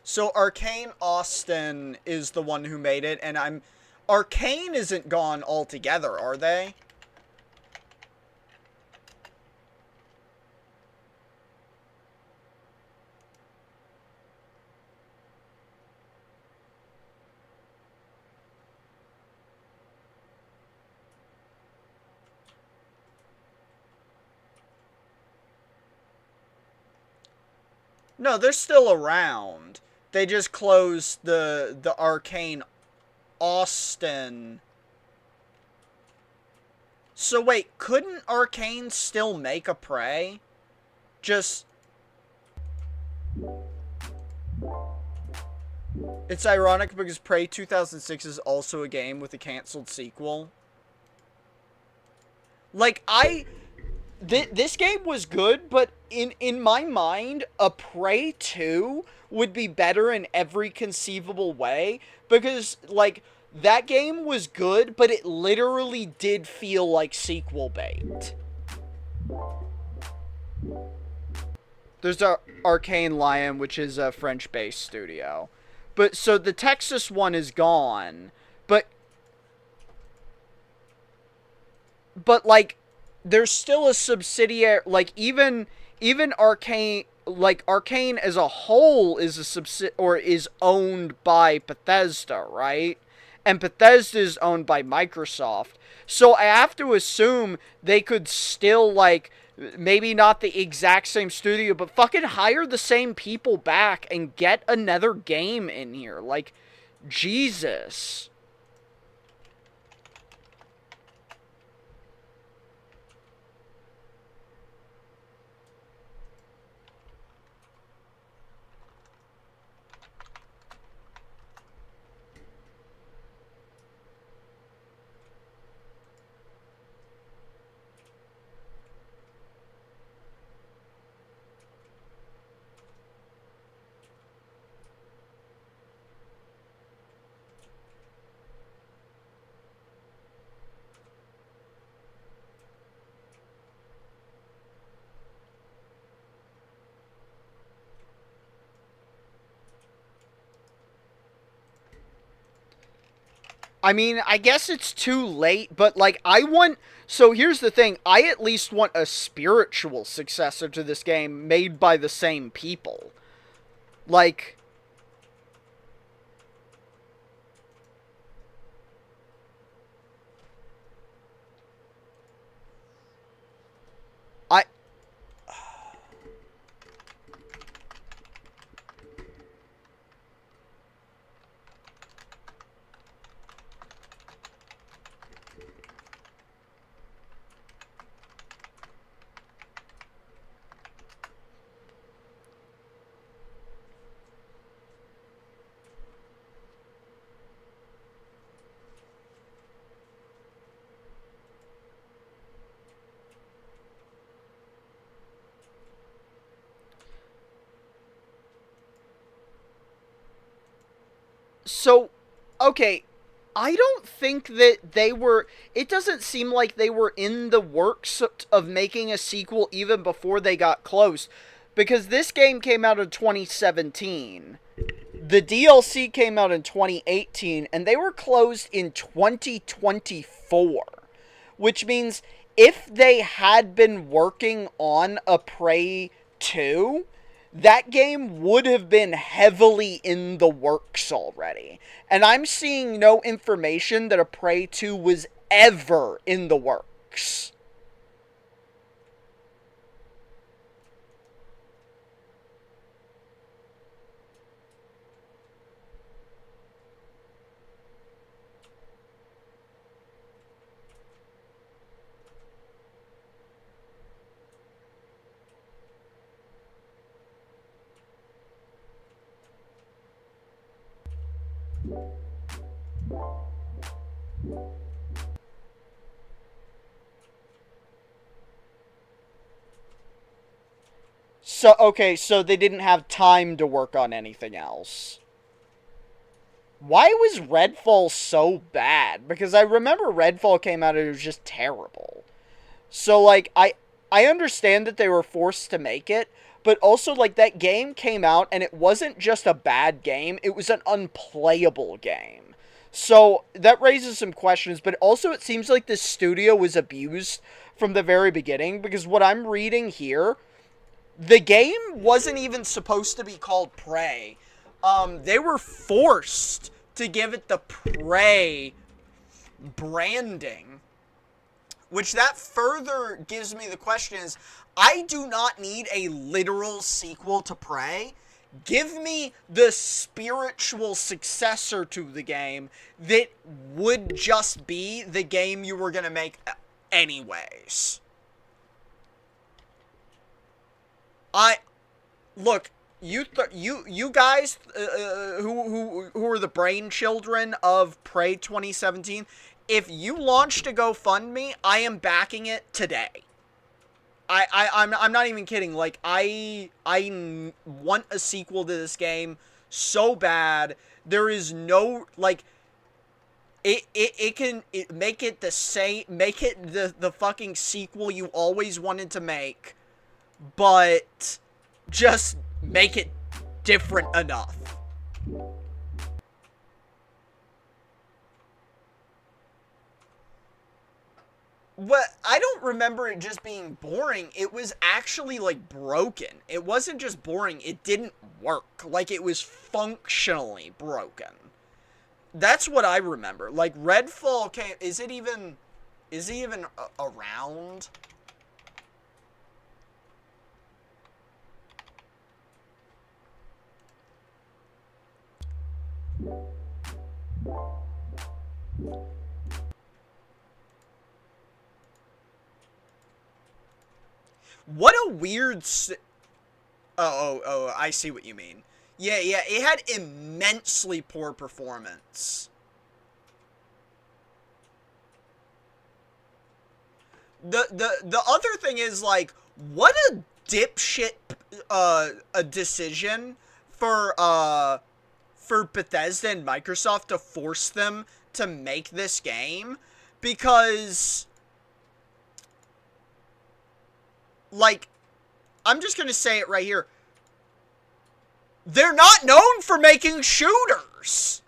So Arcane Austin is the one who made it, and Arcane isn't gone altogether, are they? No, they're still around. They just closed the Arcane Austin. So wait, couldn't Arcane still make a Prey? Just... It's ironic because Prey 2006 is also a game with a canceled sequel. Like, this game was good, but in my mind, a Prey 2 would be better in every conceivable way, because, like, that game was good, but it literally did feel like sequel bait. There's Arcane Lion, which is a French-based studio. But, so the Texas one is gone, but, like, there's still a subsidiary, like, even Arcane, like, Arcane as a whole is is owned by Bethesda, right? And Bethesda is owned by Microsoft. So I have to assume they could still, like, maybe not the exact same studio, but fucking hire the same people back and get another game in here. Like, Jesus. I mean, I guess it's too late, but, like, so here's the thing, I at least want a spiritual successor to this game made by the same people. Like, So, okay, I don't think that they were... It doesn't seem like they were in the works of making a sequel even before they got close. Because this game came out in 2017. The DLC came out in 2018, and they were closed in 2024. Which means if they had been working on a Prey 2, that game would have been heavily in the works already. And I'm seeing no information that a Prey 2 was ever in the works. So, okay, so they didn't have time to work on anything else. Why was Redfall so bad? Because I remember Redfall came out and it was just terrible. So, like, I understand that they were forced to make it, but also, like, that game came out and it wasn't just a bad game, it was an unplayable game. So, that raises some questions, but also it seems like the studio was abused from the very beginning, because what I'm reading here, the game wasn't even supposed to be called Prey. They were forced to give it the Prey branding. Which that further gives me the question is, I do not need a literal sequel to Prey. Give me the spiritual successor to the game that would just be the game you were going to make anyways. Look, you guys who are the brain children of Prey 2017, if you launched a GoFundMe, I am backing it today. I'm not even kidding. Like, I want a sequel to this game so bad. There is no, like, it can make it the same, make it the fucking sequel you always wanted to make, but just make it different enough. Well, I don't remember it just being boring. It was actually, like, broken. It wasn't just boring. It didn't work. Like, it was functionally broken. That's what I remember. Like, Redfall came... Is it even around? What a weird... Oh, I see what you mean. Yeah, it had immensely poor performance. The other thing is, like, what a dipshit, a decision for Bethesda and Microsoft to force them to make this game, because... Like, I'm just gonna say it right here. They're not known for making shooters.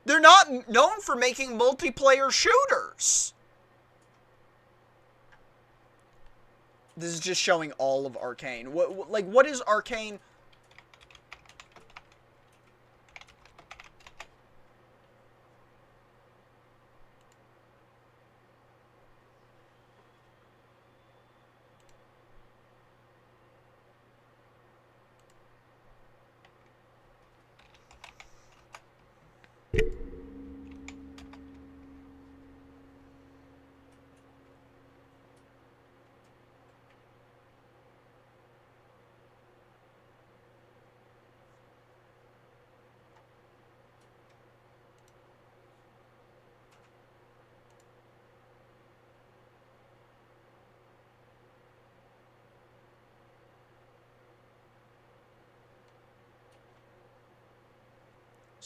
They're not known for making multiplayer shooters. This is just showing all of Arcane. What is Arcane?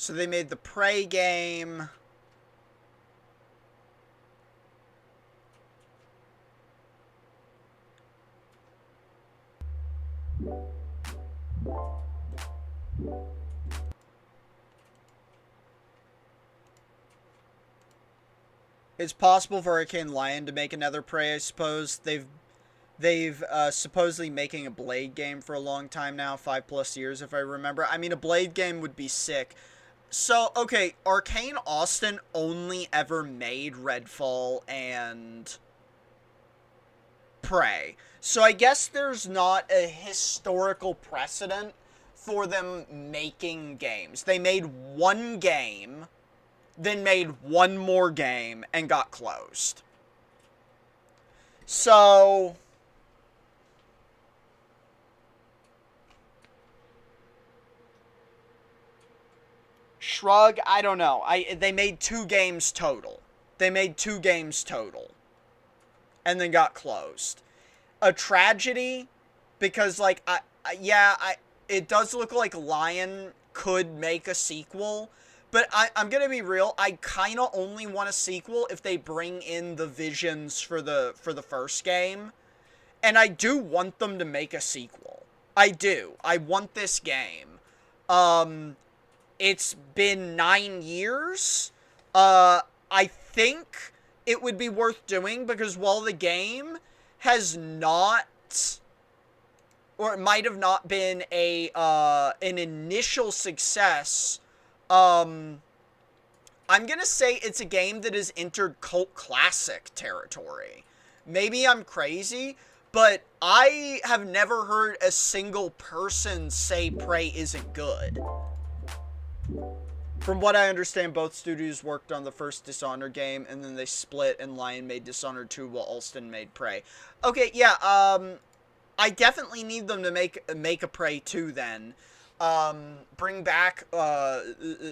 So they made the Prey game. It's possible for Arcane Lion to make another Prey, I suppose. They've supposedly making a Blade game for a long time now, 5+ years if I remember. I mean, a Blade game would be sick. So, okay, Arcane Austin only ever made Redfall and Prey. So I guess there's not a historical precedent for them making games. They made one game, then made one more game, and got closed. So... Shrug, I don't know. They made 2 games total. They made 2 games total. And then got closed. A Tragedy, because, like, it does look like Lion could make a sequel, but I'm gonna be real, I kinda only want a sequel if they bring in the visions for the first game, and I do want them to make a sequel. I do. I want this game. It's been 9 years. I think it would be worth doing because while the game has not, or it might have not been an initial success, I'm gonna say it's a game that has entered cult classic territory. Maybe I'm crazy, but I have never heard a single person say Prey isn't good. From what I understand, both studios worked on the first Dishonored game, and then they split, and Lion made Dishonored 2 while Alston made Prey. Okay, yeah, I definitely need them to make a Prey 2 then. Bring back,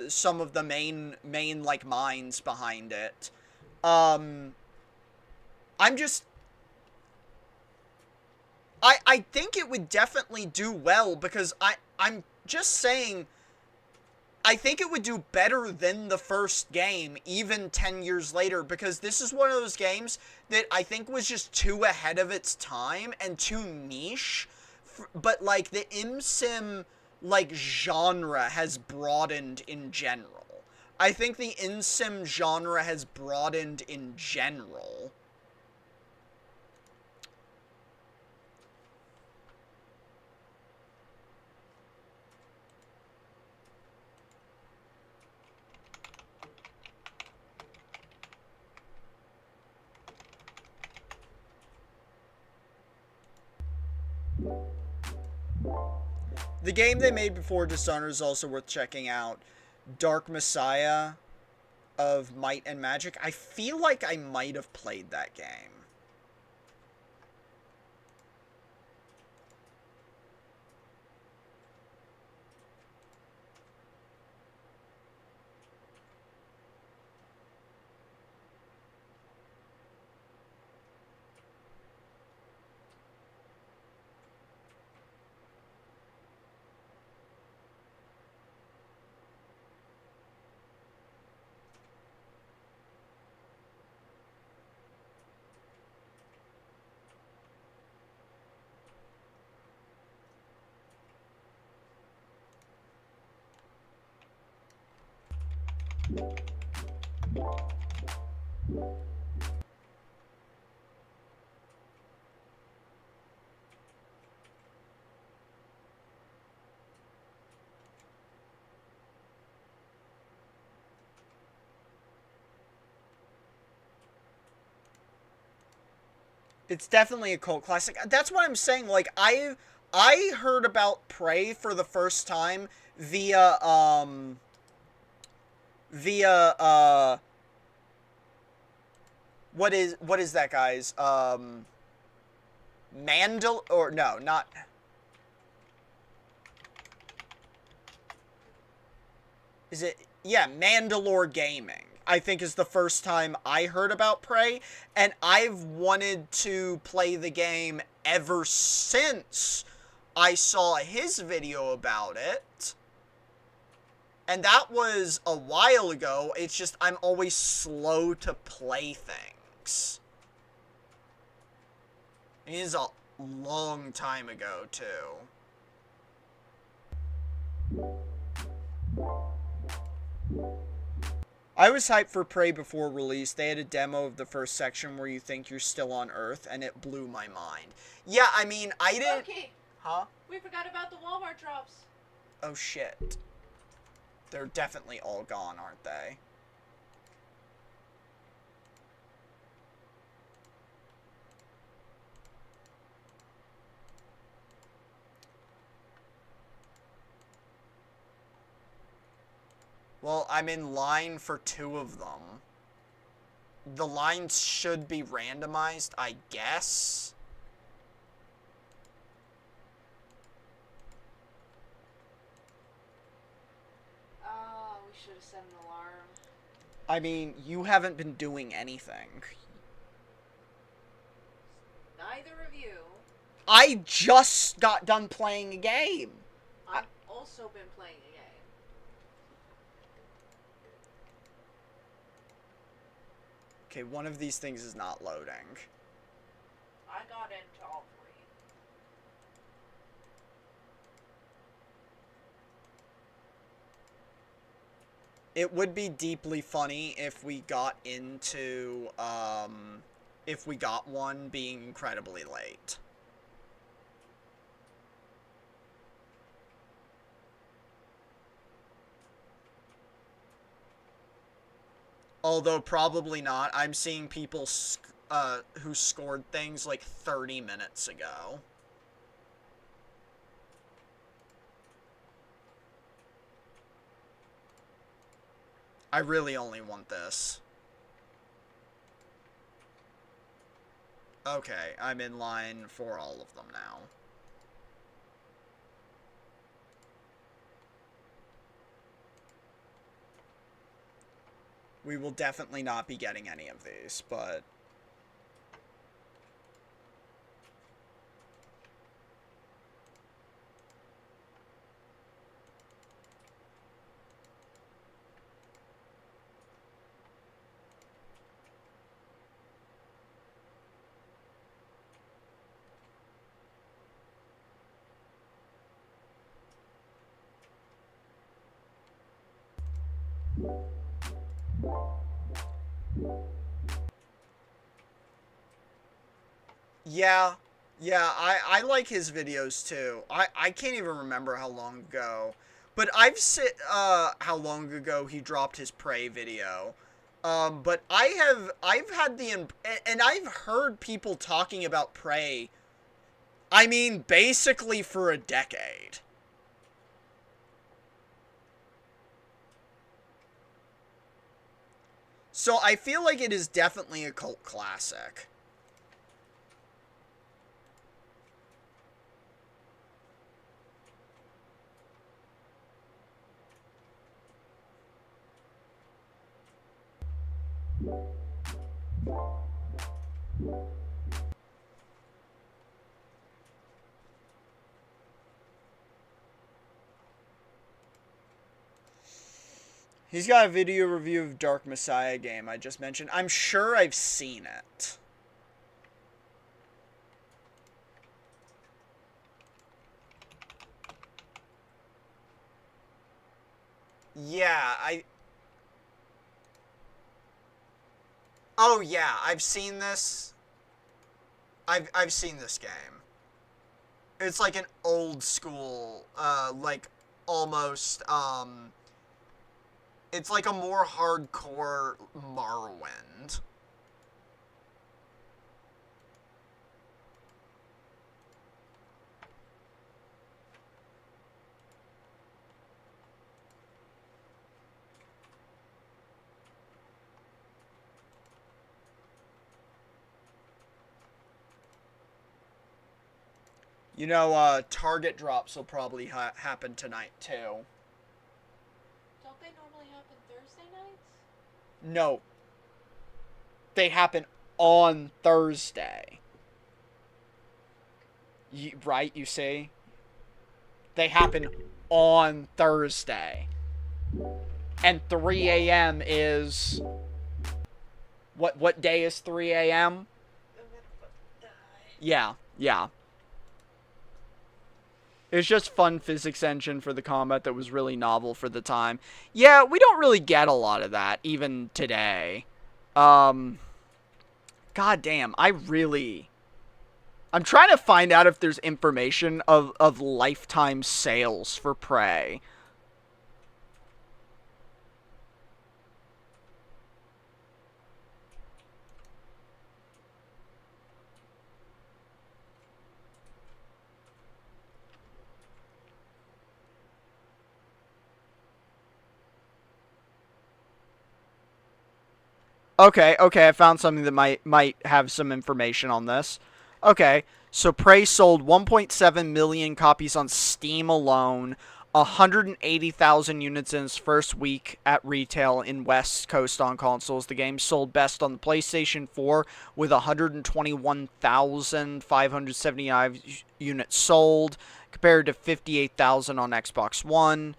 some of the main, like, minds behind it. I'm just... I think it would definitely do well, because I'm just saying... I think it would do better than the first game, even 10 years later, because this is one of those games that I think was just too ahead of its time and too niche, but, like, the ImSim, like, genre has broadened in general. I think the ImSim genre has broadened in general. The game they made before Dishonored is also worth checking out. Dark Messiah of Might and Magic. I feel like I might have played that game. It's definitely a cult classic. That's what I'm saying. Like, I heard about Prey for the first time via what is that guy's or no, not is it yeah, Mandalore Gaming, I think, is the first time I heard about Prey, and I've wanted to play the game ever since I saw his video about it. And that was a while ago. It's just I'm always slow to play things. It is a long time ago, too. I was hyped for Prey before release. They had a demo of the first section where you think you're still on Earth, and it blew my mind. Yeah, I mean, I didn't... Okay. Huh? We forgot about the Walmart drops. Oh, shit. They're definitely all gone, aren't they? Well, I'm in line for 2 of them. The lines should be randomized, I guess. Oh, we should have set an alarm. I mean, you haven't been doing anything. Neither of you. I just got done playing a game. I've also been playing a game. Okay, one of these things is not loading. I got into all 3. It would be deeply funny if we got into, if we got one being incredibly late. Although probably not. I'm seeing people who scored things like 30 minutes ago. I really only want this. Okay, I'm in line for all of them now. We will definitely not be getting any of these, but... Yeah, I like his videos too. I can't even remember how long ago, but I've how long ago he dropped his Prey video. But I've had and I've heard people talking about Prey, I mean, basically for a decade. So I feel like it is definitely a cult classic. He's got a video review of Dark Messiah game I just mentioned. I'm sure I've seen it. Yeah, Oh yeah, I've seen this. I've seen this game. It's like an old school, like almost, it's like a more hardcore Morrowind. You know, Target drops will probably happen tonight, too. Don't they normally happen Thursday nights? No. They happen on Thursday. Right, you see? They happen on Thursday. And 3 a.m. is... What day is 3 a.m.? Yeah, yeah. It's just fun physics engine for the combat that was really novel for the time. Yeah, we don't really get a lot of that, even today. God damn, I'm trying to find out if there's information of lifetime sales for Prey. Okay, I found something that might have some information on this. Okay, so Prey sold 1.7 million copies on Steam alone, 180,000 units in its first week at retail in West Coast on consoles. The game sold best on the PlayStation 4 with 121,579 units sold, compared to 58,000 on Xbox One.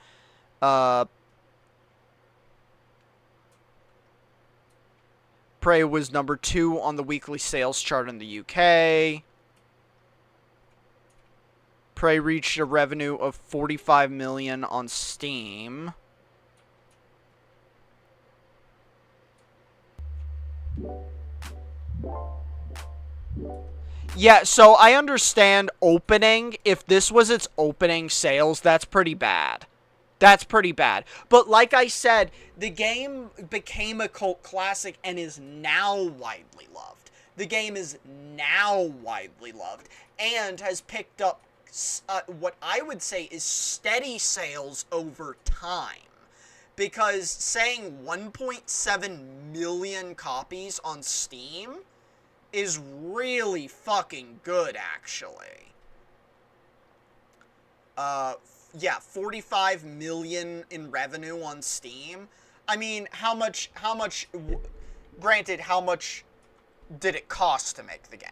Prey was number 2 on the weekly sales chart in the UK. Prey reached a revenue of 45 million on Steam. Yeah, so I understand opening. If this was its opening sales, that's pretty bad. That's pretty bad. But like I said, the game became a cult classic and is now widely loved. The game is now widely loved and has picked up what I would say is steady sales over time. Because saying 1.7 million copies on Steam is really fucking good, actually. Yeah, 45 million in revenue on Steam. I mean, granted, how much did it cost to make the game?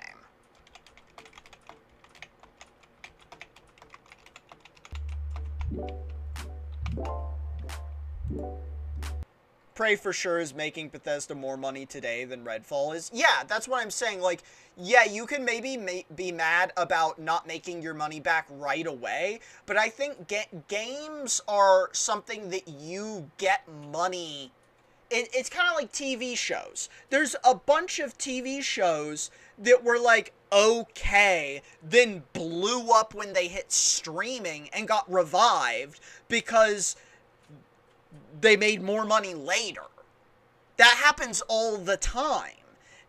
Prey for sure is making Bethesda more money today than Redfall is. Yeah, that's what I'm saying. Like, yeah, you can maybe be mad about not making your money back right away, but I think games are something that you get money. It's kind of like TV shows. There's a bunch of TV shows that were like, okay, then blew up when they hit streaming and got revived because they made more money later. That happens all the time.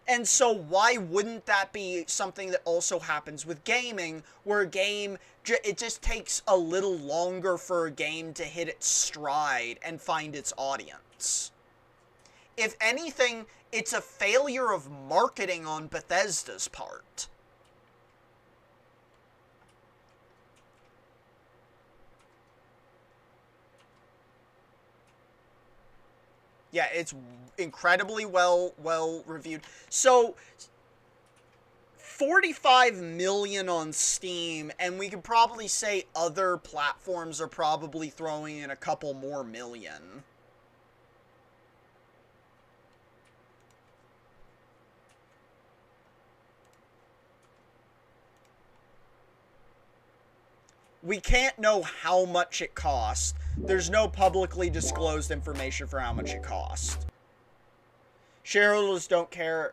And so why wouldn't that be something that also happens with gaming, where a game, it just takes a little longer for a game to hit its stride and find its audience? If anything, it's a failure of marketing on Bethesda's part. Yeah, it's incredibly well reviewed. So 45 million on Steam, and we could probably say other platforms are probably throwing in a couple more million. We can't know how much it cost. There's no publicly disclosed information for how much it cost. Shareholders don't care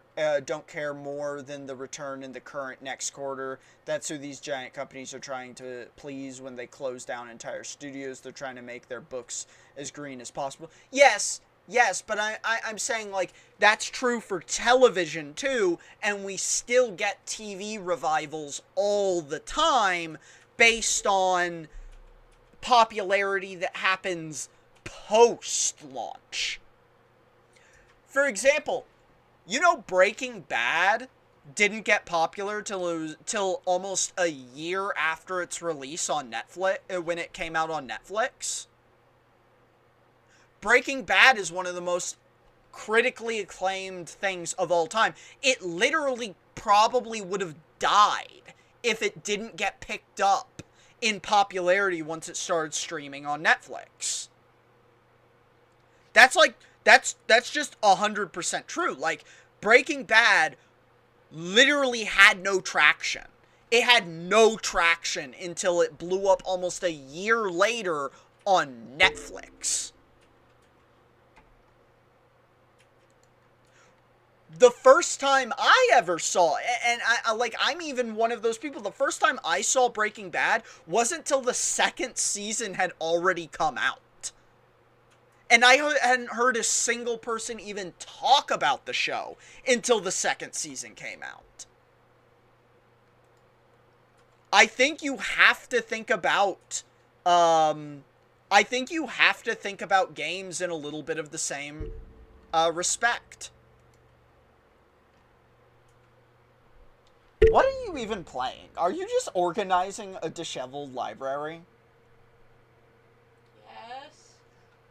more than the return in the current next quarter. That's who these giant companies are trying to please when they close down entire studios. They're trying to make their books as green as possible. Yes, but I'm saying, like, that's true for television too, and we still get TV revivals all the time based on popularity that happens post-launch. For example, you know Breaking Bad didn't get popular till almost a year after its release on Netflix, when it came out on Netflix? Breaking Bad is one of the most critically acclaimed things of all time. It literally probably would have died if it didn't get picked up in popularity once it started streaming on Netflix. That's just 100% true. Like, Breaking Bad literally had no traction. It had no traction until it blew up almost a year later on Netflix. The first time I ever saw, and I'm even one of those people, the first time I saw Breaking Bad wasn't till the second season had already come out. And I hadn't heard a single person even talk about the show until the second season came out. I think you have to think about, games in a little bit of the same, respect. What are you even playing? Are you just organizing a disheveled library? Yes.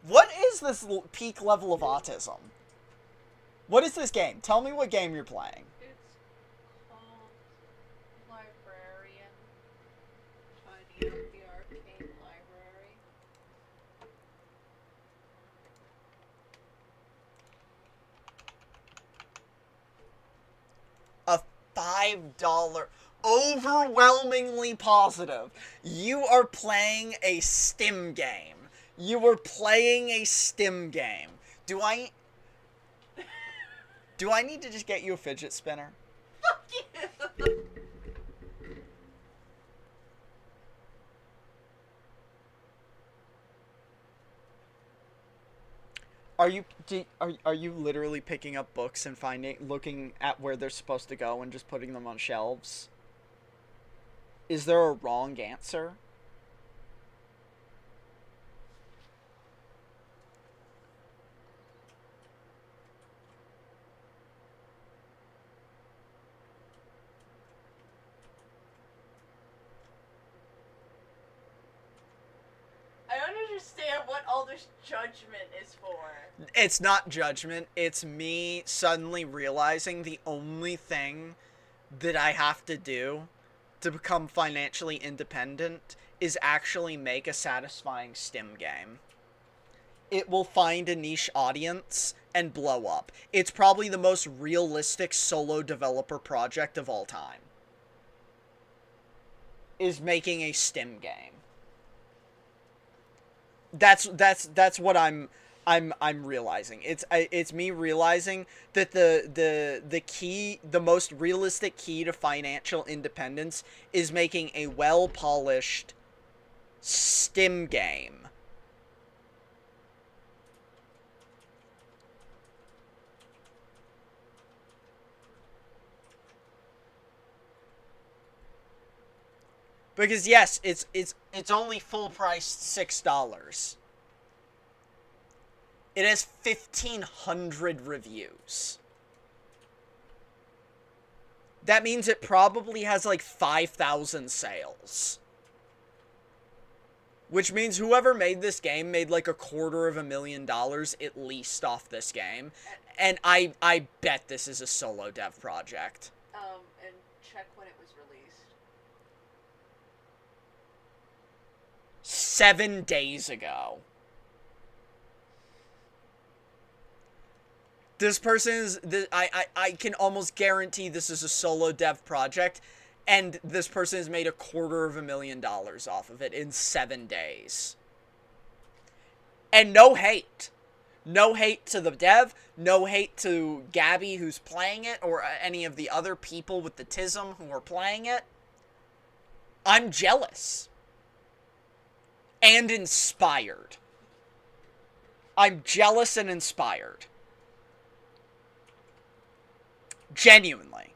What is this peak level of autism? What is this game? Tell me what game you're playing. It's called Librarian. Tidy up the arcade library. A $5, overwhelmingly positive. You are playing a Stim game. You are playing a Stim game. Do I need to just get you a fidget spinner? Fuck you! Are you literally picking up books and looking at where they're supposed to go and just putting them on shelves? Is there a wrong answer? I don't understand what all this judgment is for. It's not judgment. It's me suddenly realizing the only thing that I have to do to become financially independent is actually make a satisfying Stim game. It will find a niche audience and blow up. It's probably the most realistic solo developer project of all time. Is making a Stim game. That's what I'm realizing. It's me realizing that the most realistic key to financial independence is making a well-polished Stim game. Because yes, it's only full priced $6. It has 1,500 reviews. That means it probably has like 5,000 sales. Which means whoever made this game made like $250,000 at least off this game. And I bet this is a solo dev project. And check when it was released. 7 days ago. This person is... I can almost guarantee this is a solo dev project, and this person has made $250,000 off of it in 7 days. And no hate. No hate to the dev, no hate to Gabby who's playing it, or any of the other people with the tism who are playing it. I'm jealous. And inspired. I'm jealous and inspired. Genuinely.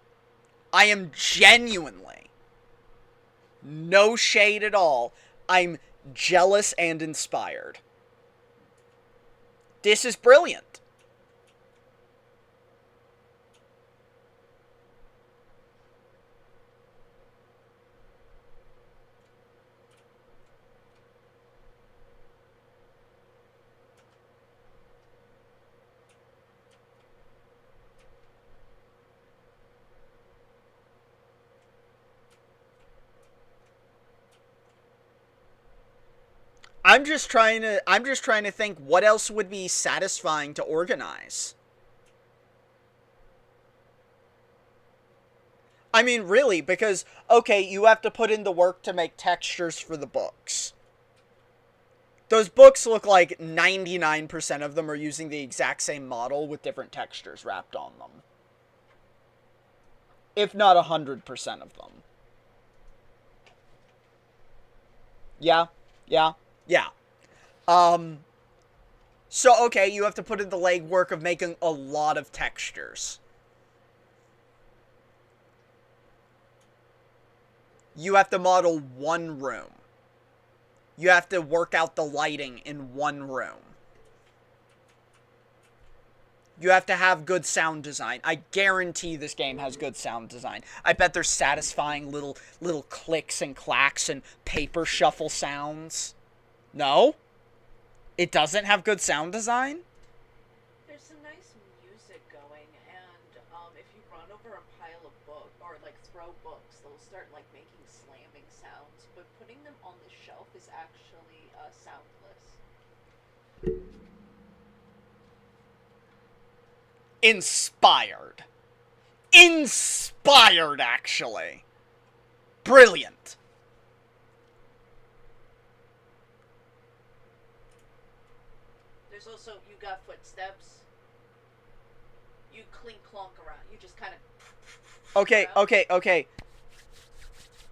I am genuinely. No shade at all. I'm jealous and inspired. This is brilliant. I'm just trying to think what else would be satisfying to organize. I mean, really, because, okay, you have to put in the work to make textures for the books. Those books look like 99% of them are using the exact same model with different textures wrapped on them. If not 100% of them. Yeah. So, okay, you have to put in the legwork of making a lot of textures. You have to model one room. You have to work out the lighting in one room. You have to have good sound design. I guarantee this game has good sound design. I bet there's satisfying little clicks and clacks and paper shuffle sounds. No? It doesn't have good sound design? There's some nice music going, and if you run over a pile of books, or like throw books, they'll start like making slamming sounds, but putting them on the shelf is actually soundless. Inspired. Inspired, actually. Brilliant. There's also, you got footsteps. You clink clonk around. You just kind of... Okay.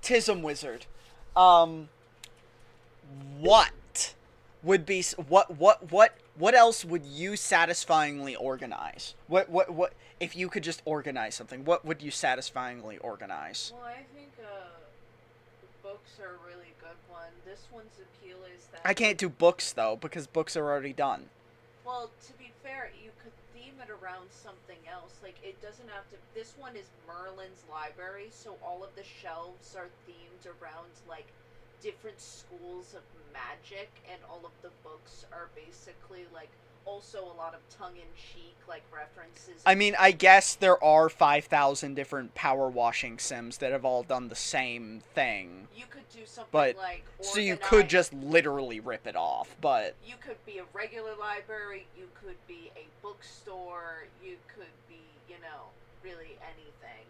Tism Wizard. What would be... What else would you satisfyingly organize? What if you could just organize something, what would you satisfyingly organize? Well, I think books are a really good one. This one's appeal is that... I can't do books, though, because books are already done. Well, to be fair, you could theme it around something else. Like, it doesn't have to... This one is Merlin's library, so all of the shelves are themed around, like, different schools of magic, and all of the books are basically, like, also a lot of tongue-in-cheek, like, references. I mean, I guess there are 5,000 different power washing sims that have all done the same thing. You could do something but, like... So you could just literally rip it off, but... You could be a regular library, you could be a bookstore, you could be, you know, really anything.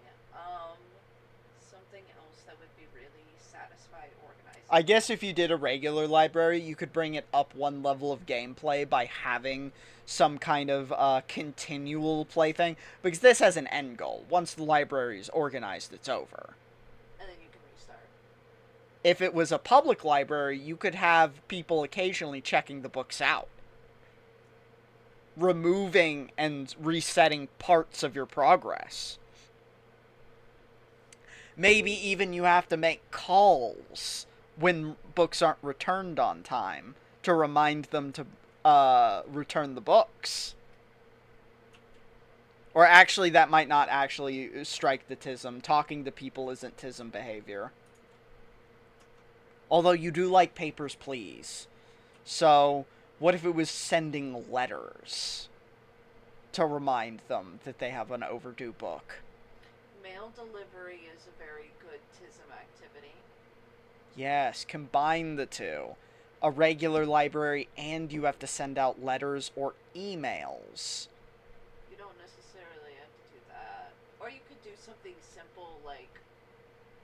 Something else that would be really satisfying organizing. I guess if you did a regular library, you could bring it up one level of gameplay by having some kind of continual play thing. Because this has an end goal. Once the library is organized, it's over. And then you can restart. If it was a public library, you could have people occasionally checking the books out. Removing and resetting parts of your progress. Maybe even you have to make calls when books aren't returned on time to remind them to return the books. Or actually, that might not actually strike the tism. Talking to people isn't tism behavior. Although you do like papers, please. So, what if it was sending letters to remind them that they have an overdue book? Mail delivery is a very good tism activity. Yes, combine the two. A regular library, and you have to send out letters or emails. You don't necessarily have to do that. Or you could do something simple like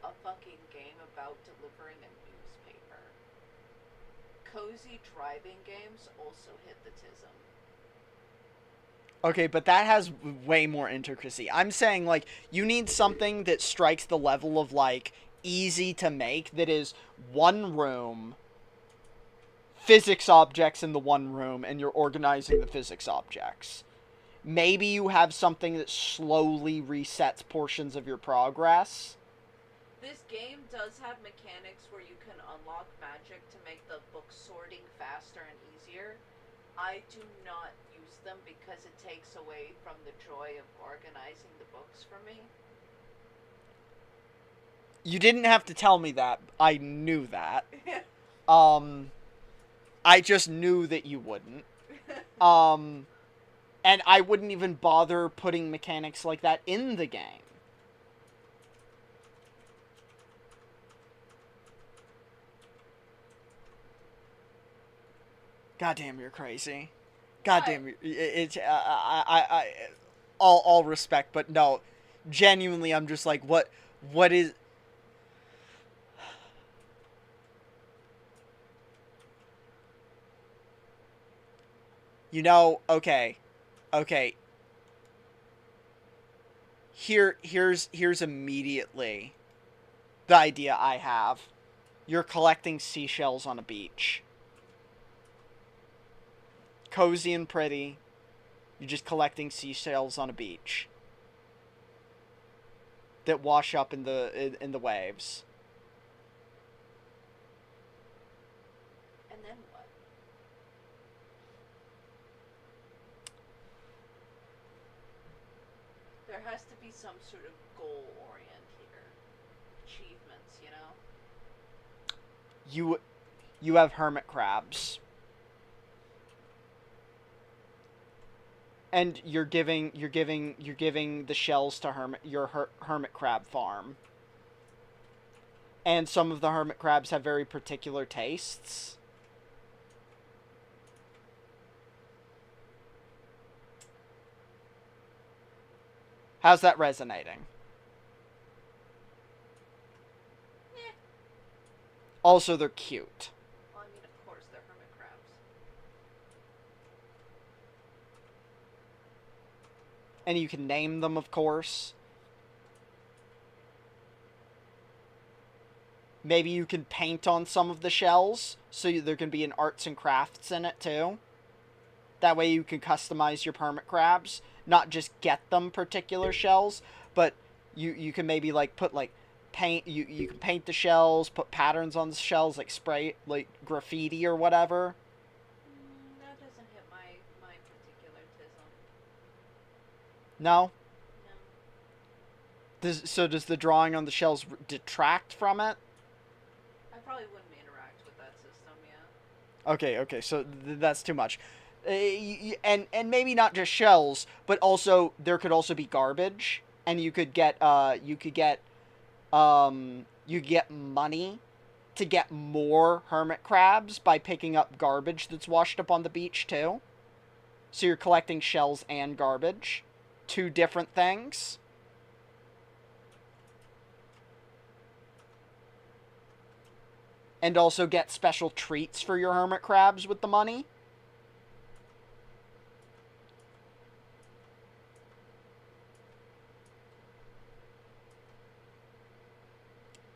a fucking game about delivering a newspaper. Cozy driving games also hit the tism. Okay, but that has way more intricacy. I'm saying, like, you need something that strikes the level of, like, easy to make, that is one room, physics objects in the one room, and you're organizing the physics objects. Maybe you have something that slowly resets portions of your progress. This game does have mechanics where you can unlock magic to make the book sorting faster and easier. I do not use them because it takes away from the joy of organizing the books for me. You didn't have to tell me that. I knew that. I just knew that you wouldn't. And I wouldn't even bother putting mechanics like that in the game. God damn, you're crazy. God damn, it's all respect, but no, genuinely, I'm just like, what is? You know, okay. Here's immediately the idea I have. You're collecting seashells on a beach. Cozy and pretty. You're just collecting seashells on a beach that wash up in the waves. And then what? There has to be some sort of goal orient here. Achievements, you know? You have hermit crabs. And you're giving the shells to your hermit crab farm. And some of the hermit crabs have very particular tastes. How's that resonating? Yeah. Also, they're cute. Well, I mean, of course, they're hermit crabs. And you can name them, of course. Maybe you can paint on some of the shells, so there can be an arts and crafts in it, too. That way you can customize your hermit crabs. Not just get them particular shells, but you can maybe, like, put, like, paint... You can paint the shells, put patterns on the shells, like, spray, like, graffiti or whatever. That doesn't hit my particular tism. No? No. Does the drawing on the shells detract from it? I probably wouldn't interact with that system, yeah. Okay, so that's too much. And maybe not just shells, but also there could also be garbage, and you could get money to get more hermit crabs by picking up garbage that's washed up on the beach too. So you're collecting shells and garbage, two different things. And also get special treats for your hermit crabs with the money.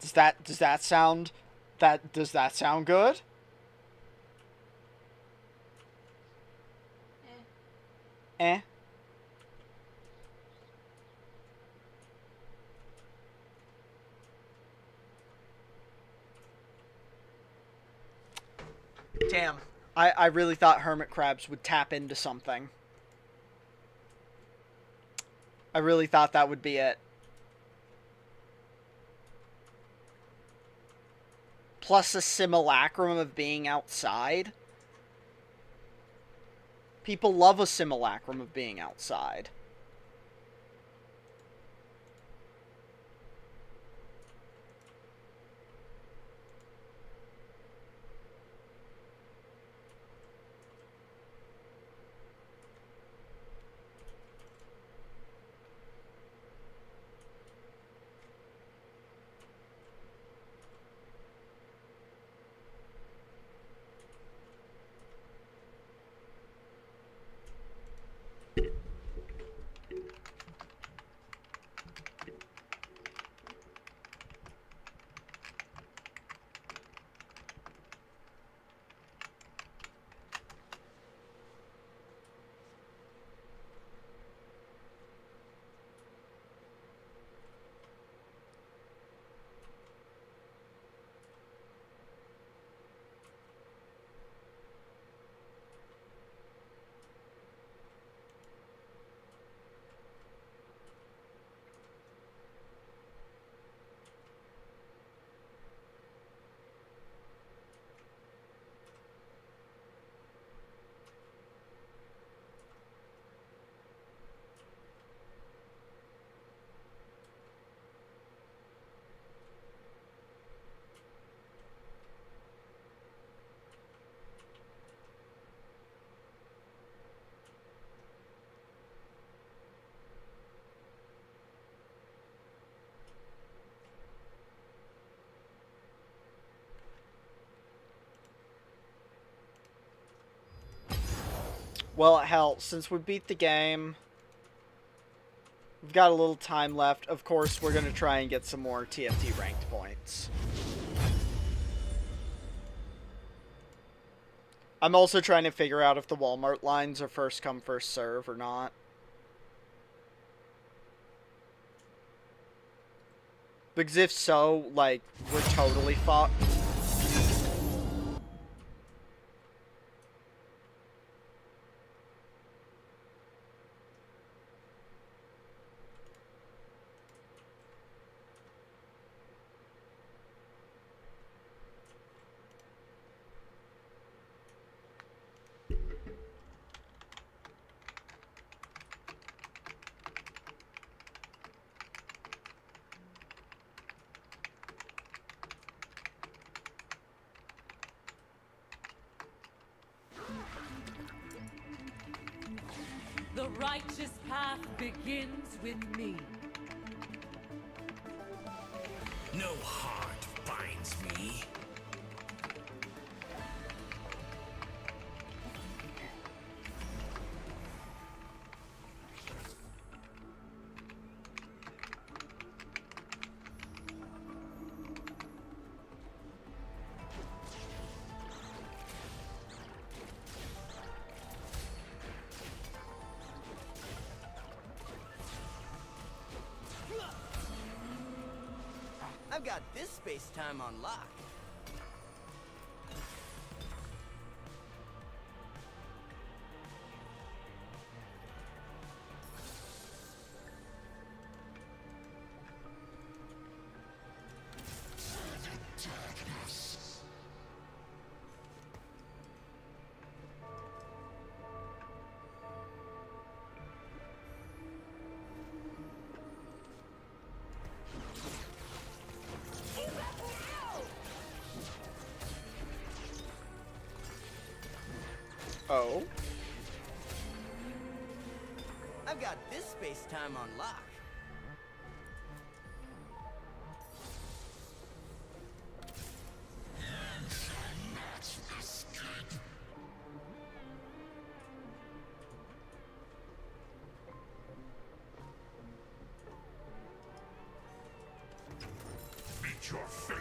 Does that sound good? Eh. Damn. I really thought hermit crabs would tap into something. I really thought that would be it. Plus a simulacrum of being outside. People love a simulacrum of being outside. Well, hell, since we beat the game, we've got a little time left. Of course, we're going to try and get some more TFT ranked points. I'm also trying to figure out if the Walmart lines are first come, first serve or not. Because if so, like, we're totally fucked. The righteous path begins with me. No heart binds me. I've got this space-time on lock. Oh? I've got this space-time on lock. Meet your fate.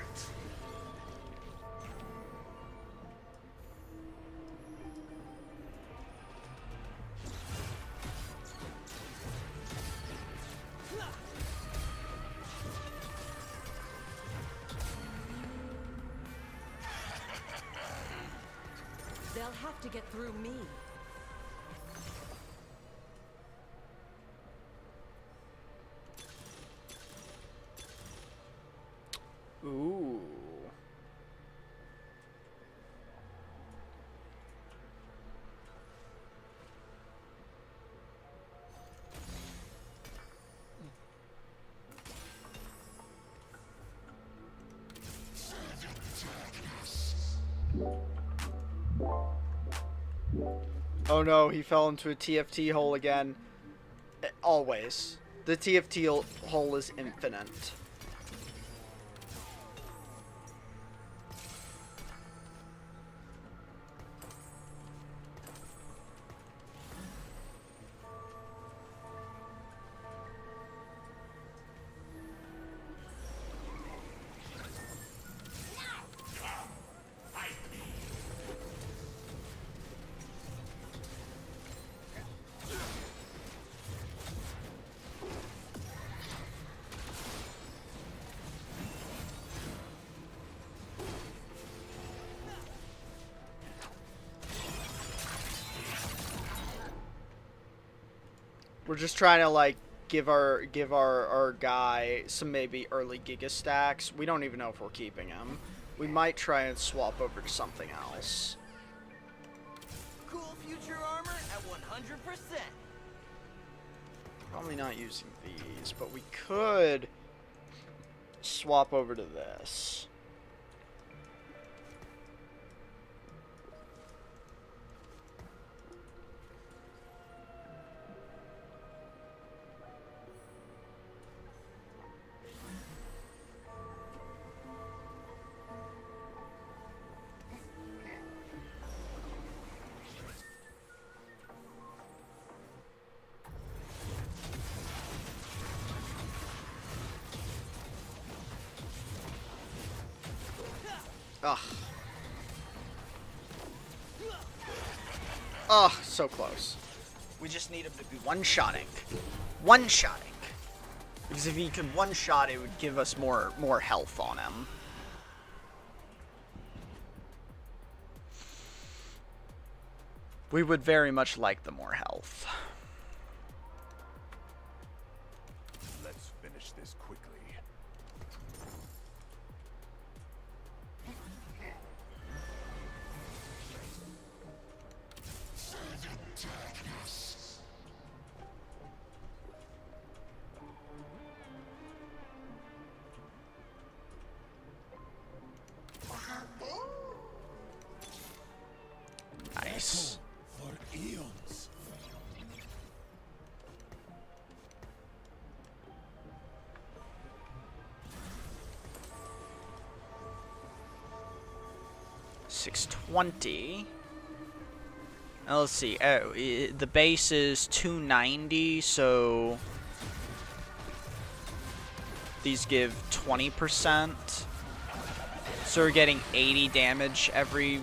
They'll have to get through me. Ooh. Oh no, he fell into a TFT hole again. Always. The TFT hole is infinite. We're just trying to like give our guy some maybe early Giga stacks. We don't even know if we're keeping him. We might try and swap over to something else. Cool future armor at 100%. Probably not using these, but we could swap over to this. Ugh. Ugh, so close. We just need him to be one-shotting. One-shotting. Because if he could one-shot, it would give us more health on him. We would very much like the more health. Let's finish this quickly. Nice. For eons. $620. Now let's see. Oh, the base is 290, so these give 20%. So we're getting 80 damage every,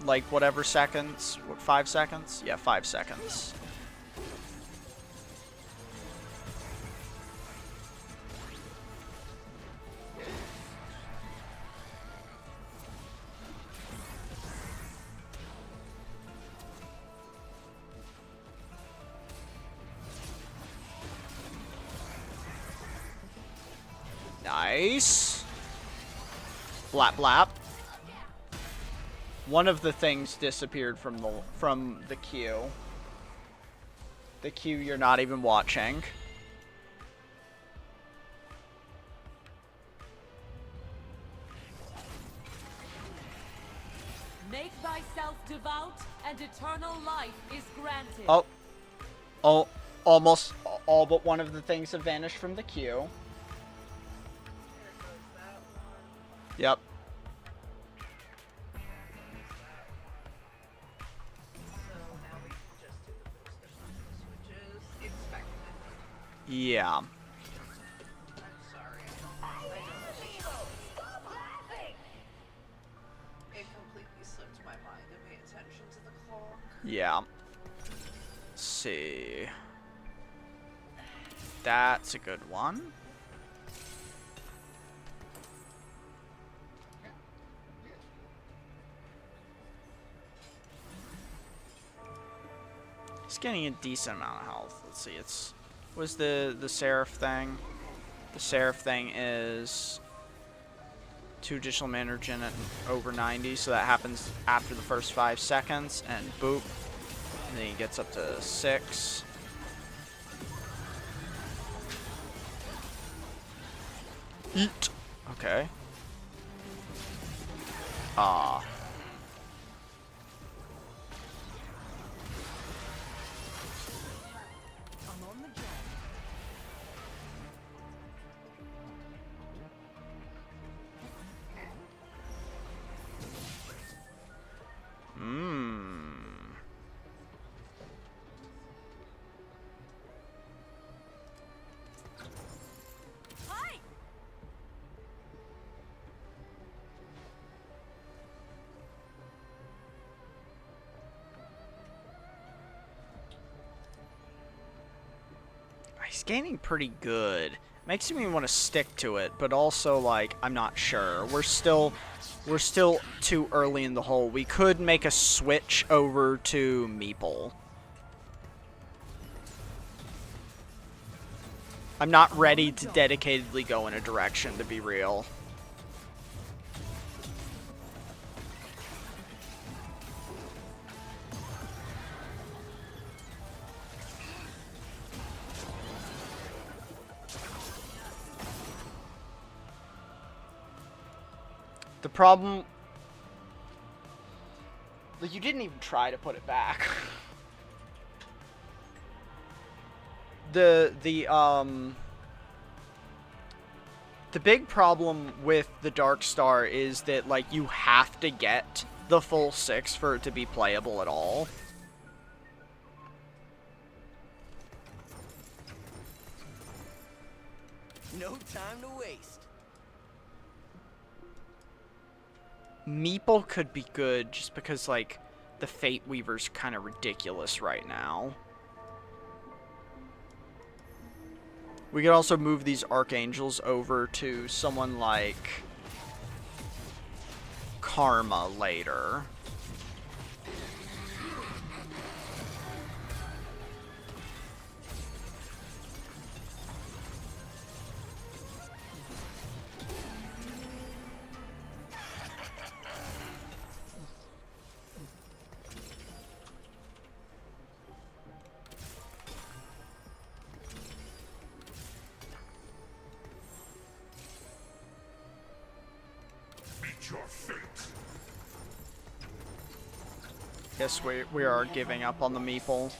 like, whatever seconds. What, 5 seconds? Yeah, 5 seconds. Nice. Blap blap. One of the things disappeared from the queue. The queue you're not even watching. Make thyself devout, and eternal life is granted. Oh, almost all but one of the things have vanished from the queue. Yep. Yeah. It completely slipped my mind to pay attention to the clock. Yeah. Let's see. That's a good one. He's getting a decent amount of health. Let's see, it's... What's the Seraph thing? The Seraph thing is 2 additional mana regen at over 90, so that happens after the first 5 seconds, and boop. And then he gets up to 6. Eat. Okay. Ah. He's gaining pretty good. Makes me want to stick to it, but also, like, I'm not sure. We're still too early in the hole. We could make a switch over to Meeple. I'm not ready to dedicatedly go in a direction, to be real. The problem... Like, you didn't even try to put it back. The big problem with the Dark Star is that, like, you have to get the full 6 for it to be playable at all. No time to waste. Meeple could be good just because, like, the Fate Weaver's kind of ridiculous right now. We could also move these Archangels over to someone like Karma later. Yes, we are giving up on the Meeple.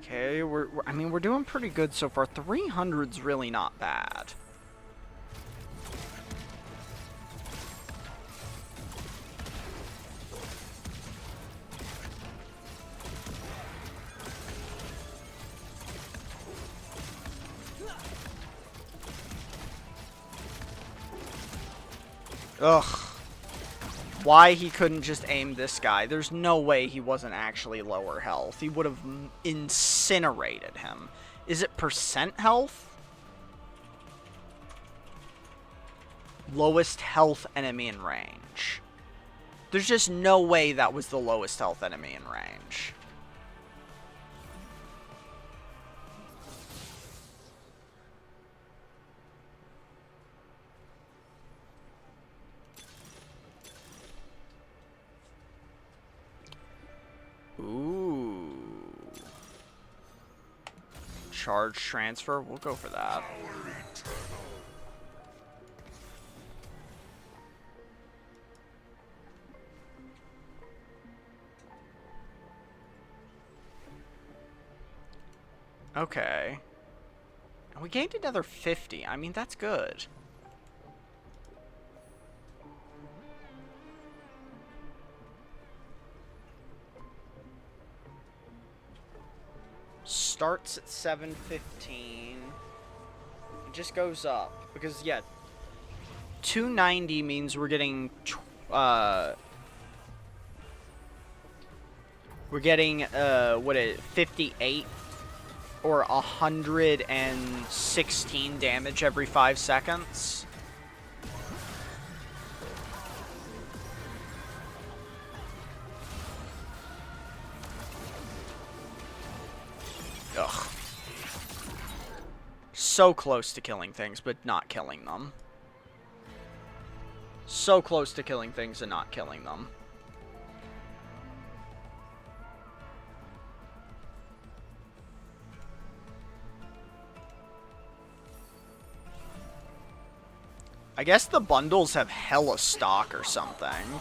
Okay, I mean, we're doing pretty good so far. 300's really not bad. Ugh. Why he couldn't just aim this guy? There's no way he wasn't actually lower health. He would have incinerated him. Is it percent health? Lowest health enemy in range. There's just no way that was the lowest health enemy in range. Ooh. Charge transfer? We'll go for that. Okay. We gained another 50. I mean, that's good. Starts at 715. It just goes up because yeah, 290 means we're getting 58 or 116 damage every 5 seconds. Ugh. So close to killing things, but not killing them. So close to killing things and not killing them. I guess the bundles have hella stock or something.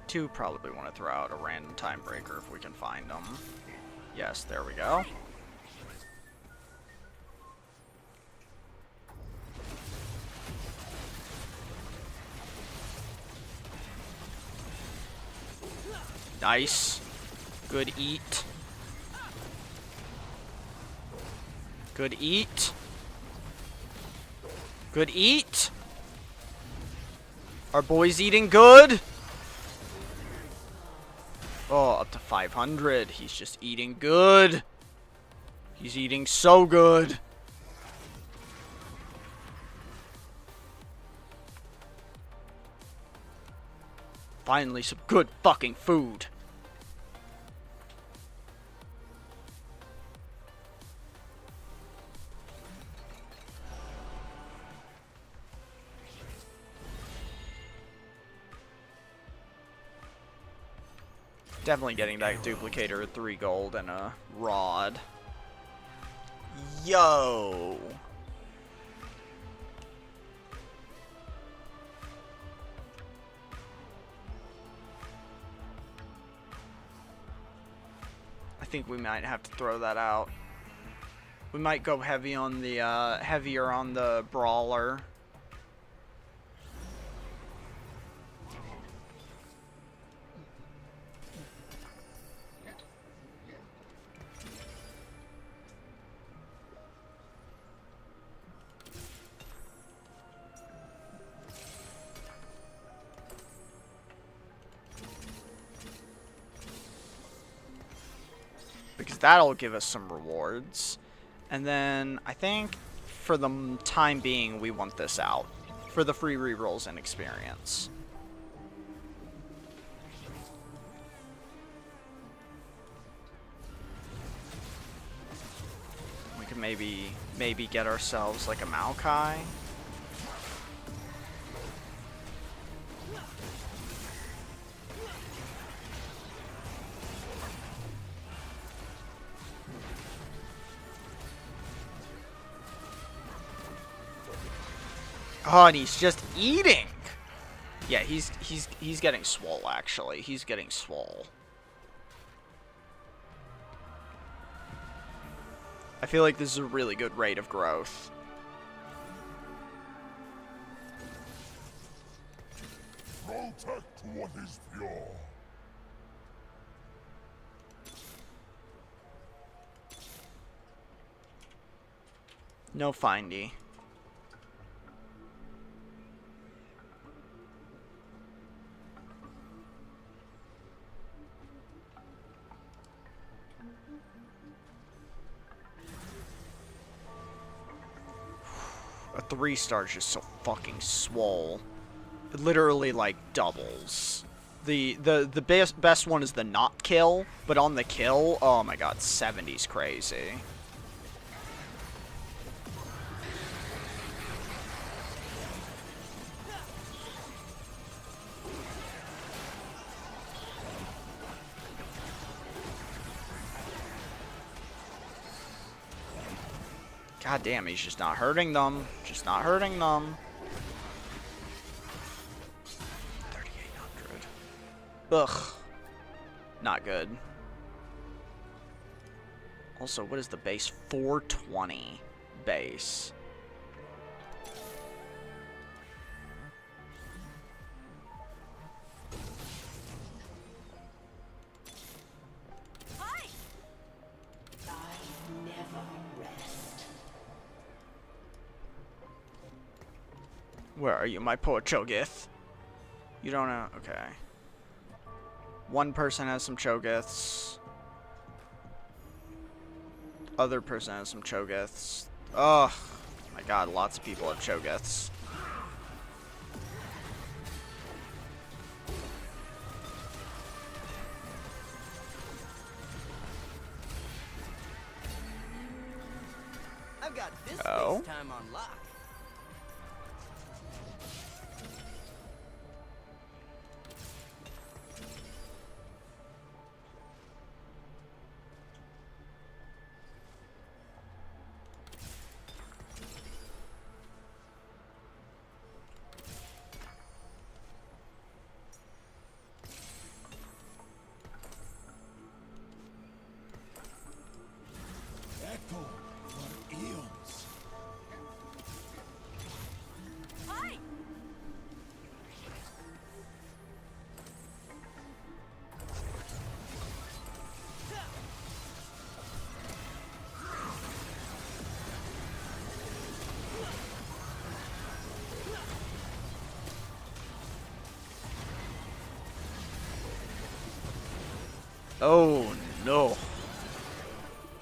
Do probably want to throw out a random time breaker if we can find them. Yes, there we go. Nice. Good eat. Good eat. Good eat. Our boy's eating good. Oh, up to 500. He's just eating good. He's eating so good. Finally, some good fucking food. Definitely getting that duplicator at 3 gold and a rod. Yo! think we might have to throw that out. We might go heavy on the heavier on the brawler. Because that'll give us some rewards. And then I think for the time being we want this out for the free rerolls and experience. We can maybe get ourselves like a Maokai. Oh, and he's just eating. Yeah, he's getting swole actually. He's getting swole. I feel like this is a really good rate of growth. Protect what is pure. No findy. A 3-star is just so fucking swole. It literally like doubles. The best one is the not kill, but on the kill, oh my god, 70's crazy. God damn, he's just not hurting them. Just not hurting them. 3,800. Ugh. Not good. Also, what is the base? 420 base. Where are you, my poor Cho'Gath? You don't know? Okay. One person has some Cho'Gaths. Other person has some Cho'Gaths. Oh my god, lots of people have Cho'Gaths. I've got this Oh. time on lock. Echo for eons. Oh no.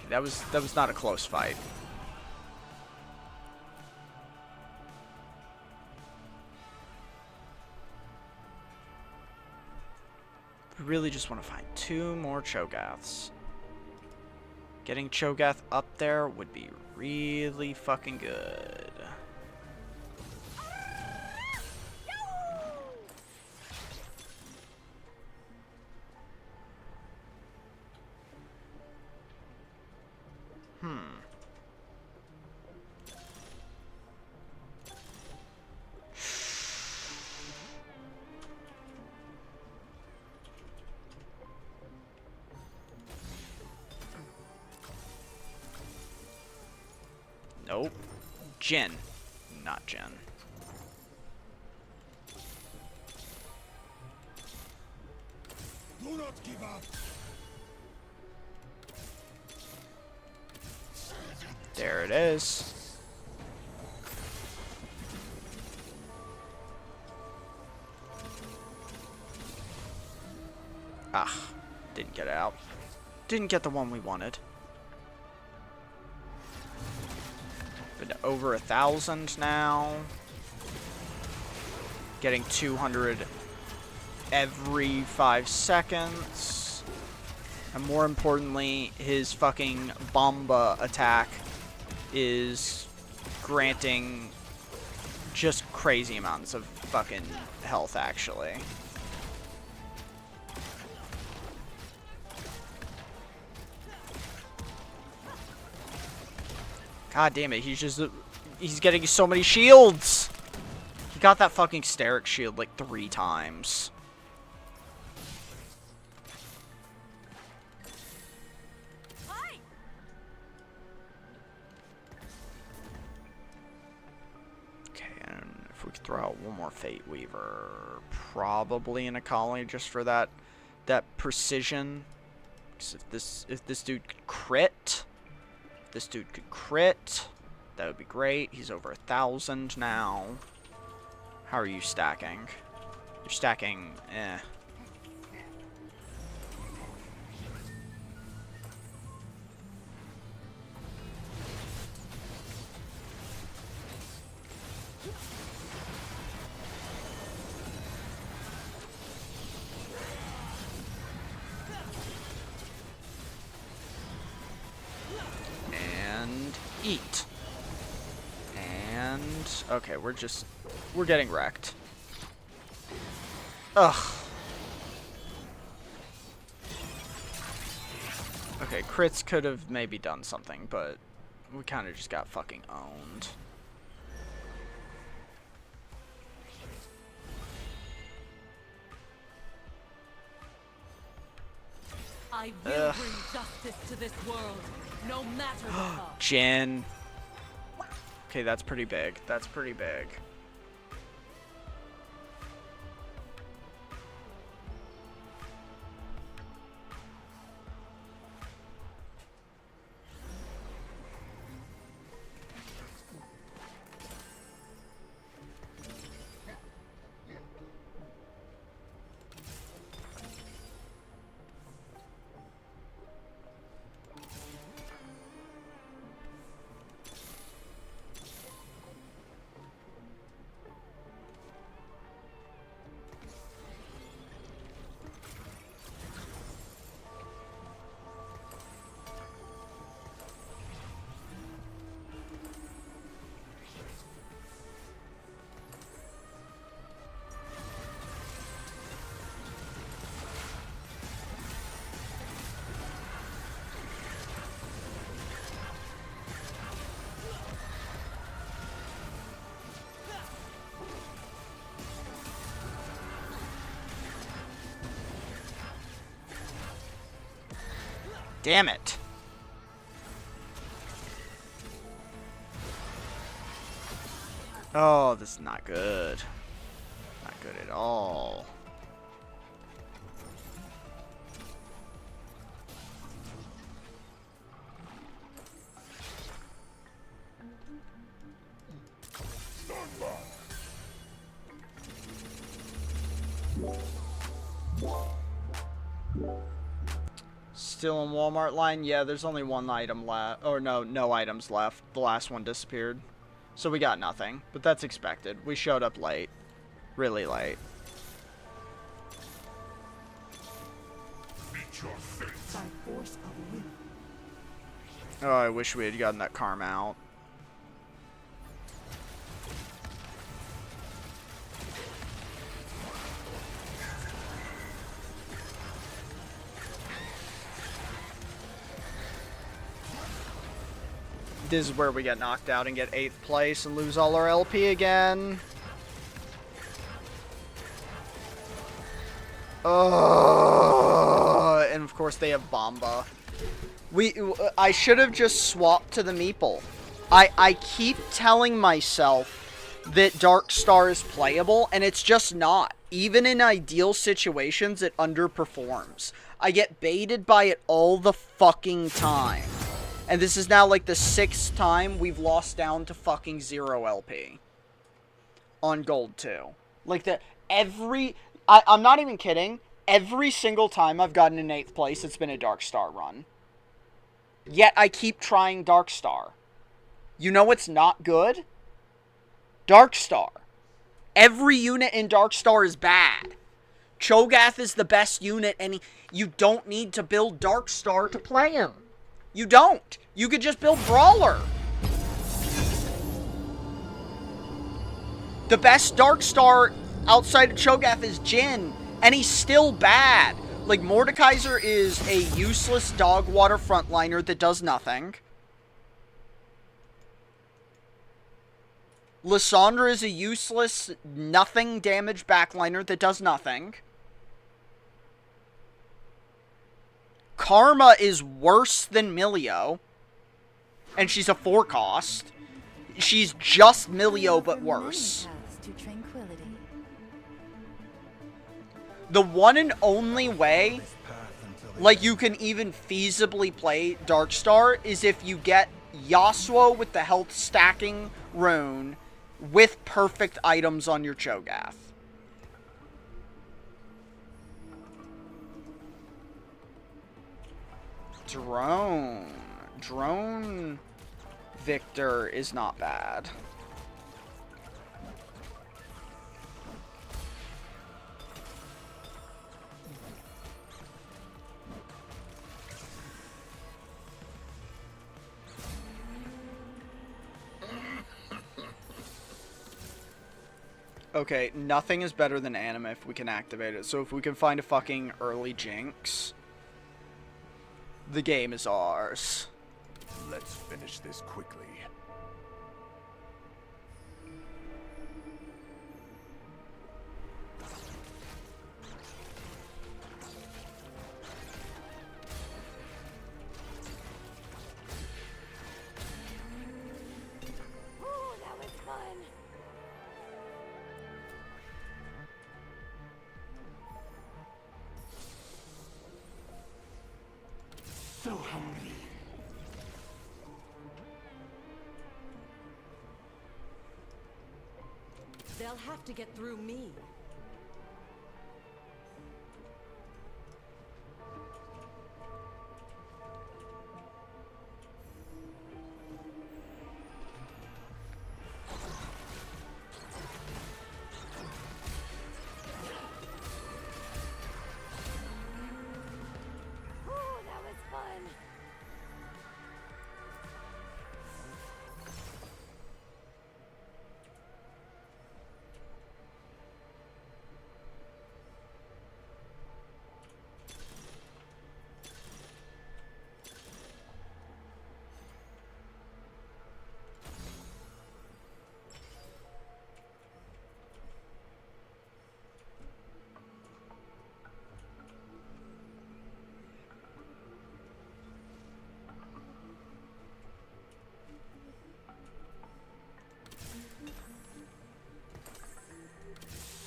That was not a close fight. We really just want to find 2 more Cho'Gaths. Getting Cho'Gath up there would be really fucking good. Nope. Jin. Not Jin. Do not give up. There it is. Ah, didn't get it out. Didn't get the one we wanted. But over 1,000 now. Getting 200 every 5 seconds. And more importantly, his fucking Bomba attack is granting just crazy amounts of fucking health, actually. God damn it, he's getting so many shields! He got that fucking Steric shield like 3 times. Okay, and if we could throw out one more Fate Weaver, probably in a colony just for that precision. Because if this dude could crit, that would be great. He's over 1,000 now. How are you stacking? You're stacking, eh. And eat. And okay, we're getting wrecked. Ugh. Okay, crits could have maybe done something, but we kind of just got fucking owned. I will bring justice to this world, no matter the cost. Jin. Okay, that's pretty big. That's pretty big. Damn it. Oh, this is not good. Not good at all. Still in Walmart line? Yeah, there's only one item left. Or no items left. The last one disappeared. So we got nothing. But that's expected. We showed up late. Really late. Oh, I wish we had gotten that Karma out. This is where we get knocked out and get 8th place and lose all our LP again. Oh, and of course they have Bomba. I should have just swapped to the Meeple. I keep telling myself that Dark Star is playable, and it's just not. Even in ideal situations, it underperforms. I get baited by it all the fucking time. And this is now like the 6th time we've lost down to fucking 0 LP. On Gold 2. Like, I'm not even kidding. Every single time I've gotten in 8th place, it's been a Dark Star run. Yet I keep trying Dark Star. You know what's not good? Dark Star. Every unit in Dark Star is bad. Cho'Gath is the best unit, and you don't need to build Dark Star to play him. You don't. You could just build Brawler. The best Dark Star outside of Cho'Gath is Jhin, and he's still bad. Like, Mordekaiser is a useless dog water frontliner that does nothing. Lissandra is a useless, nothing damage backliner that does nothing. Karma is worse than Milio. And she's a 4-cost. She's just Milio, but worse. The one and only way, like, you can even feasibly play Darkstar is if you get Yasuo with the health stacking rune with perfect items on your Cho'Gath. Drone Victor is not bad. Okay, nothing is better than anima if we can activate it. So if we can find a fucking early Jinx, the game is ours. Let's finish this quickly. So hungry. They'll have to get through me.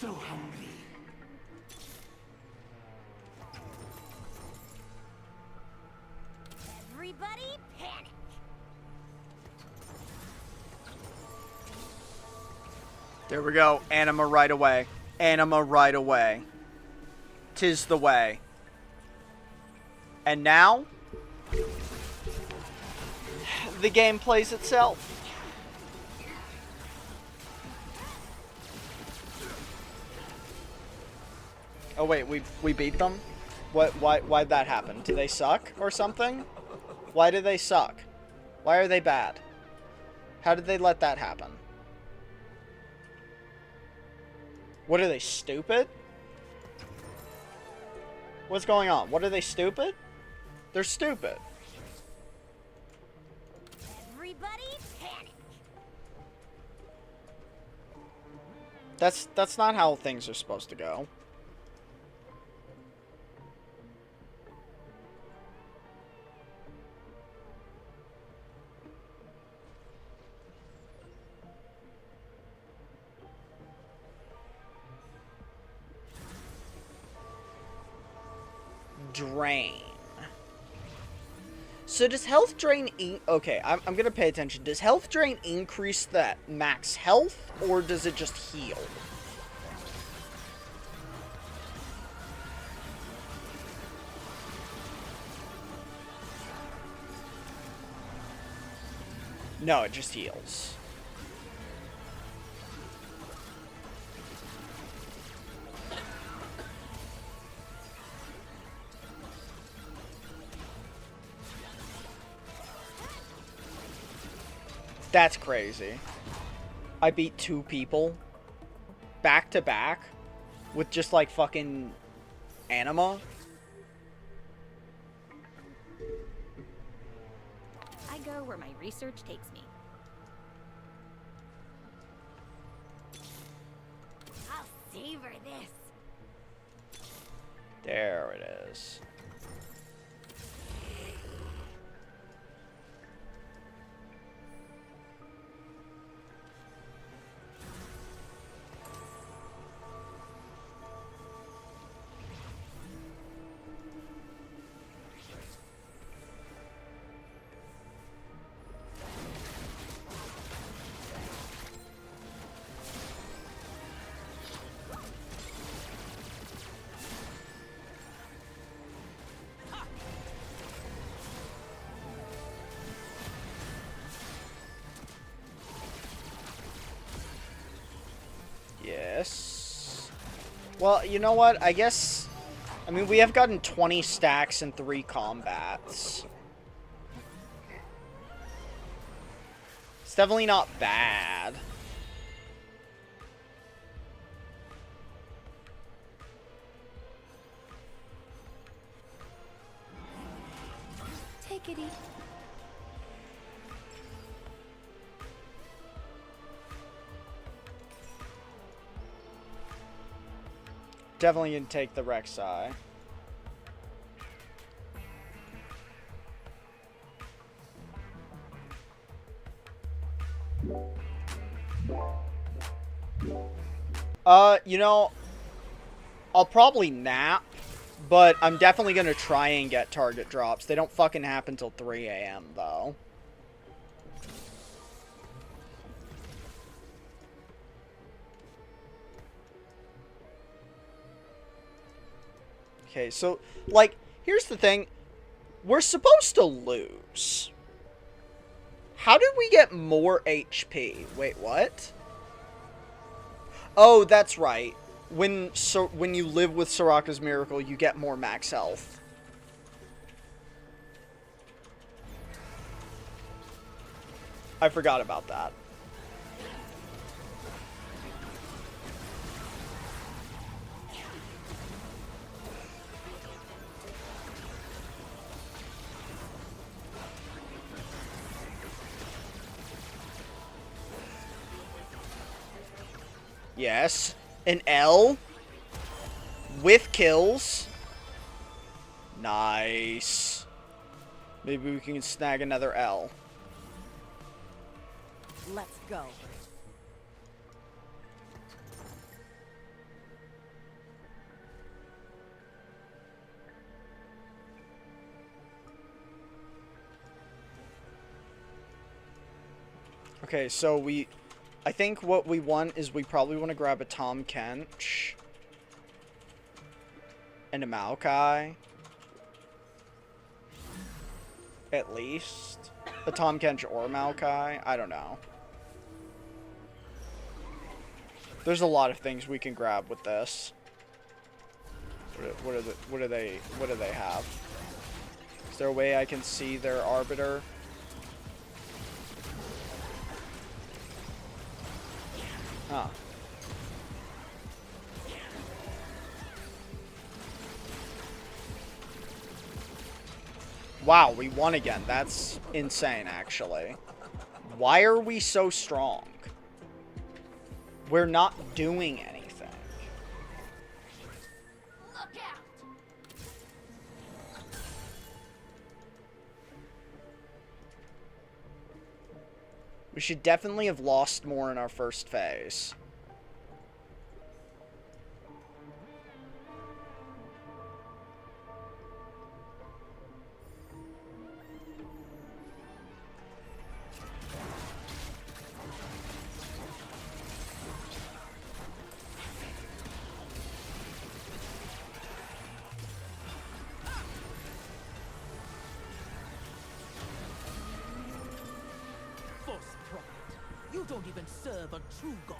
So hungry. Everybody panic. There we go. Anima right away. Anima right away. 'Tis the way. And now, the game plays itself. Oh wait, we beat them? Why'd that happen? Do they suck or something? Why do they suck? Why are they bad? How did they let that happen? What are they, stupid? What's going on? What are they, stupid? They're stupid. Everybody panic. That's not how things are supposed to go. drain. So does health drain... Okay, I'm going to pay attention. Does health drain increase that max health, or does it just heal? No, it just heals. That's crazy. I beat 2 people back to back with just like fucking anima. I go where my research takes me. I'll savor this. There it is. Yes. Well, you know what? I guess... I mean, we have gotten 20 stacks in 3 combats. It's definitely not bad. Take it easy. Definitely gonna take the Rek'Sai. You know, I'll probably nap, but I'm definitely gonna try and get target drops. They don't fucking happen till 3 a.m. though. Okay, so, like, here's the thing. We're supposed to lose. How did we get more HP? Wait, what? Oh, that's right. When you live with Soraka's Miracle, you get more max health. I forgot about that. Yes. An L. With kills. Nice. Maybe we can snag another L. Let's go. Okay, so I think what we want is we probably want to grab a Tom Kench and a Maokai. At least. A Tom Kench or Maokai. I don't know. There's a lot of things we can grab with this. What do they have? Is there a way I can see their Arbiter? Huh. Wow, we won again. That's insane, actually. Why are we so strong? We're not doing anything. Look out! We should definitely have lost more in our first phase. don't even serve a true god.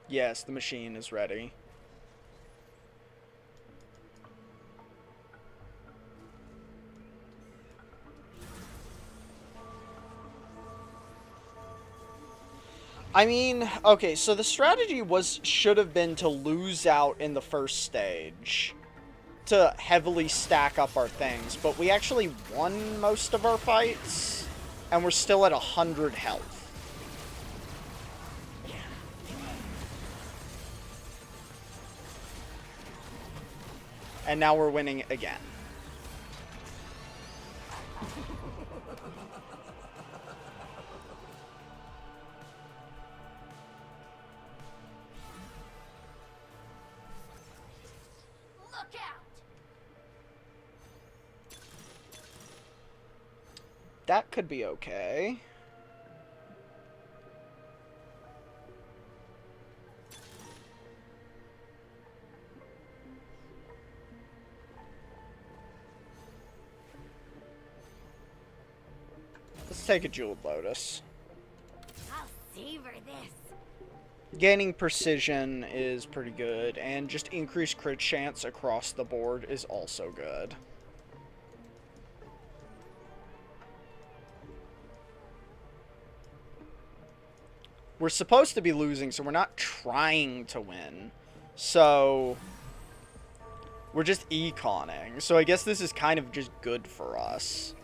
Yes, the machine is ready. I mean, okay, so the strategy should have been to lose out in the first stage to heavily stack up our things, but we actually won most of our fights, and we're still at 100 health. And now we're winning again. Look out! That could be okay. Let's take a Jeweled Lotus. I'll savor this. Gaining precision is pretty good, and just increased crit chance across the board is also good. We're supposed to be losing, so we're not trying to win. So we're just econing. So I guess this is kind of just good for us.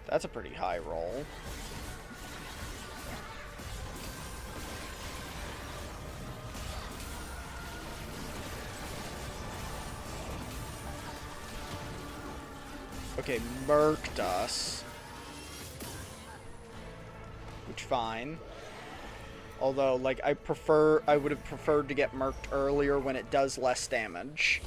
That's a pretty high roll. Okay, murked us. Which, fine. Although, like, I would have preferred to get murked earlier when it does less damage.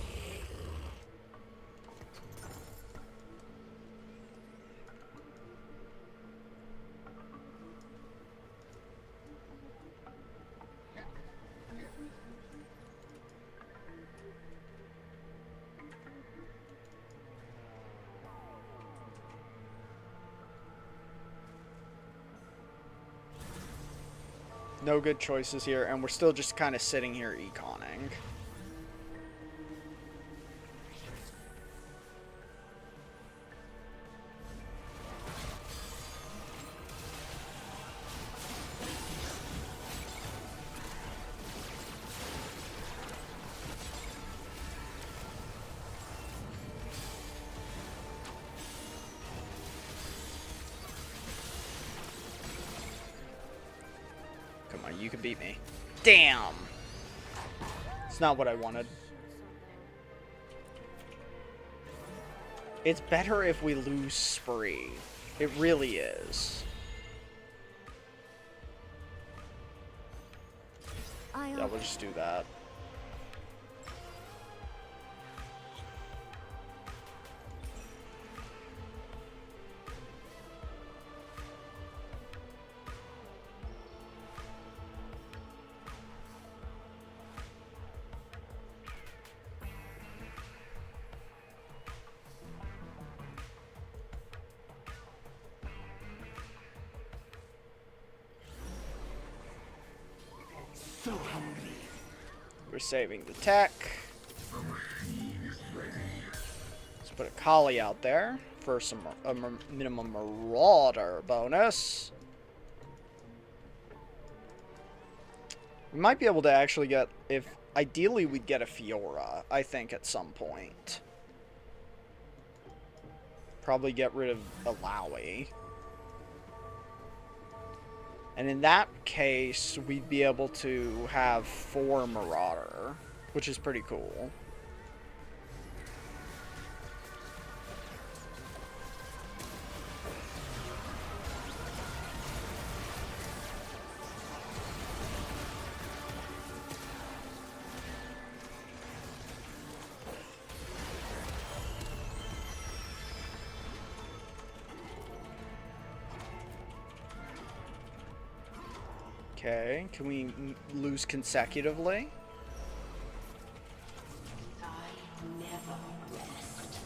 No good choices here, and we're still just kind of sitting here econing. You can beat me. Damn! It's not what I wanted. It's better if we lose Spree. It really is. Yeah, we'll just do that. So hungry. We're saving the tech. Let's put a collie out there for some minimum marauder bonus. We might be able to actually get, ideally we'd get a Fiora, I think, at some point. Probably get rid of Alawi. And in that case, we'd be able to have 4 Marauder, which is pretty cool. Okay, can we lose consecutively? I never rest.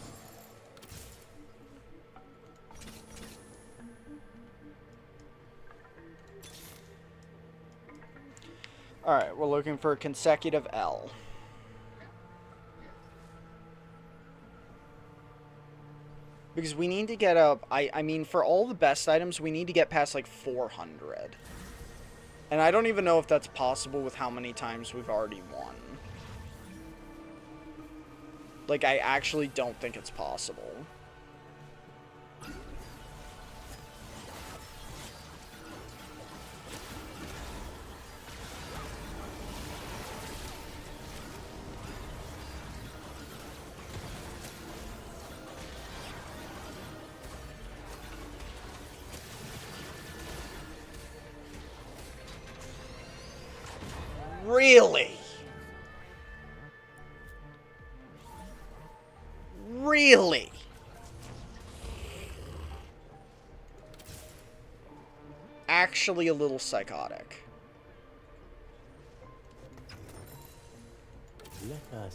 Alright, we're looking for a consecutive L. Because we need to get up, I mean, for all the best items, we need to get past, like, 400. And I don't even know if that's possible with how many times we've already won. Like, I actually don't think it's possible. Really? Really? Actually a little psychotic.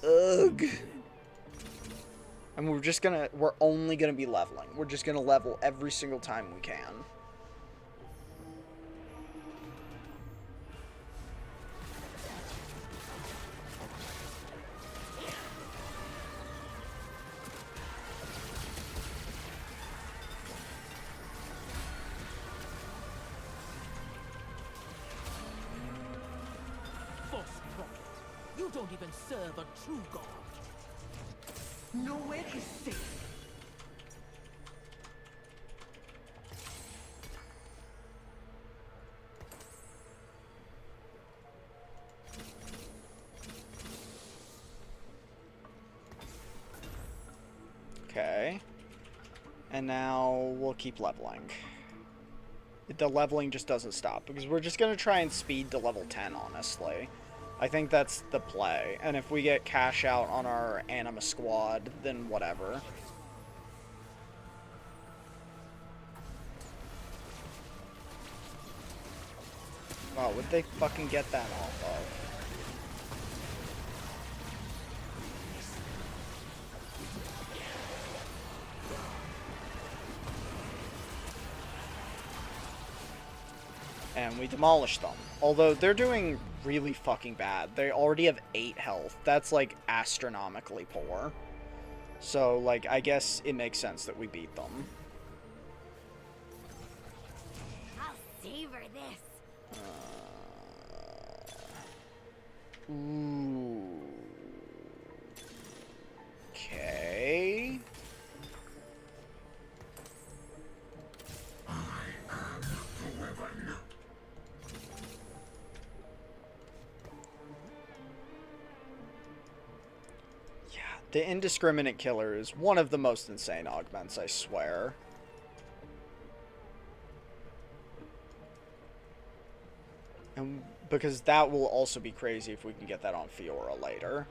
Ugh. And we're only gonna be leveling. We're just gonna level every single time we can. You don't even serve a true god. Nowhere is safe. Okay. And now we'll keep leveling. The leveling just doesn't stop, because we're just going to try and speed to level 10, honestly. I think that's the play. And if we get cash out on our Anima squad, then whatever. Wow, would they fucking get that off of? And we demolished them. Although, they're doing really fucking bad. They already have 8 health. That's, like, astronomically poor. So, like, I guess it makes sense that we beat them. I'll savor this. Ooh. Okay. The indiscriminate killer is one of the most insane augments, I swear. And because that will also be crazy if we can get that on Fiora later.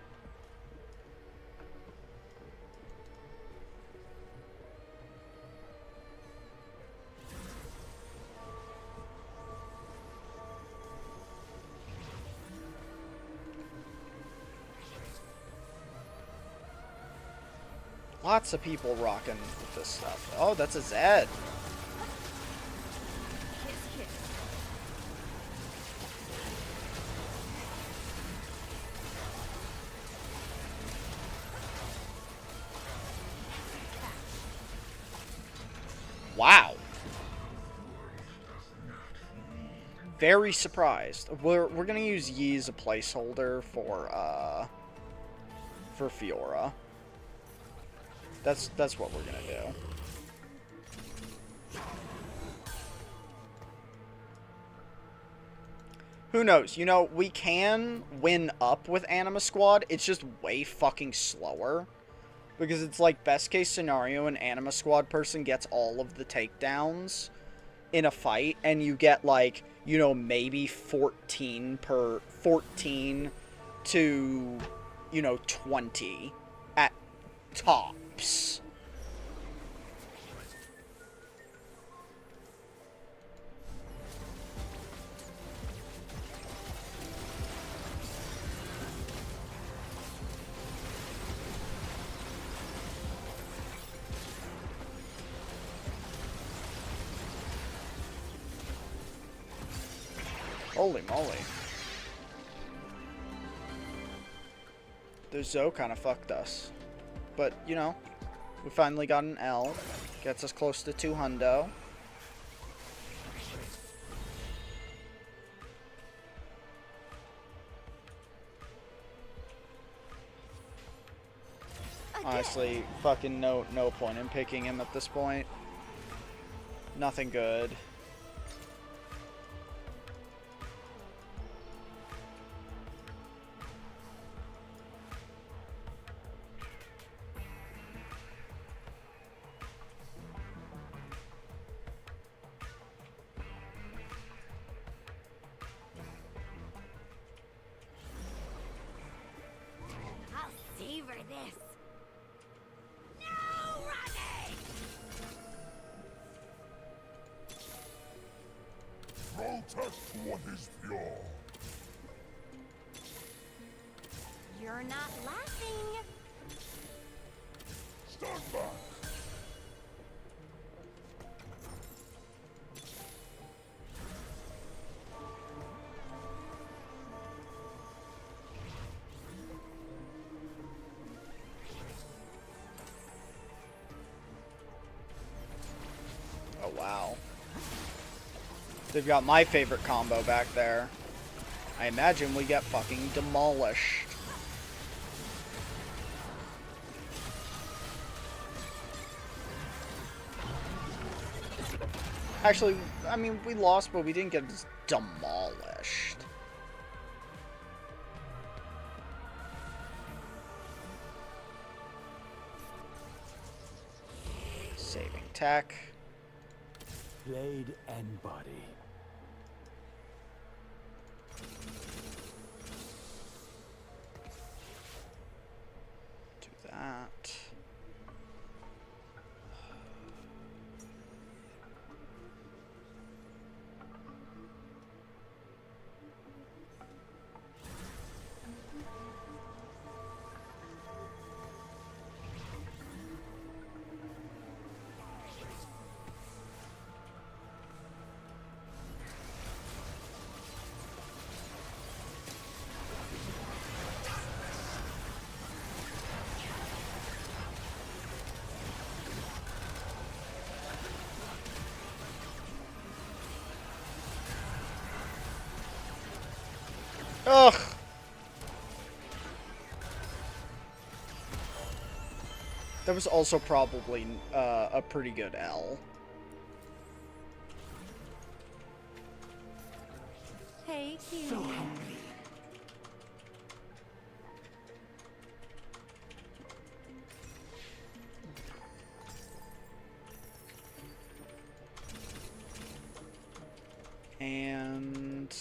Lots of people rocking with this stuff. Oh, that's a Zed. Wow. Very surprised. We're gonna use Yi as a placeholder for Fiora. That's what we're gonna do. Who knows? You know, we can win up with Anima Squad. It's just way fucking slower. Because it's like best case scenario, an Anima Squad person gets all of the takedowns in a fight, and you get like, you know, maybe 14 to, you know, 20 at tops. Holy moly. The Zoe kind of fucked us. But, you know, we finally got an L. Gets us close to 2 hundo. Honestly, fucking no point in picking him at this point. Nothing good. I'll savor this. No running! Protest what is pure. You're not laughing. Stand back. Oh, wow. They've got my favorite combo back there. I imagine we get fucking demolished. Actually, I mean, we lost, but we didn't get demolished. Saving tech. Blade and body. Do that. Ugh. That was also probably a pretty good L. Hey, cutie. So hungry. And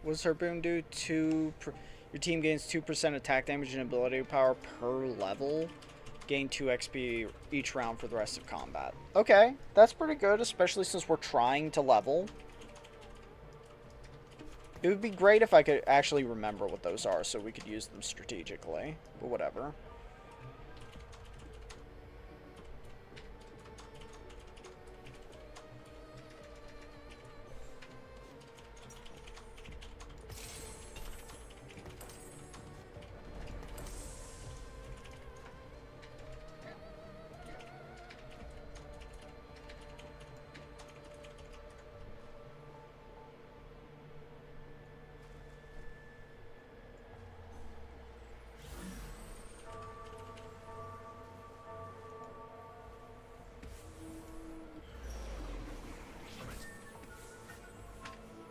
what does her boom do? Your team gains 2% attack damage and ability power per level. Gain 2 XP each round for the rest of combat. Okay, that's pretty good, especially since we're trying to level. It would be great if I could actually remember what those are so we could use them strategically, but whatever.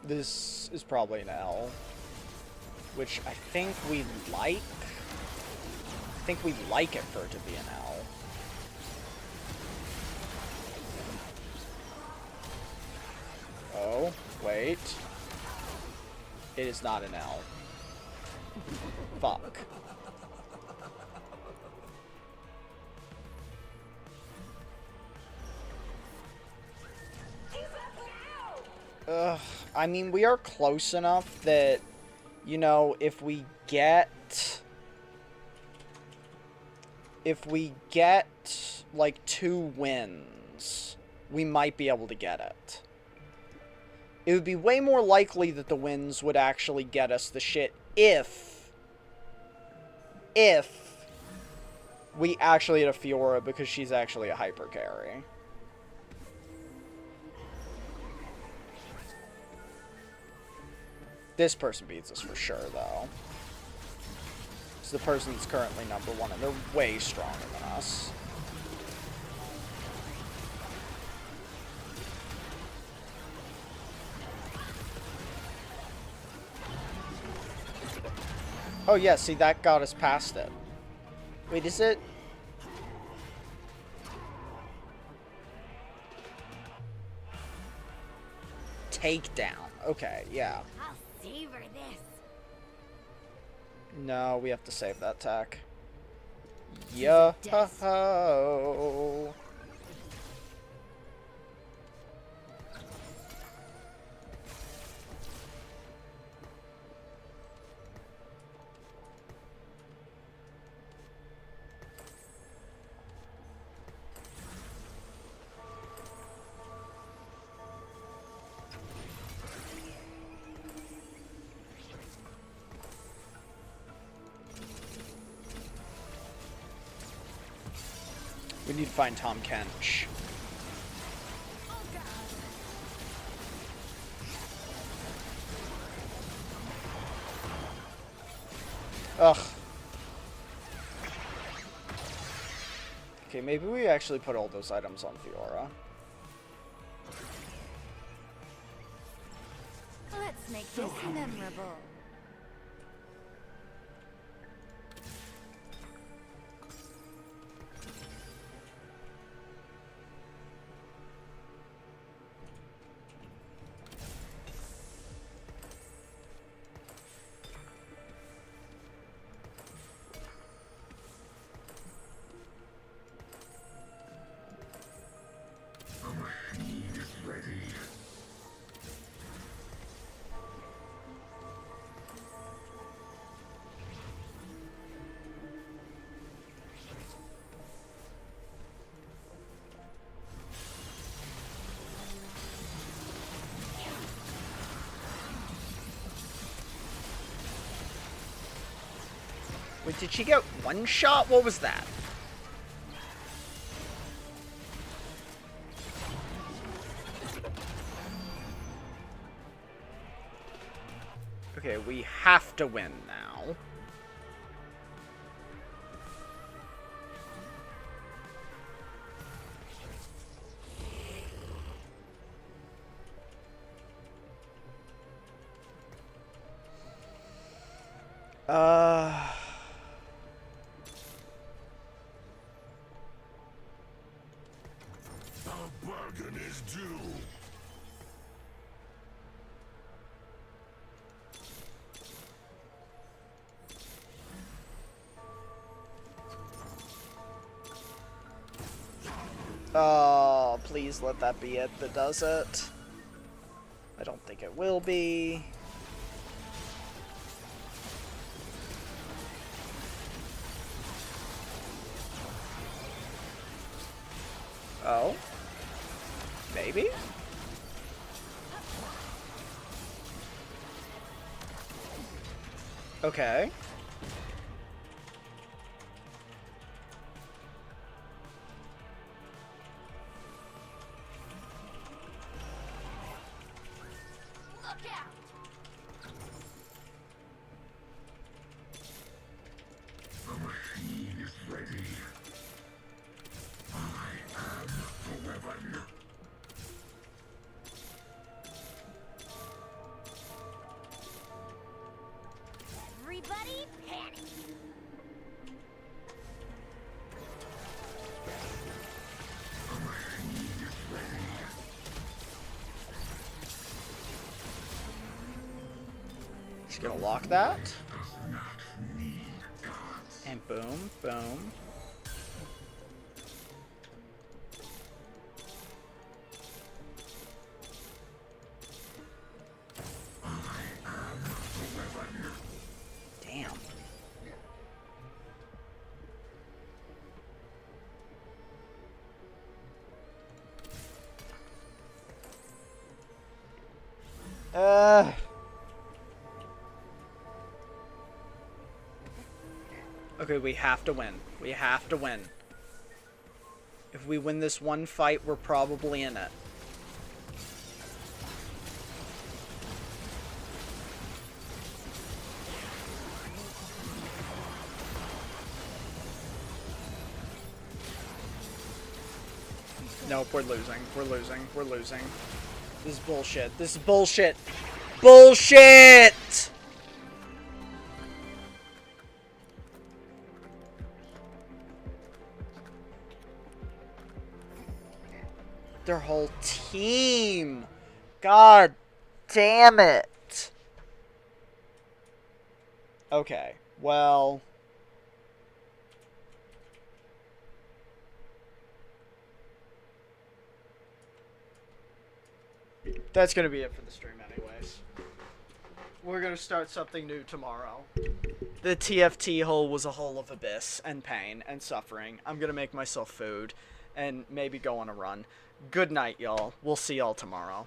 This is probably an L, which I think we like. I think we like it for it to be an L. Oh, wait. It is not an L. Fuck. I mean, we are close enough that, you know, if we get, like, 2 wins, we might be able to get it. It would be way more likely that the winds would actually get us the shit if we actually had a Fiora, because she's actually a hyper carry. This person beats us for sure, though. It's the person that's currently #1, and they're way stronger than us. Oh yeah, see, that got us past it. Wait, is it? Takedown. Okay, yeah. I'll savor this. No, we have to save that tech. Yo-ho-ho. We need to find Tom Kench. Ugh. Okay, maybe we actually put all those items on Fiora. Let's make this memorable. Wait, did she get one shot? What was that? Okay, we have to win now. A bargain is due. Oh, please let that be it that does it. I don't think it will be. Oh? Maybe? Okay. Look out! The machine is ready. I am the weapon. Everybody panic! The machine is ready. She's gonna lock that. Does not need gods. And boom, boom. Damn. Okay, we have to win. We have to win. If we win this one fight, we're probably in it. Nope, we're losing. We're losing. We're losing. This is bullshit. This is bullshit. Bullshit! Their whole team. God damn it. Okay, well. That's gonna be it for the stream anyways. We're gonna start something new tomorrow. The TFT hole was a hole of abyss and pain and suffering. I'm gonna make myself food and maybe go on a run. Good night, y'all. We'll see y'all tomorrow.